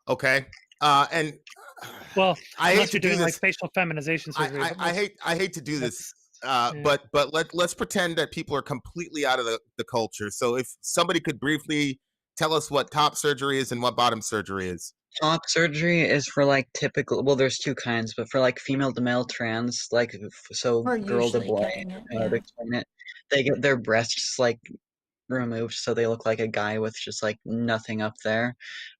Okay. And I hate to do this, like facial feminization surgery. I hate to do this, but let's pretend that people are completely out of the culture. So if somebody could briefly tell us what top surgery is and what bottom surgery is. Top surgery is for like typical. Well, there's two kinds, but for like female to male trans, like girl to boy, to explain it, they get their breasts like removed so they look like a guy with just like nothing up there.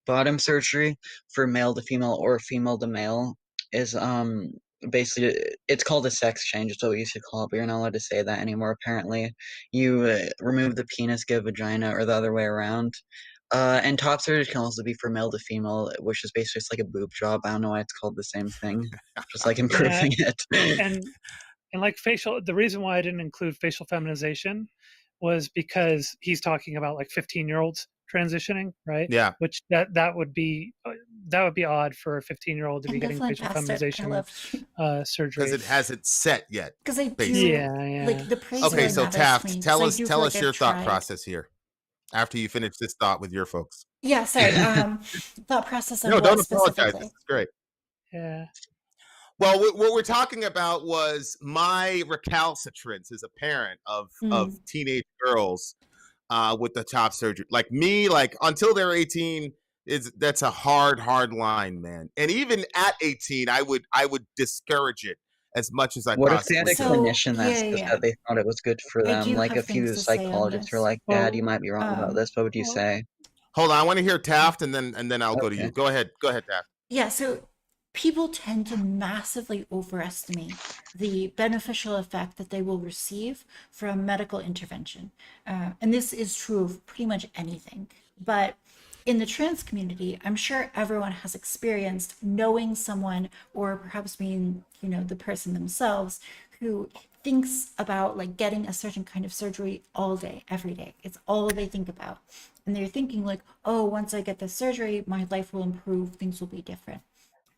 Bottom surgery for male to female or female to male is basically, it's called a sex change. It's what we used to call it, but you're not allowed to say that anymore apparently. You remove the penis, get a vagina, or the other way around. And top surgery can also be for male to female, which is basically just like a boob job. I don't know why it's called the same thing, just like improving it. And like facial, the reason why I didn't include facial feminization was because he's talking about like 15-year-olds transitioning, right? Yeah. Which that would be odd for a 15-year-old to be getting facial feminization surgery because it hasn't set yet. Because I do, yeah. like the praise. Okay, so Taft, tell us like your thought process here. After you finish this thought with your folks. Yeah, sorry. Thought process on no, what don't specifically? apologize. This is great. Yeah. Well, what we're talking about was my recalcitrance as a parent of teenage girls with the top surgery. Like me, like until they're 18, that's a hard line, man. And even at 18, I would discourage it as much as I possibly could. What if they had a clinician that they thought it was good for them? Like a few psychologists were like, Dad, you might be wrong about this. What would you say? Hold on, I want to hear Taft and then I'll go to you. Go ahead, Taft. Yeah, so people tend to massively overestimate the beneficial effect that they will receive from medical intervention. And this is true of pretty much anything. But in the trans community, I'm sure everyone has experienced knowing someone or perhaps being, the person themselves who thinks about like getting a certain kind of surgery all day, every day. It's all they think about. And they're thinking like, oh, once I get this surgery, my life will improve, things will be different.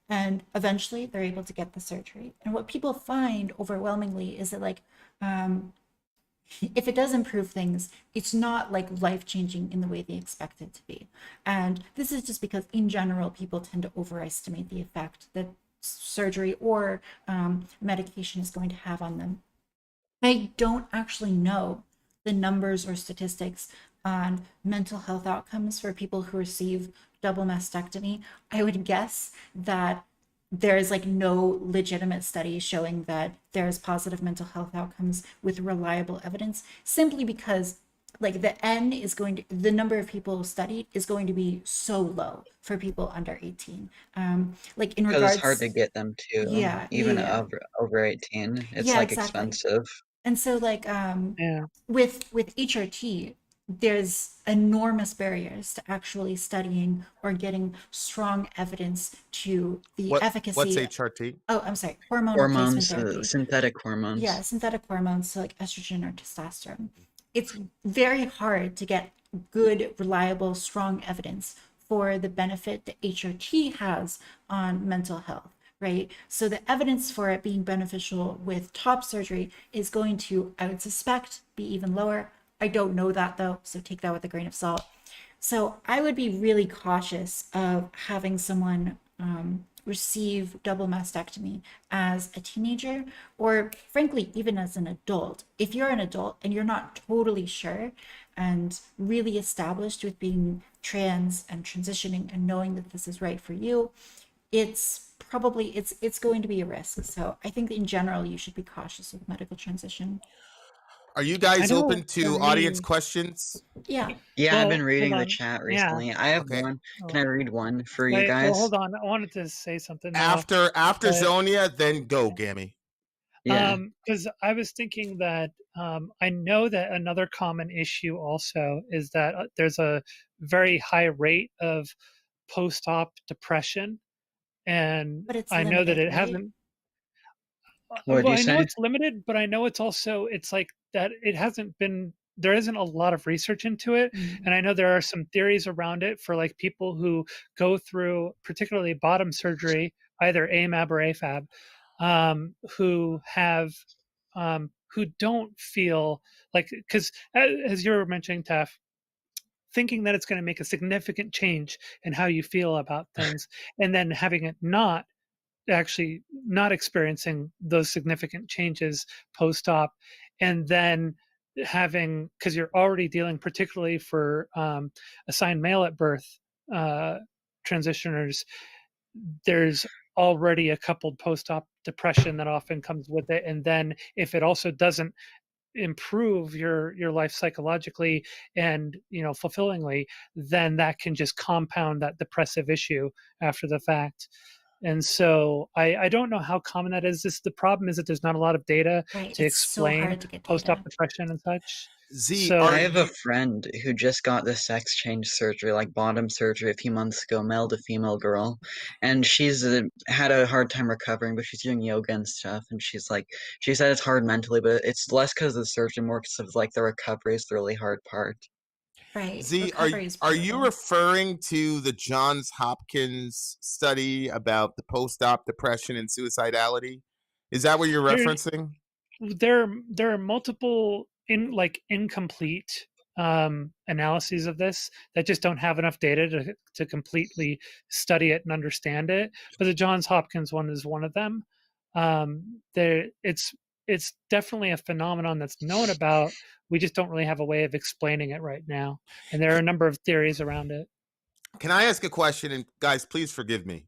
And eventually they're able to get the surgery. And what people find overwhelmingly is that like, if it does improve things, it's not like life-changing in the way they expect it to be. And this is just because in general, people tend to overestimate the effect that surgery or medication is going to have on them. I don't actually know the numbers or statistics on mental health outcomes for people who receive double mastectomy. I would guess that there's like no legitimate study showing that there's positive mental health outcomes with reliable evidence, simply because like the number of people studied is going to be so low for people under 18. Like in regards, it's hard to get them too. Yeah, even over 18, it's like exactly. Expensive. And so like with HRT, there's enormous barriers to actually studying or getting strong evidence to the efficacy. What's HRT? Oh, I'm sorry. Hormones, synthetic hormones. Yeah, synthetic hormones, so like estrogen or testosterone. It's very hard to get good, reliable, strong evidence for the benefit that HRT has on mental health, right? So the evidence for it being beneficial with top surgery is going to, I would suspect, be even lower. I don't know that though, so take that with a grain of salt. So I would be really cautious of having someone receive double mastectomy as a teenager, or frankly, even as an adult. If you're an adult and you're not totally sure and really established with being trans and transitioning and knowing that this is right for you, it's going to be a risk. So I think that in general, you should be cautious with medical transition. Are you guys open to audience questions? Yeah. Yeah, well, I've been reading the chat recently. Yeah. I have one. Can I read one for you guys? Well, hold on. I wanted to say something. After Zonia, then go, Gami. Yeah. Because I was thinking that I know that another common issue also is that there's a very high rate of post-op depression. And I know that it hasn't. What I know it's limited, but I know it's also, it's like that it hasn't been, there isn't a lot of research into it. Mm-hmm. And I know there are some theories around it for like people who go through particularly bottom surgery, either AMAB or AFAB, who have, who don't feel like, because as you were mentioning, Taff, thinking that it's going to make a significant change in how you feel about things, and then having it not experiencing those significant changes post-op, and then having, because you're already dealing, particularly for assigned male at birth transitioners, there's already a coupled post-op depression that often comes with it. And then if it also doesn't improve your life psychologically and fulfillingly, then that can just compound that depressive issue after the fact. And so I don't know how common that is. The problem is that there's not a lot of data to explain post-op depression and such. I have a friend who just got the sex change surgery, like bottom surgery, a few months ago, male to female girl, and she's had a hard time recovering, but she's doing yoga and stuff, and she said it's hard mentally, but it's less because of the surgery, more because of like the recovery is the really hard part. Right. Z, are you referring to the Johns Hopkins study about the post-op depression and suicidality? Is that what you're referencing? There are multiple incomplete analyses of this that just don't have enough data to completely study it and understand it. But the Johns Hopkins one is one of them. It's definitely a phenomenon that's known about. We just don't really have a way of explaining it right now. And there are a number of theories around it. Can I ask a question? And guys, please forgive me.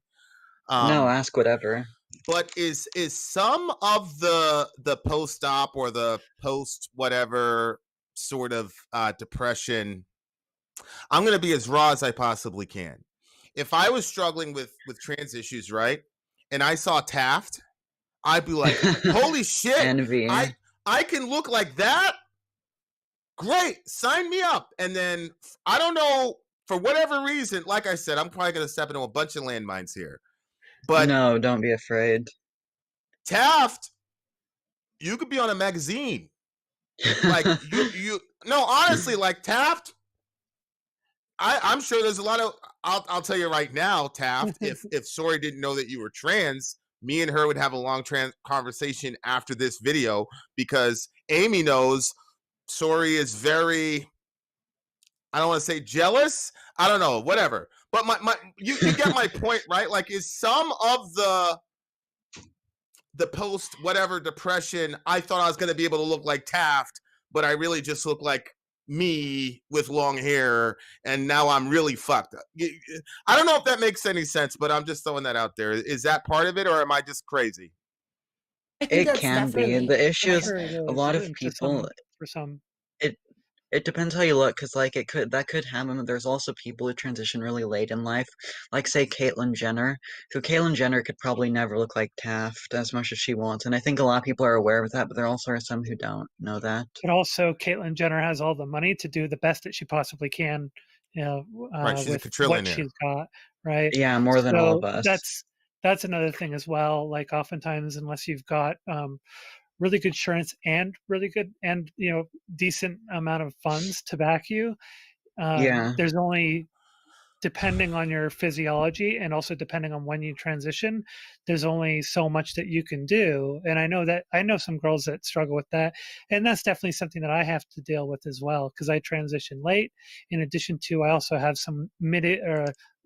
No, ask whatever. But is some of the post-op or the post whatever sort of depression, I'm going to be as raw as I possibly can. If I was struggling with trans issues, right, and I saw Taft, I'd be like, holy shit, Envy. I can look like that? Great, sign me up. And then, I don't know, for whatever reason, like I said, I'm probably going to step into a bunch of landmines here. But no, don't be afraid. Taft, you could be on a magazine. Like no, honestly, like Taft, I'm sure there's a lot of, I'll tell you right now, Taft, if Sori didn't know that you were trans, me and her would have a long conversation after this video, because Amy knows Sori is very, I don't want to say jealous. I don't know, whatever. But you get my point, right? Like, is some of the post whatever depression, I thought I was going to be able to look like Taft, but I really just look like me with long hair, and now I'm really fucked up. I don't know if that makes any sense, but I'm just throwing that out there. Is that part of it, or am I just crazy? It can be. The issue is a lot of people. For some, it depends how you look, because like that could happen. There's also people who transition really late in life, like say Caitlyn Jenner, who Caitlyn Jenner could probably never look like Taft as much as she wants, and I think a lot of people are aware of that, but there also are some who don't know that. But also, Caitlyn Jenner has all the money to do the best that she possibly can, right, she's with a quadrillionaire. what she's got, right? Yeah, more than all of us. That's another thing as well. Like, oftentimes, unless you've got really good insurance and really good and decent amount of funds to back you, there's only, depending on your physiology and also depending on when you transition, there's only so much that you can do. And I know some girls that struggle with that, and that's definitely something that I have to deal with as well, because I transitioned late. In addition to, I also have some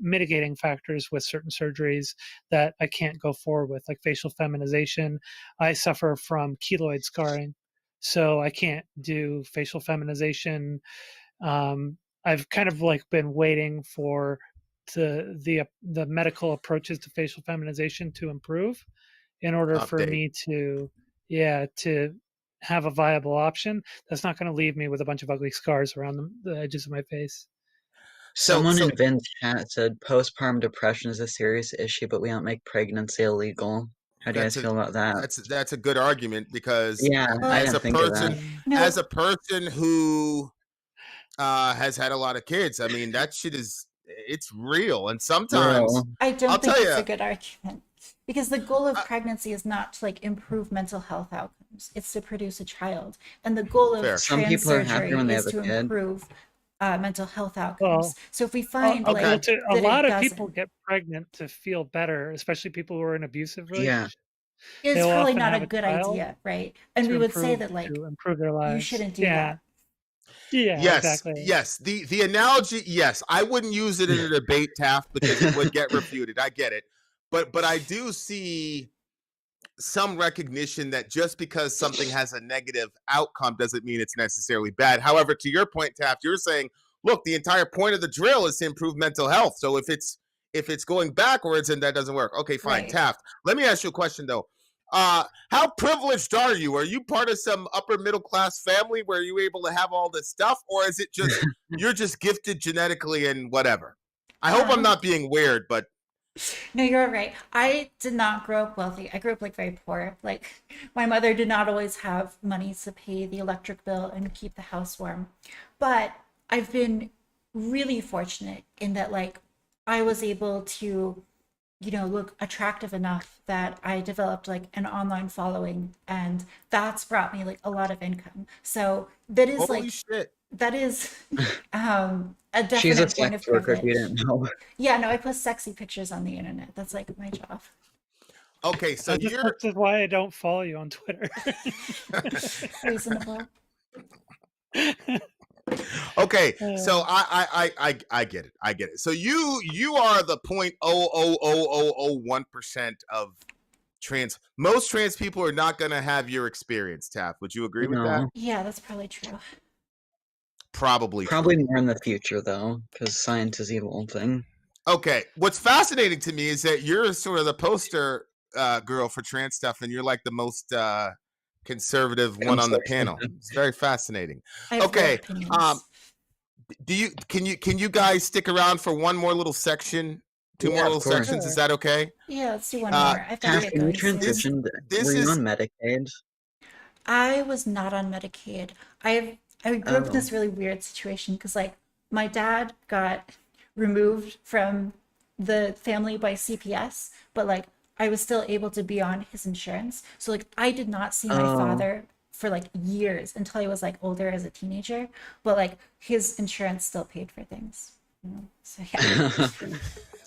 mitigating factors with certain surgeries that I can't go forward with, like facial feminization. I suffer from keloid scarring, so I can't do facial feminization. I've kind of like been waiting for the medical approaches to facial feminization to improve in order for me to have a viable option that's not going to leave me with a bunch of ugly scars around the edges of my face. Someone in Vin's chat said postpartum depression is a serious issue, but we don't make pregnancy illegal. How do you guys feel about that? That's a good argument, because as a person who has had a lot of kids, I mean, that shit it's real. And sometimes I don't think it's a good argument, because the goal of pregnancy is not to like improve mental health outcomes, it's to produce a child. And the goal of trans surgery is to improve mental health outcomes. So if we find a lot of people get pregnant to feel better, especially people who are in abusive relationships. It's probably not a good idea, right? And we would say that, like, to improve their lives. You shouldn't do that. Yeah, yes, exactly. Yes. The analogy, yes, I wouldn't use it in a debate, Taft, because it would get refuted. I get it. But I do see some recognition that just because something has a negative outcome doesn't mean it's necessarily bad. However, to your point, Taft, you're saying, look, the entire point of the drill is to improve mental health. So if it's going backwards, and that doesn't work. Okay, fine. Right. Taft, let me ask you a question though. How privileged are you? Are you part of some upper middle class family where you're able to have all this stuff, or is it just you're just gifted genetically and whatever? I hope I'm not being weird, but No, you're right. I did not grow up wealthy. I grew up like very poor. Like my mother did not always have money to pay the electric bill and keep the house warm. But I've been really fortunate in that like I was able to, look attractive enough that I developed like an online following, and that's brought me like a lot of income. So that is Holy like shit. that is a She's a definite point sex of worker if you privilege. didn't know. Yeah, no, I post sexy pictures on the internet. That's like my job. Okay, so This is why I don't follow you on Twitter. Reasonable. Okay, so I get it. I get it. So you are the 0.00001% of trans. Most trans people are not going to have your experience, Taft. Would you agree with that? Yeah, that's probably true. Probably more in the future though, because science is evolving. Okay, what's fascinating to me is that you're sort of the poster girl for trans stuff, and you're like the most conservative one on the panel. It's very fascinating. Okay, can you guys stick around for one more little section? Two more little sections. Is that okay? Yeah, let's do one more. I've got to get going. Transitioned. Were you on Medicaid? I was not on Medicaid. I grew up in this really weird situation because like my dad got removed from the family by CPS, but like I was still able to be on his insurance. So like I did not see my father for like years until I was like older as a teenager, but like his insurance still paid for things. So yeah.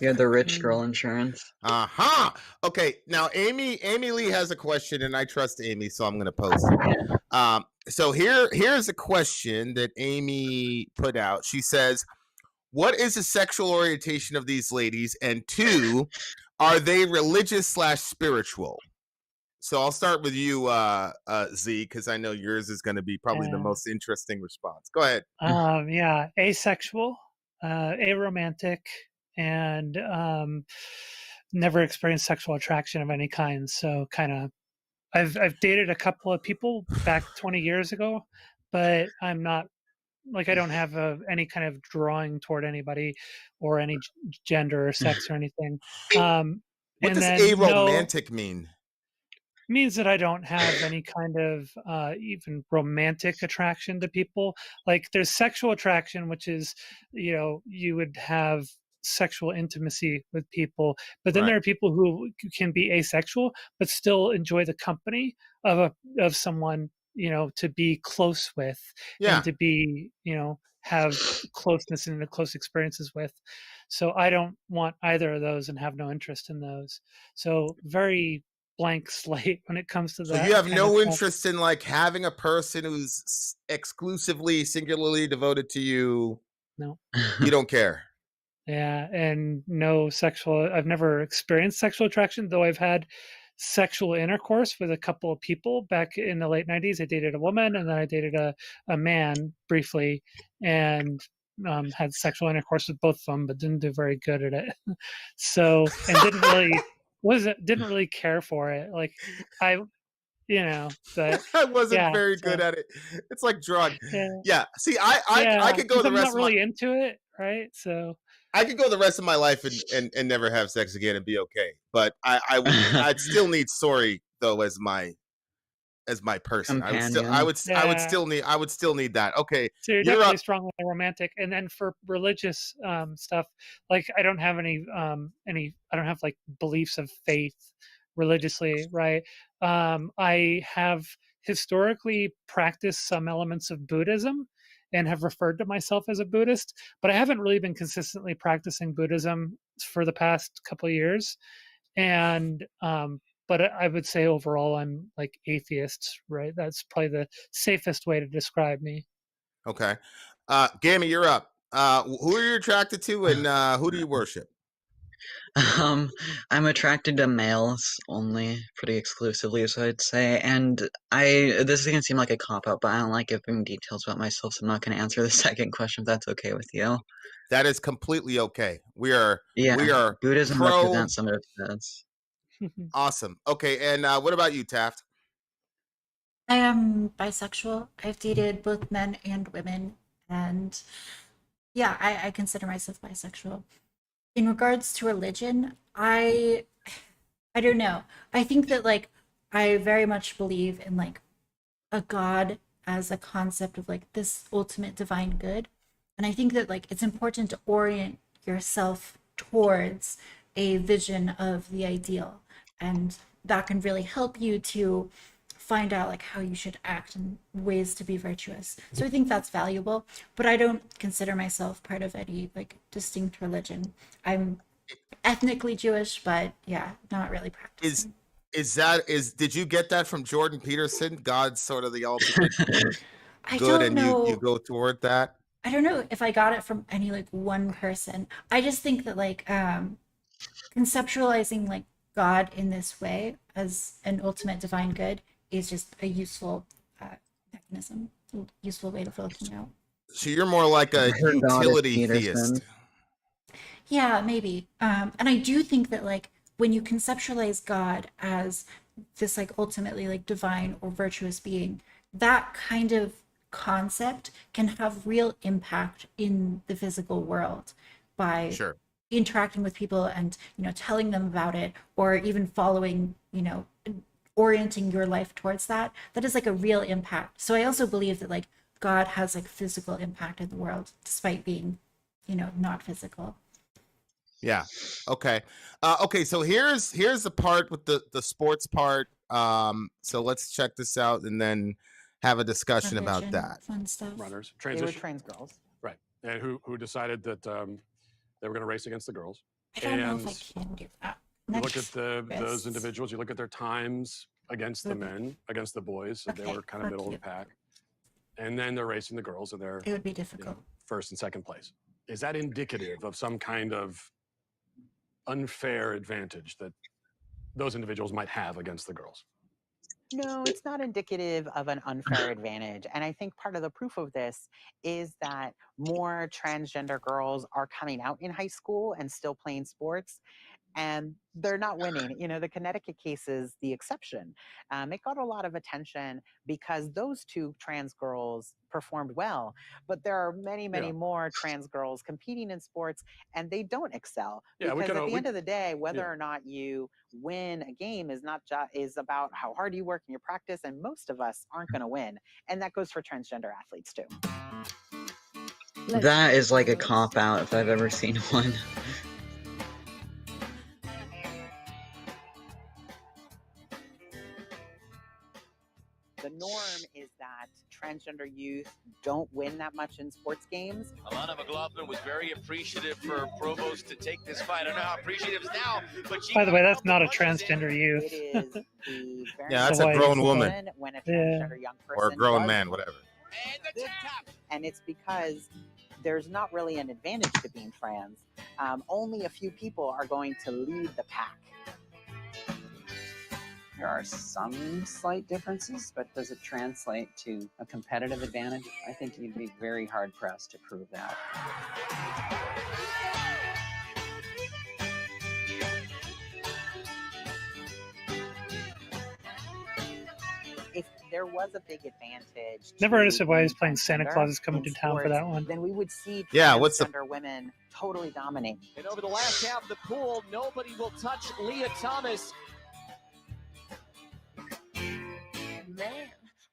You had the rich girl insurance. Okay, now Amy Lee has a question, and I trust Amy, so I'm going to post it. So here's a question that Amy put out. She says, "What is the sexual orientation of these ladies? And two, are they religious/spiritual?" So I'll start with you, Z, because I know yours is going to be probably the most interesting response. Go ahead. Yeah, asexual, aromantic, and never experienced sexual attraction of any kind. So kind of, I've dated a couple of people back 20 years ago, but I'm not like I don't have any kind of drawing toward anybody or any gender or sex or anything. What does aromantic mean? Means that I don't have any kind of even romantic attraction to people. Like there's sexual attraction, which is, you would have sexual intimacy with people, but then there are people who can be asexual but still enjoy the company of someone, to be close with and to be, have closeness and close experiences with. So I don't want either of those and have no interest in those. So very blank slate when it comes to that. So you have no interest in like having a person who's exclusively, singularly devoted to you. No, you don't care. Yeah, and no I've never experienced sexual attraction, though I've had sexual intercourse with a couple of people back in the late 90s. I dated a woman and then I dated a man briefly, and had sexual intercourse with both of them, but didn't do very good at it. So, and didn't really care for it. Like but I wasn't very good at it. It's like drug. Yeah. See, I could go the rest. I'm not really into it, right? So I could go the rest of my life and never have sex again and be okay. But I'd still need Sori though as my person. I would still need that. Okay. So you're definitely strongly romantic. And then for religious stuff, like I don't have I don't have like beliefs of faith religiously, right? I have historically practiced some elements of Buddhism and have referred to myself as a Buddhist, but I haven't really been consistently practicing Buddhism for the past couple of years. And but I would say overall I'm like atheist, right? That's probably the safest way to describe me. Okay. Gami, you're up. Who are you attracted to, and who do you worship? I'm attracted to males only, pretty exclusively, so I'd say. And this is gonna seem like a cop-out, but I don't like giving details about myself, so I'm not gonna answer the second question if that's okay with you. That is completely okay. We are Buddhism represents some of this. Awesome. Okay, and what about you, Taft? I am bisexual. I've dated both men and women, and yeah, I consider myself bisexual. In regards to religion, I don't know. I think that like I very much believe in like a God as a concept of like this ultimate divine good. And I think that like it's important to orient yourself towards a vision of the ideal. And that can really help you to find out like how you should act and ways to be virtuous. So I think that's valuable, but I don't consider myself part of any like distinct religion. I'm ethnically Jewish, but yeah, not really practicing. Did you get that from Jordan Peterson? God's sort of the ultimate I good, don't and know. you go toward that? I don't know if I got it from any like one person. I just think that like conceptualizing like God in this way as an ultimate divine good is just a useful mechanism, a useful way of looking out. So you're more like a utility theist. Yeah, maybe. And I do think that like when you conceptualize God as this like ultimately like divine or virtuous being, that kind of concept can have real impact in the physical world by interacting with people and, you know, telling them about it, or even following, you know, orienting your life towards that. That is like a real impact. So I also believe that like God has like physical impact in the world despite being, you know, not physical. Yeah. Okay. Okay. So here's the part with the sports part. So let's check this out and then have a discussion about that. Fun stuff. Runners, They were trans girls, right? And who decided that they were going to race against the girls. I don't know if I can do that. You look at those individuals. You look at their times against the men, against the boys. So they were kind of middle of the pack. And then they're racing the girls, and they're it would be difficult. First and second place. Is that indicative of some kind of unfair advantage that those individuals might have against the girls? No, it's not indicative of an unfair advantage. And I think part of the proof of this is that more transgender girls are coming out in high school and still playing sports. And they're not winning. You know, the Connecticut case is the exception. It got a lot of attention because those two trans girls performed well, but there are many, many more trans girls competing in sports, and they don't excel. Because at the end of the day, whether or not you win a game is not is about how hard you work in your practice, and most of us aren't going to win. And that goes for transgender athletes too. That is like a cop-out if I've ever seen one. The norm is that transgender youth don't win that much in sports games. Alana McLaughlin was very appreciative for Provost to take this fight. I don't know how appreciative it is now, but she... By the way, that's not a transgender youth. It is the yeah, that's a grown woman. When a transgender young person or a grown man, whatever. And it's because there's not really an advantage to being trans. Only a few people are going to lead the pack. There are some slight differences, but does it translate to a competitive advantage? I think you'd be very hard-pressed to prove that. If there was a big advantage, never understood why he's playing Santa Claus is Coming to Town for that one. Then we would see transgender women totally dominate. And over the last half of the pool, nobody will touch Leah Thomas. Man,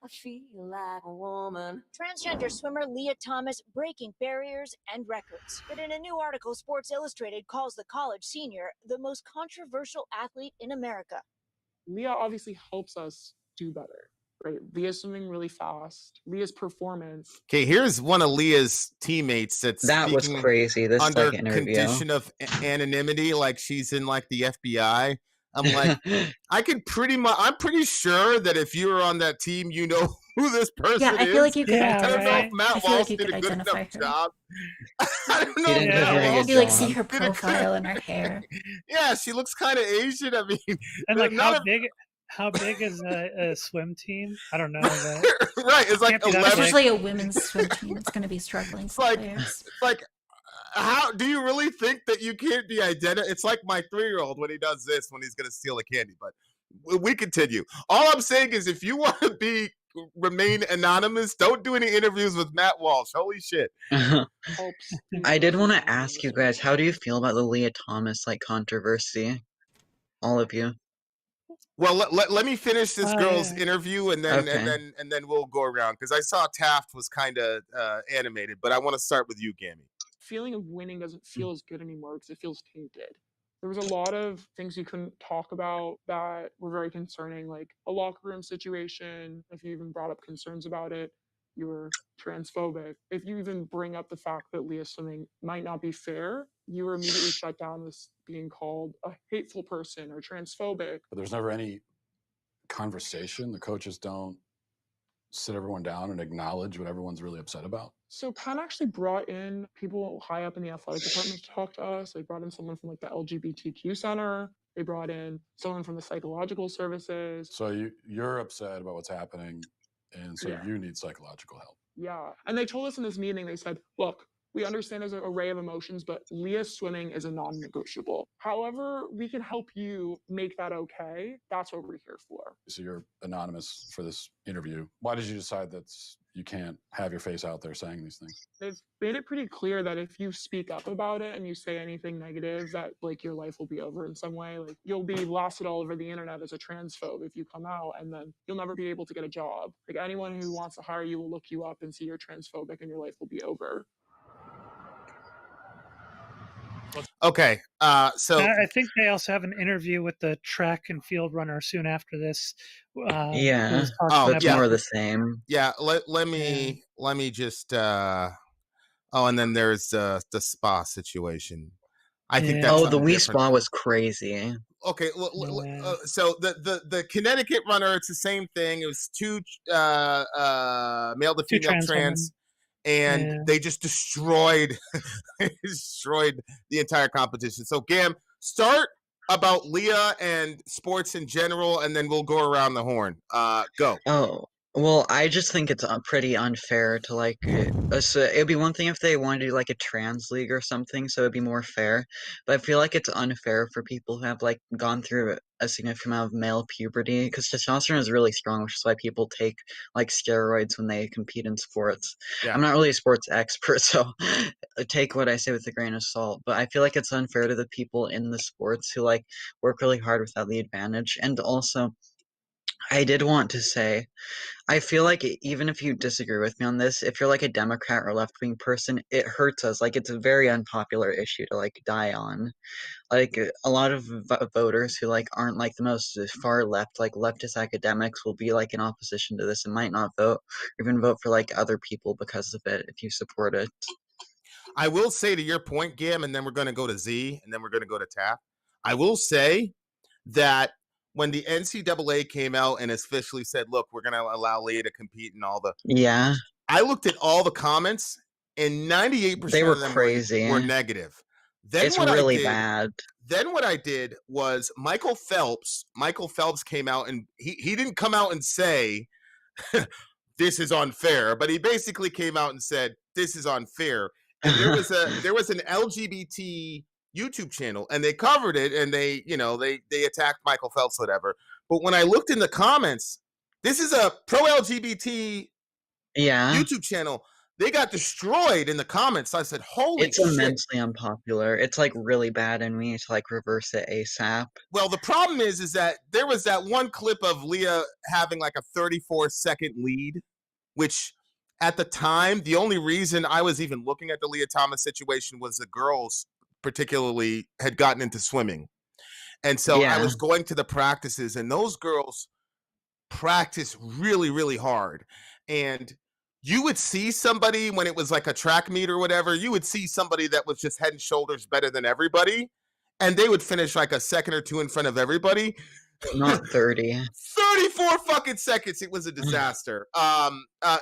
I feel like a woman. Transgender swimmer Leah Thomas breaking barriers and records. But in a new article, Sports Illustrated calls the college senior the most controversial athlete in America. Leah obviously helps us do better, right? Leah's swimming really fast. Leah's performance. Okay, here's one of Leah's teammates that was crazy. This under like interview. Condition of anonymity, like she's in like the FBI. I'm like, I'm pretty sure that if you were on that team, you know who this person is. Yeah, I feel like you could. I don't know if Matt Walsh did a good enough job. I don't know. You like see her profile and her hair. Yeah, she looks kind of Asian. I mean, and like how big is a swim team? I don't know. Right, it's like 11. Especially a women's swim team. It's going to be struggling. It's like. How do you really think that you can't be identified? It's like my 3-year-old when he does this when he's going to steal a candy. But we continue. All I'm saying is, if you want to be remain anonymous. Don't do any interviews with Matt Walsh. Holy shit. I did want to ask you guys, how do you feel about the Leah Thomas controversy? All of you. Well, let me finish this girl's interview, and then Okay. and then we'll go around, because I saw Taft was kind of animated, but I want to start with you, Gami. Feeling of winning doesn't feel as good anymore because it feels tainted. There was a lot of things you couldn't talk about that were very concerning, like a locker room situation. If you even brought up concerns about it, you were transphobic. If you even bring up the fact that Leah swimming might not be fair, you were immediately shut down as being called a hateful person or transphobic. But there's never any conversation. The coaches don't sit everyone down and acknowledge what everyone's really upset about. So Penn actually brought in people high up in the athletic department to talk to us. They brought in someone from like the LGBTQ center. They brought in someone from the psychological services. So you're upset about what's happening, and so you need psychological help. Yeah. And they told us in this meeting, they said, look, we understand there's an array of emotions, but Leah swimming is a non-negotiable. However, we can help you make that okay. That's what we're here for. So you're anonymous for this interview. Why did you decide that you can't have your face out there saying these things? They've made it pretty clear that if you speak up about it and you say anything negative, that like your life will be over in some way. Like you'll be blasted all over the internet as a transphobe if you come out, and then you'll never be able to get a job. Like anyone who wants to hire you will look you up and see you're transphobic, and your life will be over. Okay, so I think they also have an interview with the track and field runner soon after this. Yeah, that's more of the same. Yeah, let me just. And then there's the spa situation. I think that's the Wii spa was crazy. Okay, so the Connecticut runner, it's the same thing. It was two male to female trans. And they just destroyed the entire competition. So Gam, start about Leah and sports in general, and then we'll go around the horn. Go. Oh, well, I just think it's pretty unfair to so it'd be one thing if they wanted to do like a trans league or something, so it'd be more fair. But I feel like it's unfair for people who have like gone through a significant amount of male puberty, because testosterone is really strong, which is why people take like steroids when they compete in sports. Yeah. I'm not really a sports expert, so take what I say with a grain of salt. But I feel like it's unfair to the people in the sports who like work really hard without the advantage. And also, I did want to say, I feel like even if you disagree with me on this, if you're like a Democrat or left-wing person, it hurts us. Like, it's a very unpopular issue to like die on. Like, a lot of voters who like aren't like the most far left, like leftist academics, will be like in opposition to this and might not vote, or even vote for like other people because of it if you support it. I will say, to your point, Gam, and then we're going to go to Z, and then we're going to go to Taft. I will say that when the NCAA came out and officially said, look, we're going to allow Leah to compete in all the... Yeah. I looked at all the comments, and 98% of them were negative. Then it's really bad. Then what I did was Michael Phelps came out, and he didn't come out and say, this is unfair, but he basically came out and said, this is unfair. And there was an LGBT YouTube channel, and they covered it, and they attacked Michael Phelps, whatever. But when I looked in the comments, this is a pro LGBT YouTube channel. They got destroyed in the comments. So I said, holy shit. It's immensely unpopular. It's like really bad, and we need to like reverse it ASAP. Well, the problem is that there was that one clip of Leah having like a 34-second lead, which at the time, the only reason I was even looking at the Leah Thomas situation was the girls particularly had gotten into swimming. And so I was going to the practices, and those girls practice really, really hard. And you would see somebody when it was like a track meet or whatever, you would see somebody that was just head and shoulders better than everybody. And they would finish like a second or two in front of everybody. Not 30. 34 fucking seconds. It was a disaster.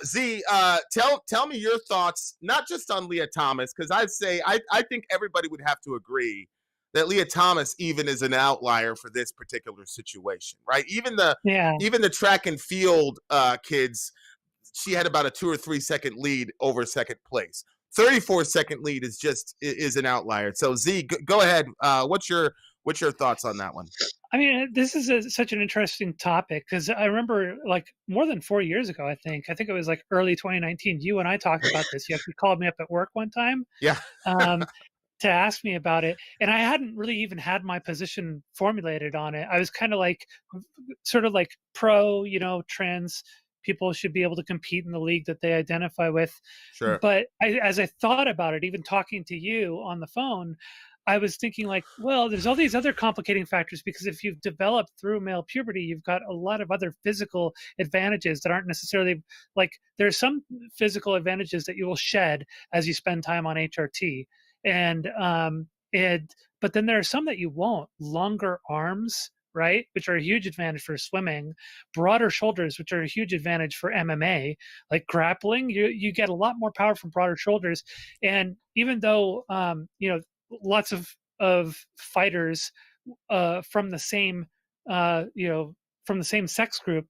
Z, tell me your thoughts, not just on Leah Thomas, because I'd say I think everybody would have to agree that Leah Thomas even is an outlier for this particular situation, right? Even the track and field kids, she had about a 2 or 3 second lead over second place. 34-second lead is an outlier. So Z, go ahead. What's your thoughts on that one? I mean, this is such an interesting topic because I remember like more than 4 years ago, I think it was like early 2019. You and I talked about this. You actually called me up at work one time. Yeah. To ask me about it. And I hadn't really even had my position formulated on it. I was kind of like, sort of like pro, trans people should be able to compete in the league that they identify with. Sure. But as I thought about it, even talking to you on the phone, I was thinking like, well, there's all these other complicating factors because if you've developed through male puberty, you've got a lot of other physical advantages that aren't necessarily like, there are some physical advantages that you will shed as you spend time on HRT. But then there are some that you won't. Longer arms, right, which are a huge advantage for swimming. Broader shoulders, which are a huge advantage for MMA. Like grappling, you get a lot more power from broader shoulders. And even though lots of fighters from the same sex group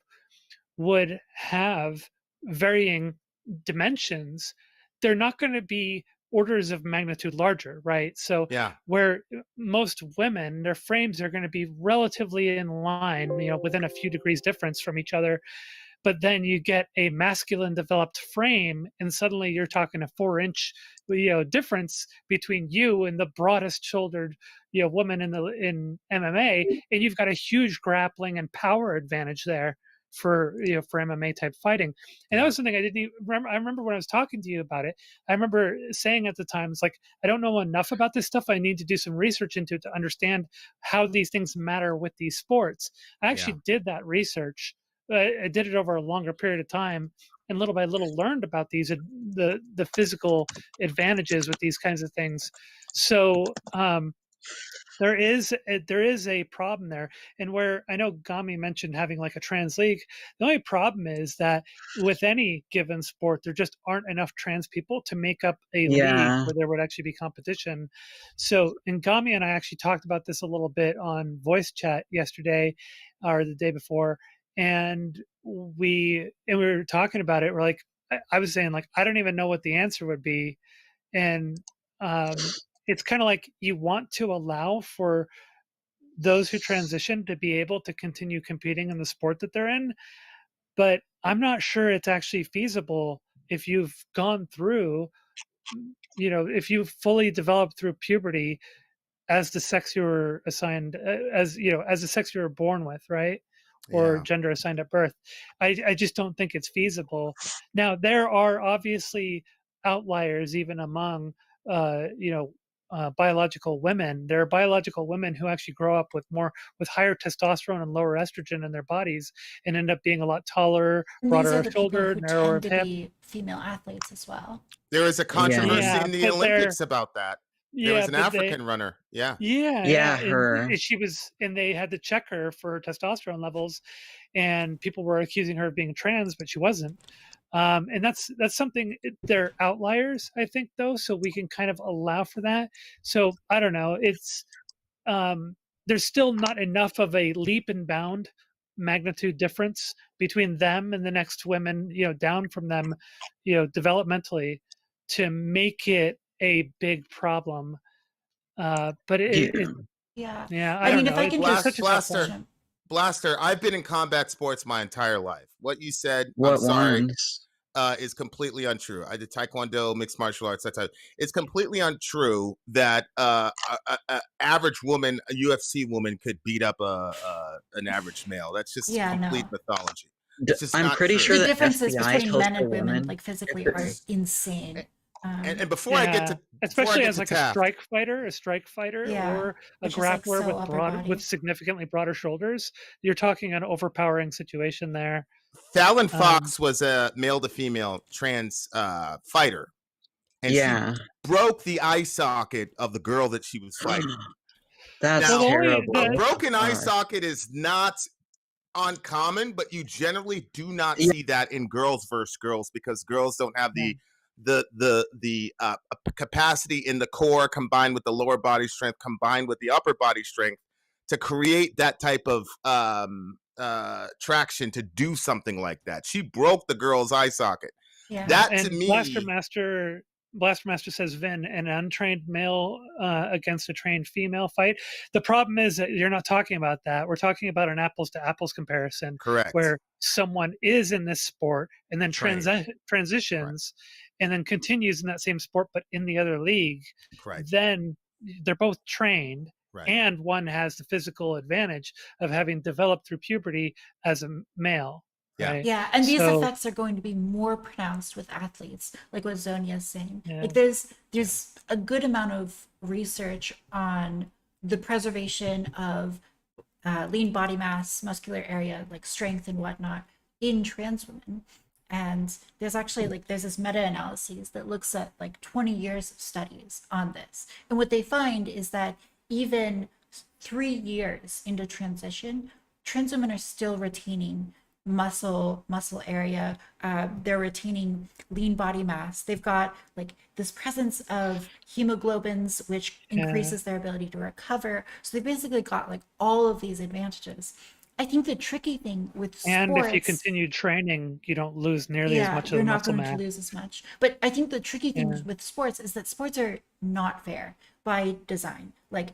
would have varying dimensions, they're not going to be orders of magnitude larger, right? So where most women, their frames are going to be relatively in line, within a few degrees difference from each other. But then you get a masculine developed frame and suddenly you're talking a 4-inch difference between you and the broadest shouldered woman in MMA, and you've got a huge grappling and power advantage there for MMA type fighting. And that was something I didn't even remember. I remember when I was talking to you about it, I remember saying at the time, it's like, I don't know enough about this stuff. I need to do some research into it to understand how these things matter with these sports. I actually did that research. I did it over a longer period of time, and little by little learned about the physical advantages with these kinds of things. So there is a problem there. And where I know Gami mentioned having like a trans league, the only problem is that with any given sport, there just aren't enough trans people to make up a league where there would actually be competition. So, and Gami and I actually talked about this a little bit on voice chat yesterday or the day before. And we were talking about it. We're like, I was saying like, I don't even know what the answer would be. And, it's kind of like you want to allow for those who transition to be able to continue competing in the sport that they're in. But I'm not sure it's actually feasible if you've gone through, if you've fully developed through puberty as the sex you were assigned, as the sex you were born with, right? Or gender assigned at birth. I just don't think it's feasible. Now, there are obviously outliers even among, biological women. There are biological women who actually grow up with higher testosterone and lower estrogen in their bodies and end up being a lot taller, broader of shoulder, narrower of hip. Be female athletes as well. There is a controversy in the Olympics about that. There was an African runner. Her. She was, and they had to check her for her testosterone levels, and people were accusing her of being trans, but she wasn't. And that's something. They're outliers, I think, though, so we can kind of allow for that. So I don't know. It's there's still not enough of a leap and bound magnitude difference between them and the next women, down from them, developmentally, to make it a big problem. But I mean, if I can just Blaster, I've been in combat sports my entire life. What you said, is completely untrue. I did Taekwondo, mixed martial arts, that type. It's completely untrue that a average woman, a UFC woman, could beat up an average male. That's just complete mythology. I'm pretty sure the differences between men and women, like physically, are insane. And before I get to, especially as like a strike fighter, or a grappler with significantly broader shoulders, you're talking an overpowering situation there. Fallon Fox was a male to female trans fighter, and she broke the eye socket of the girl that she was fighting. That's terrible. A broken eye socket is not uncommon, but you generally do not see that in girls versus girls because girls don't have the capacity in the core combined with the lower body strength combined with the upper body strength to create that type of traction to do something like that. She broke the girl's eye socket. That to me, Blastermaster says, Vin, an untrained male against a trained female fight. The problem is that you're not talking about that. We're talking about an apples to apples comparison. Correct. Where someone is in this sport and then transitions and then continues in that same sport, but in the other league. Correct. Then they're both trained. Right. And one has the physical advantage of having developed through puberty as a male. Yeah. Right? Yeah, and these effects are going to be more pronounced with athletes, like what Zonia is saying. Yeah. Like there's a good amount of research on the preservation of lean body mass, muscular area, like strength and whatnot in trans women. And there's actually there's this meta-analysis that looks at like 20 years of studies on this. And what they find is that even 3 years into transition, trans women are still retaining muscle area. They're retaining lean body mass. They've got like this presence of hemoglobins, which increases their ability to recover. So they basically got like all of these advantages. I think the tricky thing with sports, and if you continue training, you don't lose nearly as much of the muscle mass. You're not going to lose as much. But I think the tricky thing with sports is that sports are not fair by design. Like,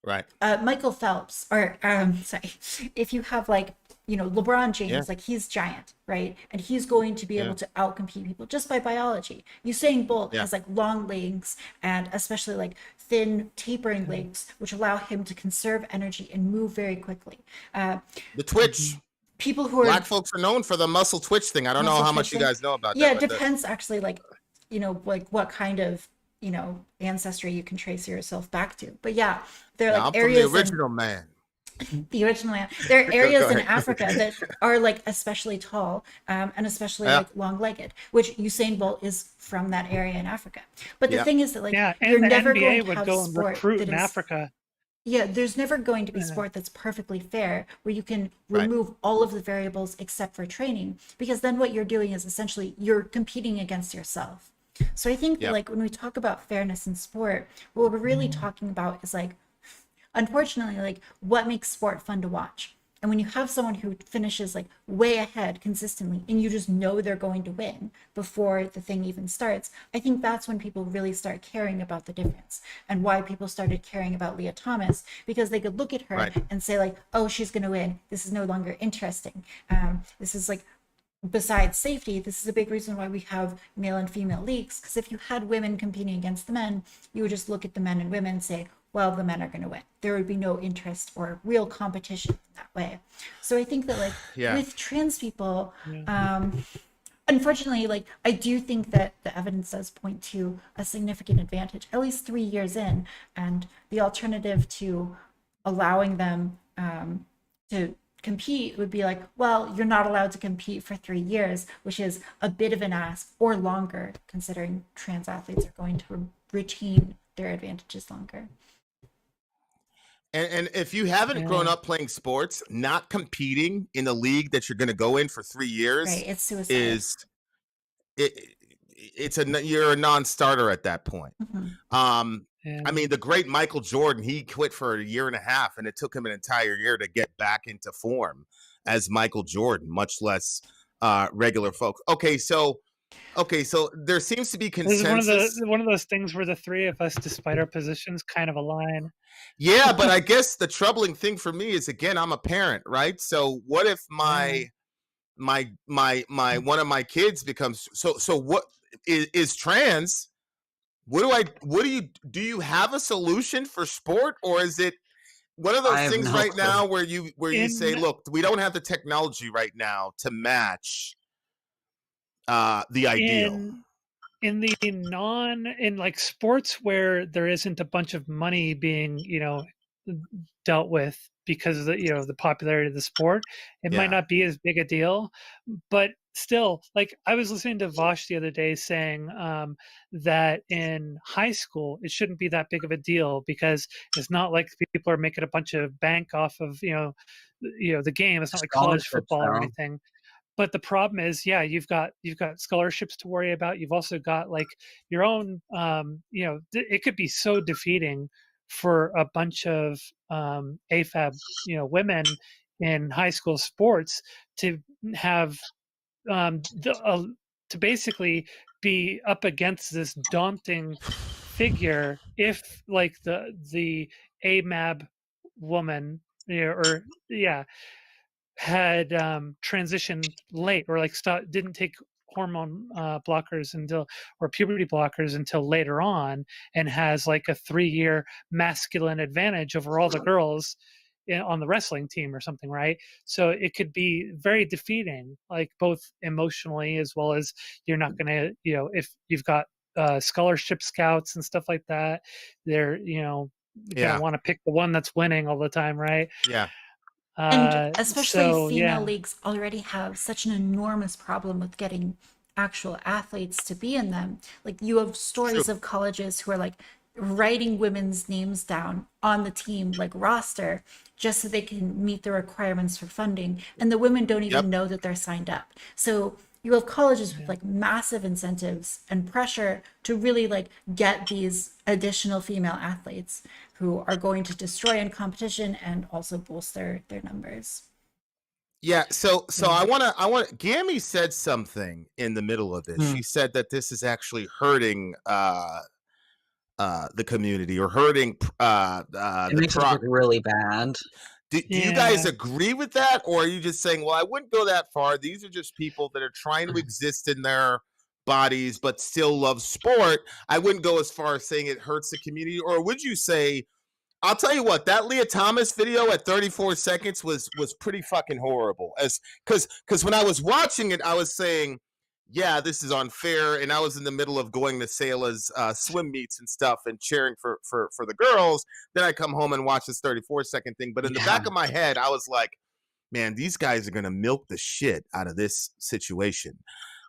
right. Michael Phelps, or sorry, if you have like, LeBron James, like he's giant, right? And he's going to be able to outcompete people just by biology. Usain Bolt has like long legs and especially like thin tapering legs, which allow him to conserve energy and move very quickly. The twitch. People who are black folks are known for the muscle twitch thing. I don't know how much you guys know about that. Yeah, it depends actually, like, like what kind of ancestry you can trace yourself back to. But yeah, there are like areas. I'm the original man. The original man. There are areas in Africa that are like especially tall and especially like long-legged, which Usain Bolt is from that area in Africa. But the thing is that like you're never going to have sport that is, Africa. Yeah, there's never going to be sport that's perfectly fair where you can remove all of the variables except for training, because then what you're doing is essentially you're competing against yourself. So I think that like when we talk about fairness in sport, what we're really talking about is like, unfortunately, like what makes sport fun to watch. And when you have someone who finishes like way ahead consistently and you just know they're going to win before the thing even starts, I think that's when people really start caring about the difference, and why people started caring about Leah Thomas, because they could look at her and say like, oh, she's going to win. This is no longer interesting. This is like, besides safety, this is a big reason why we have male and female leagues, because if you had women competing against the men, you would just look at the men and women and say, well, the men are going to win. There would be no interest or real competition in that way. So I think that like with trans people, unfortunately, like I do think that the evidence does point to a significant advantage, at least 3 years in, and the alternative to allowing them to compete would be like, well, you're not allowed to compete for 3 years, which is a bit of an ask, or longer, considering trans athletes are going to retain their advantages longer. And if you haven't grown up playing sports, not competing in the league that you're going to go in for 3 years, it's suicide. You're a non-starter at that point. I mean, the great Michael Jordan, he quit for 1.5 years, and it took him an entire year to get back into form as Michael Jordan, much less regular folks. Okay, so there seems to be consensus. This is one of those things where the three of us, despite our positions, kind of align. Yeah, but I guess the troubling thing for me is, again, I'm a parent, right? So what if my one of my kids becomes so what is trans? Do you have a solution for sport, or is it one of those things right now where you say, look, we don't have the technology right now to match the ideal? In like sports where there isn't a bunch of money being dealt with because of the the popularity of the sport, it might not be as big a deal. But still, like I was listening to Walsh the other day saying that in high school it shouldn't be that big of a deal, because it's not like people are making a bunch of bank off of the game. It's not like college football or anything. But the problem is, you've got scholarships to worry about. You've also got like your own, it could be so defeating for a bunch of AFAB, women in high school sports to have to basically be up against this daunting figure if like the AMAB woman, had transitioned late, or like didn't take hormone blockers until, or puberty blockers until later on, and has like a 3-year masculine advantage over all the girls on the wrestling team or something, right? So it could be very defeating, like both emotionally as well as you're not going to, if you've got scholarship scouts and stuff like that, they're, going to want to pick the one that's winning all the time, right? Yeah. And especially female leagues already have such an enormous problem with getting actual athletes to be in them. Like, you have stories of colleges who are like writing women's names down on the team like roster just so they can meet the requirements for funding, and the women don't even know that they're signed up. So you have colleges with like massive incentives and pressure to really like get these additional female athletes who are going to destroy in competition and also bolster their numbers. Yeah, so I want Gami said something in the middle of this. She said that this is actually hurting the community, or hurting it makes it look really bad. Do you guys agree with that, or are you just saying, well, I wouldn't go that far, these are just people that are trying to exist in their bodies but still love sport? I wouldn't go as far as saying it hurts the community. Or would you say, I'll tell you what, that Leah Thomas video at 34 seconds was pretty fucking horrible, because when I was watching it, I was saying, yeah, this is unfair, and I was in the middle of going to Sayla's swim meets and stuff and cheering for the girls. Then I come home and watch this 34-second thing. But in the back of my head, I was like, man, these guys are going to milk the shit out of this situation.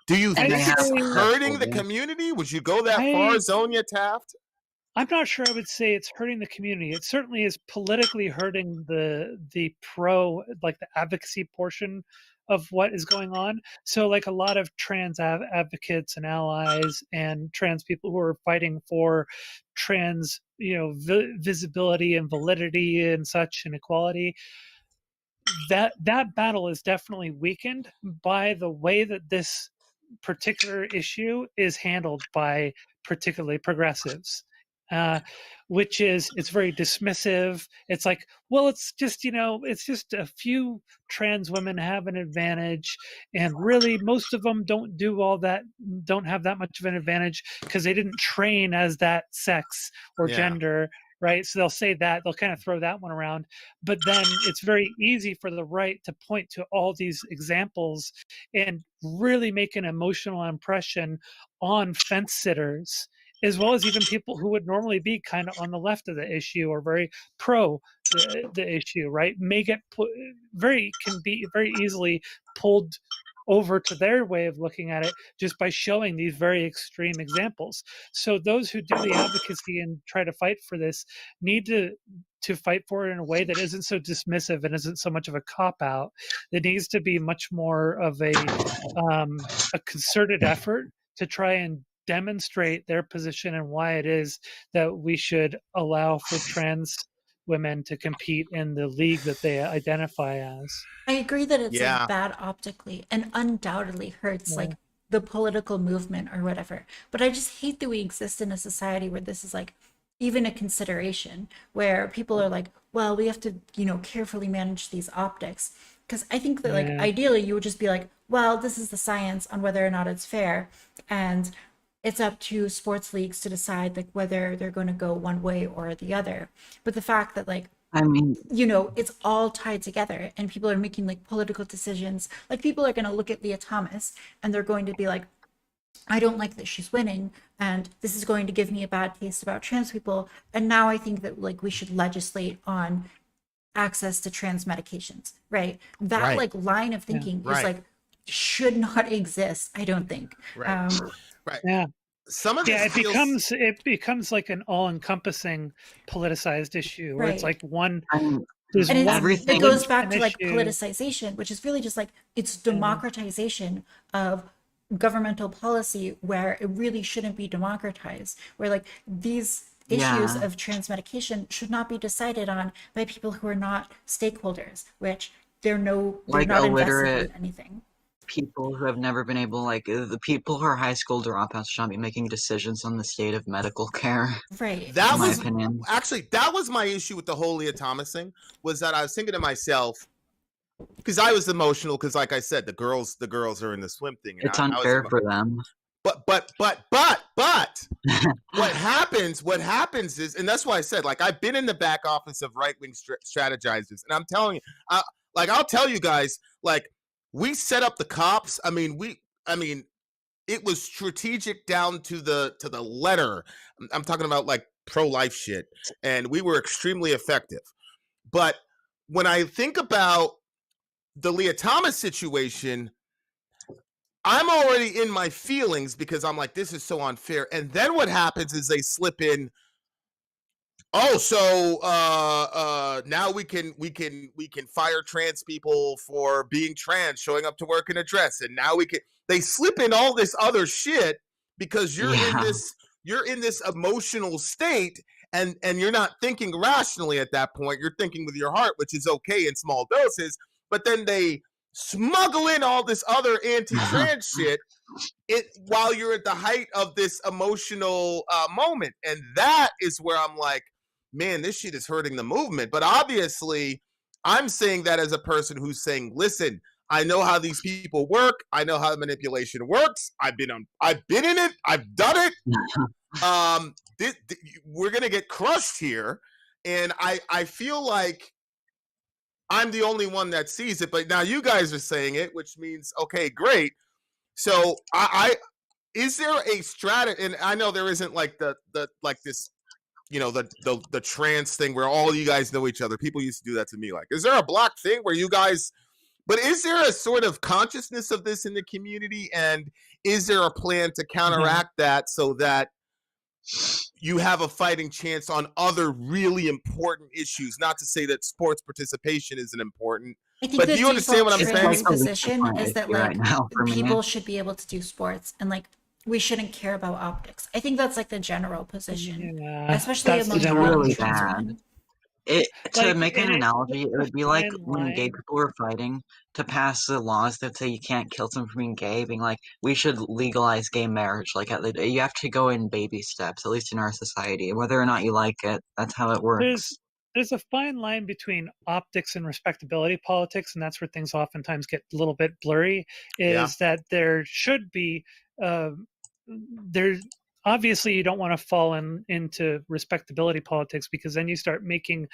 Do you think it's hurting the community? Would you go that far, Zonia Taft? I'm not sure I would say it's hurting the community. It certainly is politically hurting the the advocacy portion of what is going on. So like a lot of trans advocates and allies and trans people who are fighting for trans, visibility and validity and such, and equality, that battle is definitely weakened by the way that this particular issue is handled by particularly progressives. Which is, it's very dismissive. It's like, well, it's just, it's just a few trans women have an advantage, and really most of them don't have that much of an advantage because they didn't train as that sex or gender, right? So they'll say that, they'll kind of throw that one around. But then it's very easy for the right to point to all these examples and really make an emotional impression on fence sitters, as well as even people who would normally be kind of on the left of the issue or very pro the issue, right? Can be very easily pulled over to their way of looking at it just by showing these very extreme examples. So those who do the advocacy and try to fight for this need to fight for it in a way that isn't so dismissive and isn't so much of a cop-out. It needs to be much more of a concerted effort to try and demonstrate their position and why it is that we should allow for trans women to compete in the league that they identify as. I agree that it's like bad optically and undoubtedly hurts like the political movement or whatever. But I just hate that we exist in a society where this is like even a consideration, where people are like, well, we have to, carefully manage these optics. Because I think that like ideally you would just be like, well, this is the science on whether or not it's fair. And it's up to sports leagues to decide like whether they're going to go one way or the other. But the fact that like, it's all tied together and people are making like political decisions, like people are going to look at Leah Thomas and they're going to be like, I don't like that she's winning, and this is going to give me a bad taste about trans people. And now I think that like we should legislate on access to trans medications, right? That like line of thinking is like, should not exist, I don't think. Yeah. Some of this it becomes like an all-encompassing politicized issue where it's like one. It goes back to like politicization, which is really just like it's democratization of governmental policy where it really shouldn't be democratized. Where like these issues of trans medication should not be decided on by people who are not stakeholders, which they're not invested in anything. people who have never been able, like, the people who are high school dropouts should not be making decisions on the state of medical care. Right. That in my was opinion. actually, that was my issue with the whole Leah Thomas thing, was that I was thinking to myself, because I was emotional, because like I said, the girls are in the swim thing. And It's unfair for them. But what happens is, and that's why I said, like, I've been in the back office of right-wing strategizers, and I'm telling you, I'll tell you guys, like, we set up the cops. I mean, it was strategic down to the letter. I'm talking about like pro-life shit, and we were extremely effective. But when I think about the Leah Thomas situation, I'm already in my feelings because I'm like, this is so unfair. And then what happens is they slip in, oh, so now we can fire trans people for being trans, showing up to work in a dress, and now they slip in all this other shit because you're in this emotional state, and you're not thinking rationally at that point. You're thinking with your heart, which is okay in small doses, but then they smuggle in all this other anti-trans shit while you're at the height of this emotional moment. And that is where I'm like, man, this shit is hurting the movement. But obviously, I'm saying that as a person who's saying, listen, I know how these people work. I know how manipulation works. I've been in it. I've done it. We're gonna get crushed here. And I feel like I'm the only one that sees it, but now you guys are saying it, which means, okay, great. So is there a strategy? And I know there isn't like the this, the trans thing where all you guys know each other. People used to do that to me. Like, is there a block thing where you guys? But is there a sort of consciousness of this in the community, and is there a plan to counteract that so that you have a fighting chance on other really important issues? Not to say that sports participation isn't important, but do you understand what I'm saying? Position is that like people should be able to do sports, and like we shouldn't care about optics. I think that's like the general position, especially among really bad. To make an analogy, it would be like when gay people were fighting to pass the laws that say you can't kill someone for being gay, being like, we should legalize gay marriage. Like, you have to go in baby steps, at least in our society. Whether or not you like it, that's how it works. There's a fine line between optics and respectability politics, and that's where things oftentimes get a little bit blurry, that there should be obviously you don't want to fall into respectability politics, because then you start making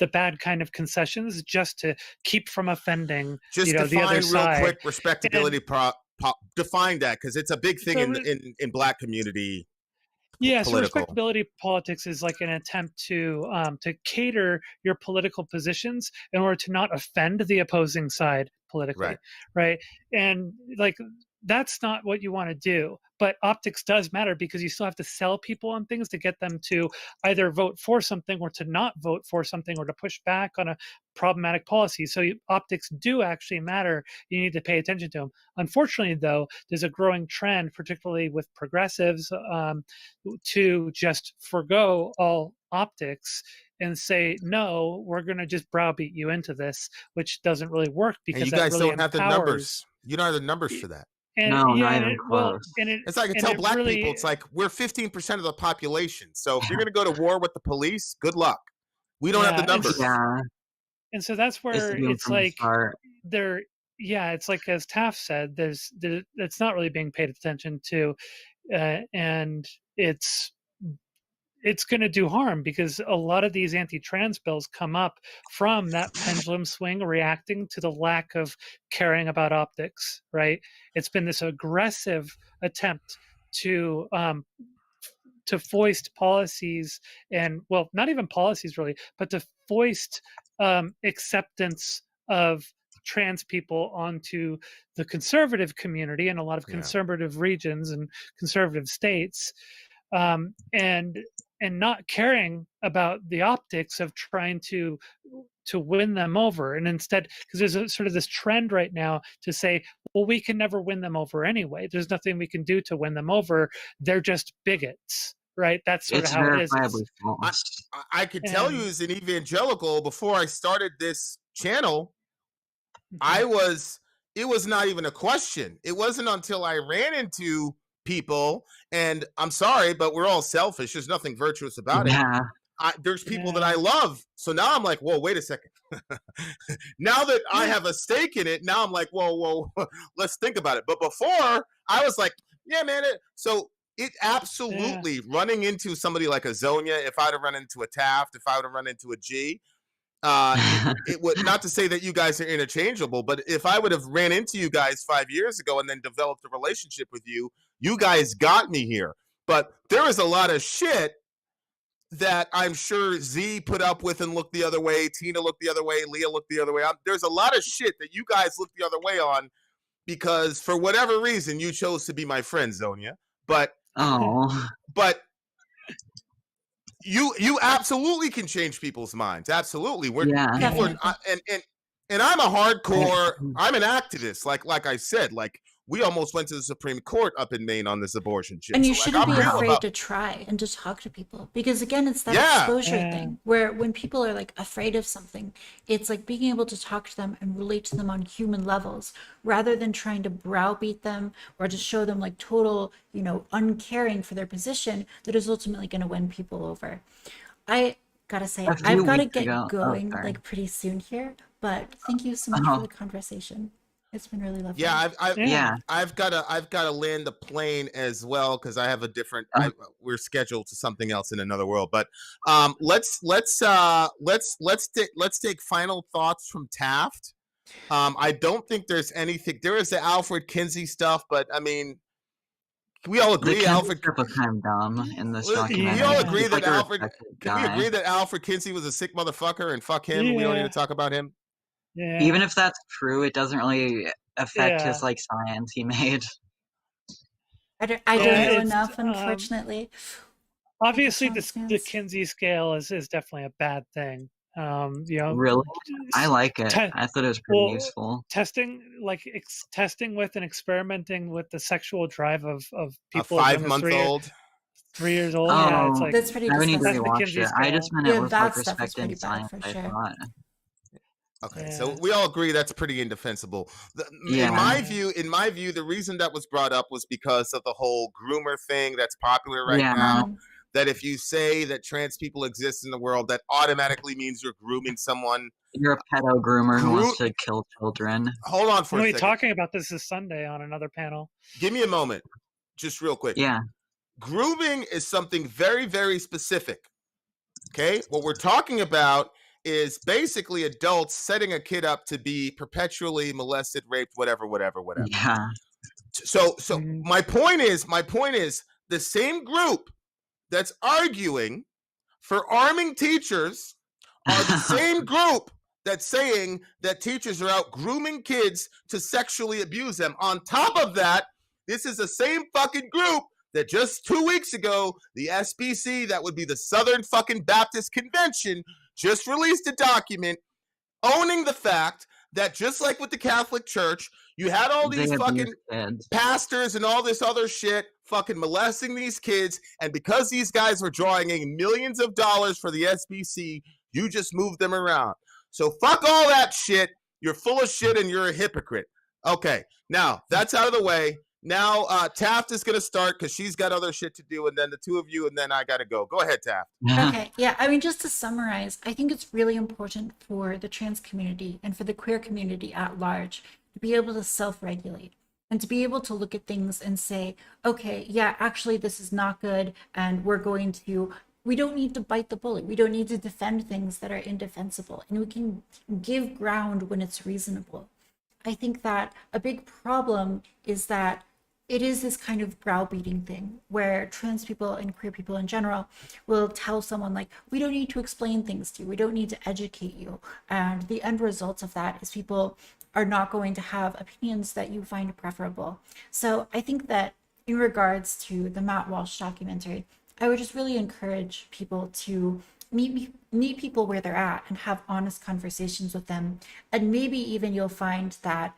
the bad kind of concessions just to keep from offending the other side. Quick, respectability define that, because it's a big thing in Black community. Yeah, so respectability politics is like an attempt to cater your political positions in order to not offend the opposing side politically, right? And like, that's not what you want to do. But optics does matter, because you still have to sell people on things to get them to either vote for something or to not vote for something, or to push back on a problematic policy. So optics do actually matter. You need to pay attention to them. Unfortunately, though, there's a growing trend, particularly with progressives, to just forgo all optics and say, no, we're going to just browbeat you into this, which doesn't really work, because and you guys don't have the numbers. You don't have the numbers for that. And, no, not even close. It's like I tell Black people, it's like, we're 15% of the population. So if you're going to go to war with the police, good luck. We don't have the numbers. And so that's where it's like it's like, as Taft said, it's not really being paid attention to, and it's going to do harm, because a lot of these anti-trans bills come up from that pendulum swing reacting to the lack of caring about optics, right? It's been this aggressive attempt to foist policies, and, well, not even policies really, but to foist acceptance of trans people onto the conservative community in a lot of conservative regions and conservative states, and not caring about the optics of trying to win them over. And instead, because there's a sort of this trend right now to say, well, we can never win them over anyway. There's nothing we can do to win them over. They're just bigots, right? That's sort of how it is. I could tell you, as an evangelical, before I started this channel, I was it was not even a question. It wasn't until I ran into people, and I'm sorry, but we're all selfish. There's nothing virtuous about it. There's people that I love. So now I'm like, whoa, wait a second. Now that I have a stake in it, now I'm like, whoa, let's think about it. But before, I was like, yeah, man. So it absolutely running into somebody like a Zonia, if I'd have run into a Taft, if I would have run into a G, it would, not to say that you guys are interchangeable, but if I would have ran into you guys 5 years ago and then developed a relationship with you, you guys got me here. But there is a lot of shit that I'm sure Z put up with and looked the other way, Tina looked the other way, Leah looked the other way. There's a lot of shit that you guys looked the other way on because for whatever reason you chose to be my friend, Zonia. But but you absolutely can change people's minds. Absolutely. People are, and I'm a hardcore, I'm an activist. Like I said, like we almost went to the Supreme Court up in Maine on this abortion shit. And you shouldn't be afraid to try and to talk to people, because again, it's that exposure thing where when people are like afraid of something, it's like being able to talk to them and relate to them on human levels rather than trying to browbeat them or to show them like total, uncaring for their position that is ultimately going to win people over. I gotta say, I've got to get going like pretty soon here, but thank you so much for the conversation. It's been really lovely. Yeah, I've got to land the plane as well because I have a different. We're scheduled to something else in another world. But let's take final thoughts from Taft. I don't think there's anything. There is the Alfred Kinsey stuff, but I mean, we all agree Alfred was kind of dumb in this documentary. We all agree that Alfred. Can we agree that Alfred Kinsey was a sick motherfucker and fuck him? We don't need to talk about him. Yeah. Even if that's true, it doesn't really affect his science he made. I don't know enough, unfortunately. Obviously, the Kinsey scale is definitely a bad thing. Really, I like it. I thought it was pretty useful. Testing with and experimenting with the sexual drive of people. A 5-month-old. 3 years old. Oh, it's like that's pretty. I haven't even rewatched it. I just meant it was like respecting science. I thought. Okay, so we all agree that's pretty indefensible. In my view, the reason that was brought up was because of the whole groomer thing that's popular right now. That if you say that trans people exist in the world, that automatically means you're grooming someone. You're a pedo groomer who wants to kill children. Hold on for a second. We'll be talking about this Sunday on another panel. Give me a moment, just real quick. Yeah. Grooming is something very, very specific. Okay, what we're talking about is basically adults setting a kid up to be perpetually molested, raped, whatever. Yeah. So my point is the same group that's arguing for arming teachers are the same group that's saying that teachers are out grooming kids to sexually abuse them. On top of that, this is the same fucking group that just 2 weeks ago, the SBC, that would be the Southern fucking Baptist Convention, just released a document owning the fact that just like with the Catholic Church, you had all these fucking pastors and all this other shit fucking molesting these kids, and because these guys were drawing in millions of dollars for the SBC, you just moved them around. So fuck all that shit. You're full of shit and you're a hypocrite. Okay, now that's out of the way. Now Taft is going to start because she's got other shit to do, and then the two of you, and then I got to go. Go ahead, Taft. Okay, yeah, I mean, just to summarize, I think it's really important for the trans community and for the queer community at large to be able to self-regulate and to be able to look at things and say, okay, yeah, actually this is not good, and we don't need to bite the bullet. We don't need to defend things that are indefensible, and we can give ground when it's reasonable. I think that a big problem is that it is this kind of browbeating thing where trans people and queer people in general will tell someone like, we don't need to explain things to you. We don't need to educate you. And the end result of that is people are not going to have opinions that you find preferable. So I think that in regards to the Matt Walsh documentary, I would just really encourage people to meet people where they're at and have honest conversations with them. And maybe even you'll find that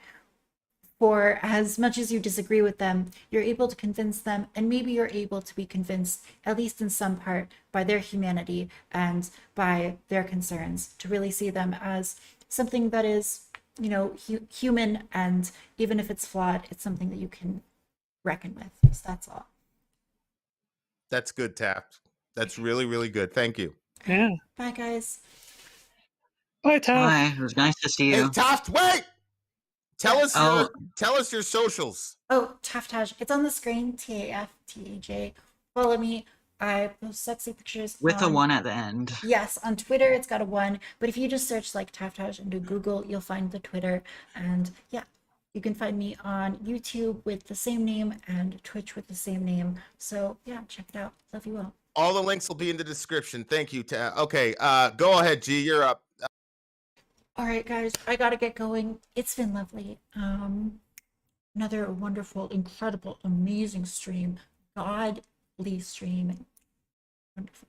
for as much as you disagree with them, you're able to convince them, and maybe you're able to be convinced, at least in some part, by their humanity and by their concerns, to really see them as something that is you know, human, and even if it's flawed, it's something that you can reckon with. So that's all. That's good, Taft. That's really, really good. Thank you. Yeah. Bye, guys. Bye, Taft. Hi, it was nice to see you. Hey, Taft, wait! Tell us your socials. Oh, Taftaj. It's on the screen. TAFTAJ. Follow me. I post sexy pictures with a 1 at the end. Yes, on Twitter it's got a 1, but if you just search like Taftaj and do Google, you'll find the Twitter. And yeah, you can find me on YouTube with the same name and Twitch with the same name. So yeah, check it out. Love you all. All the links will be in the description. Thank you, okay, go ahead, G. You're up. All right, guys, I gotta get going. It's been lovely. Another wonderful, incredible, amazing stream. Godly stream. Wonderful.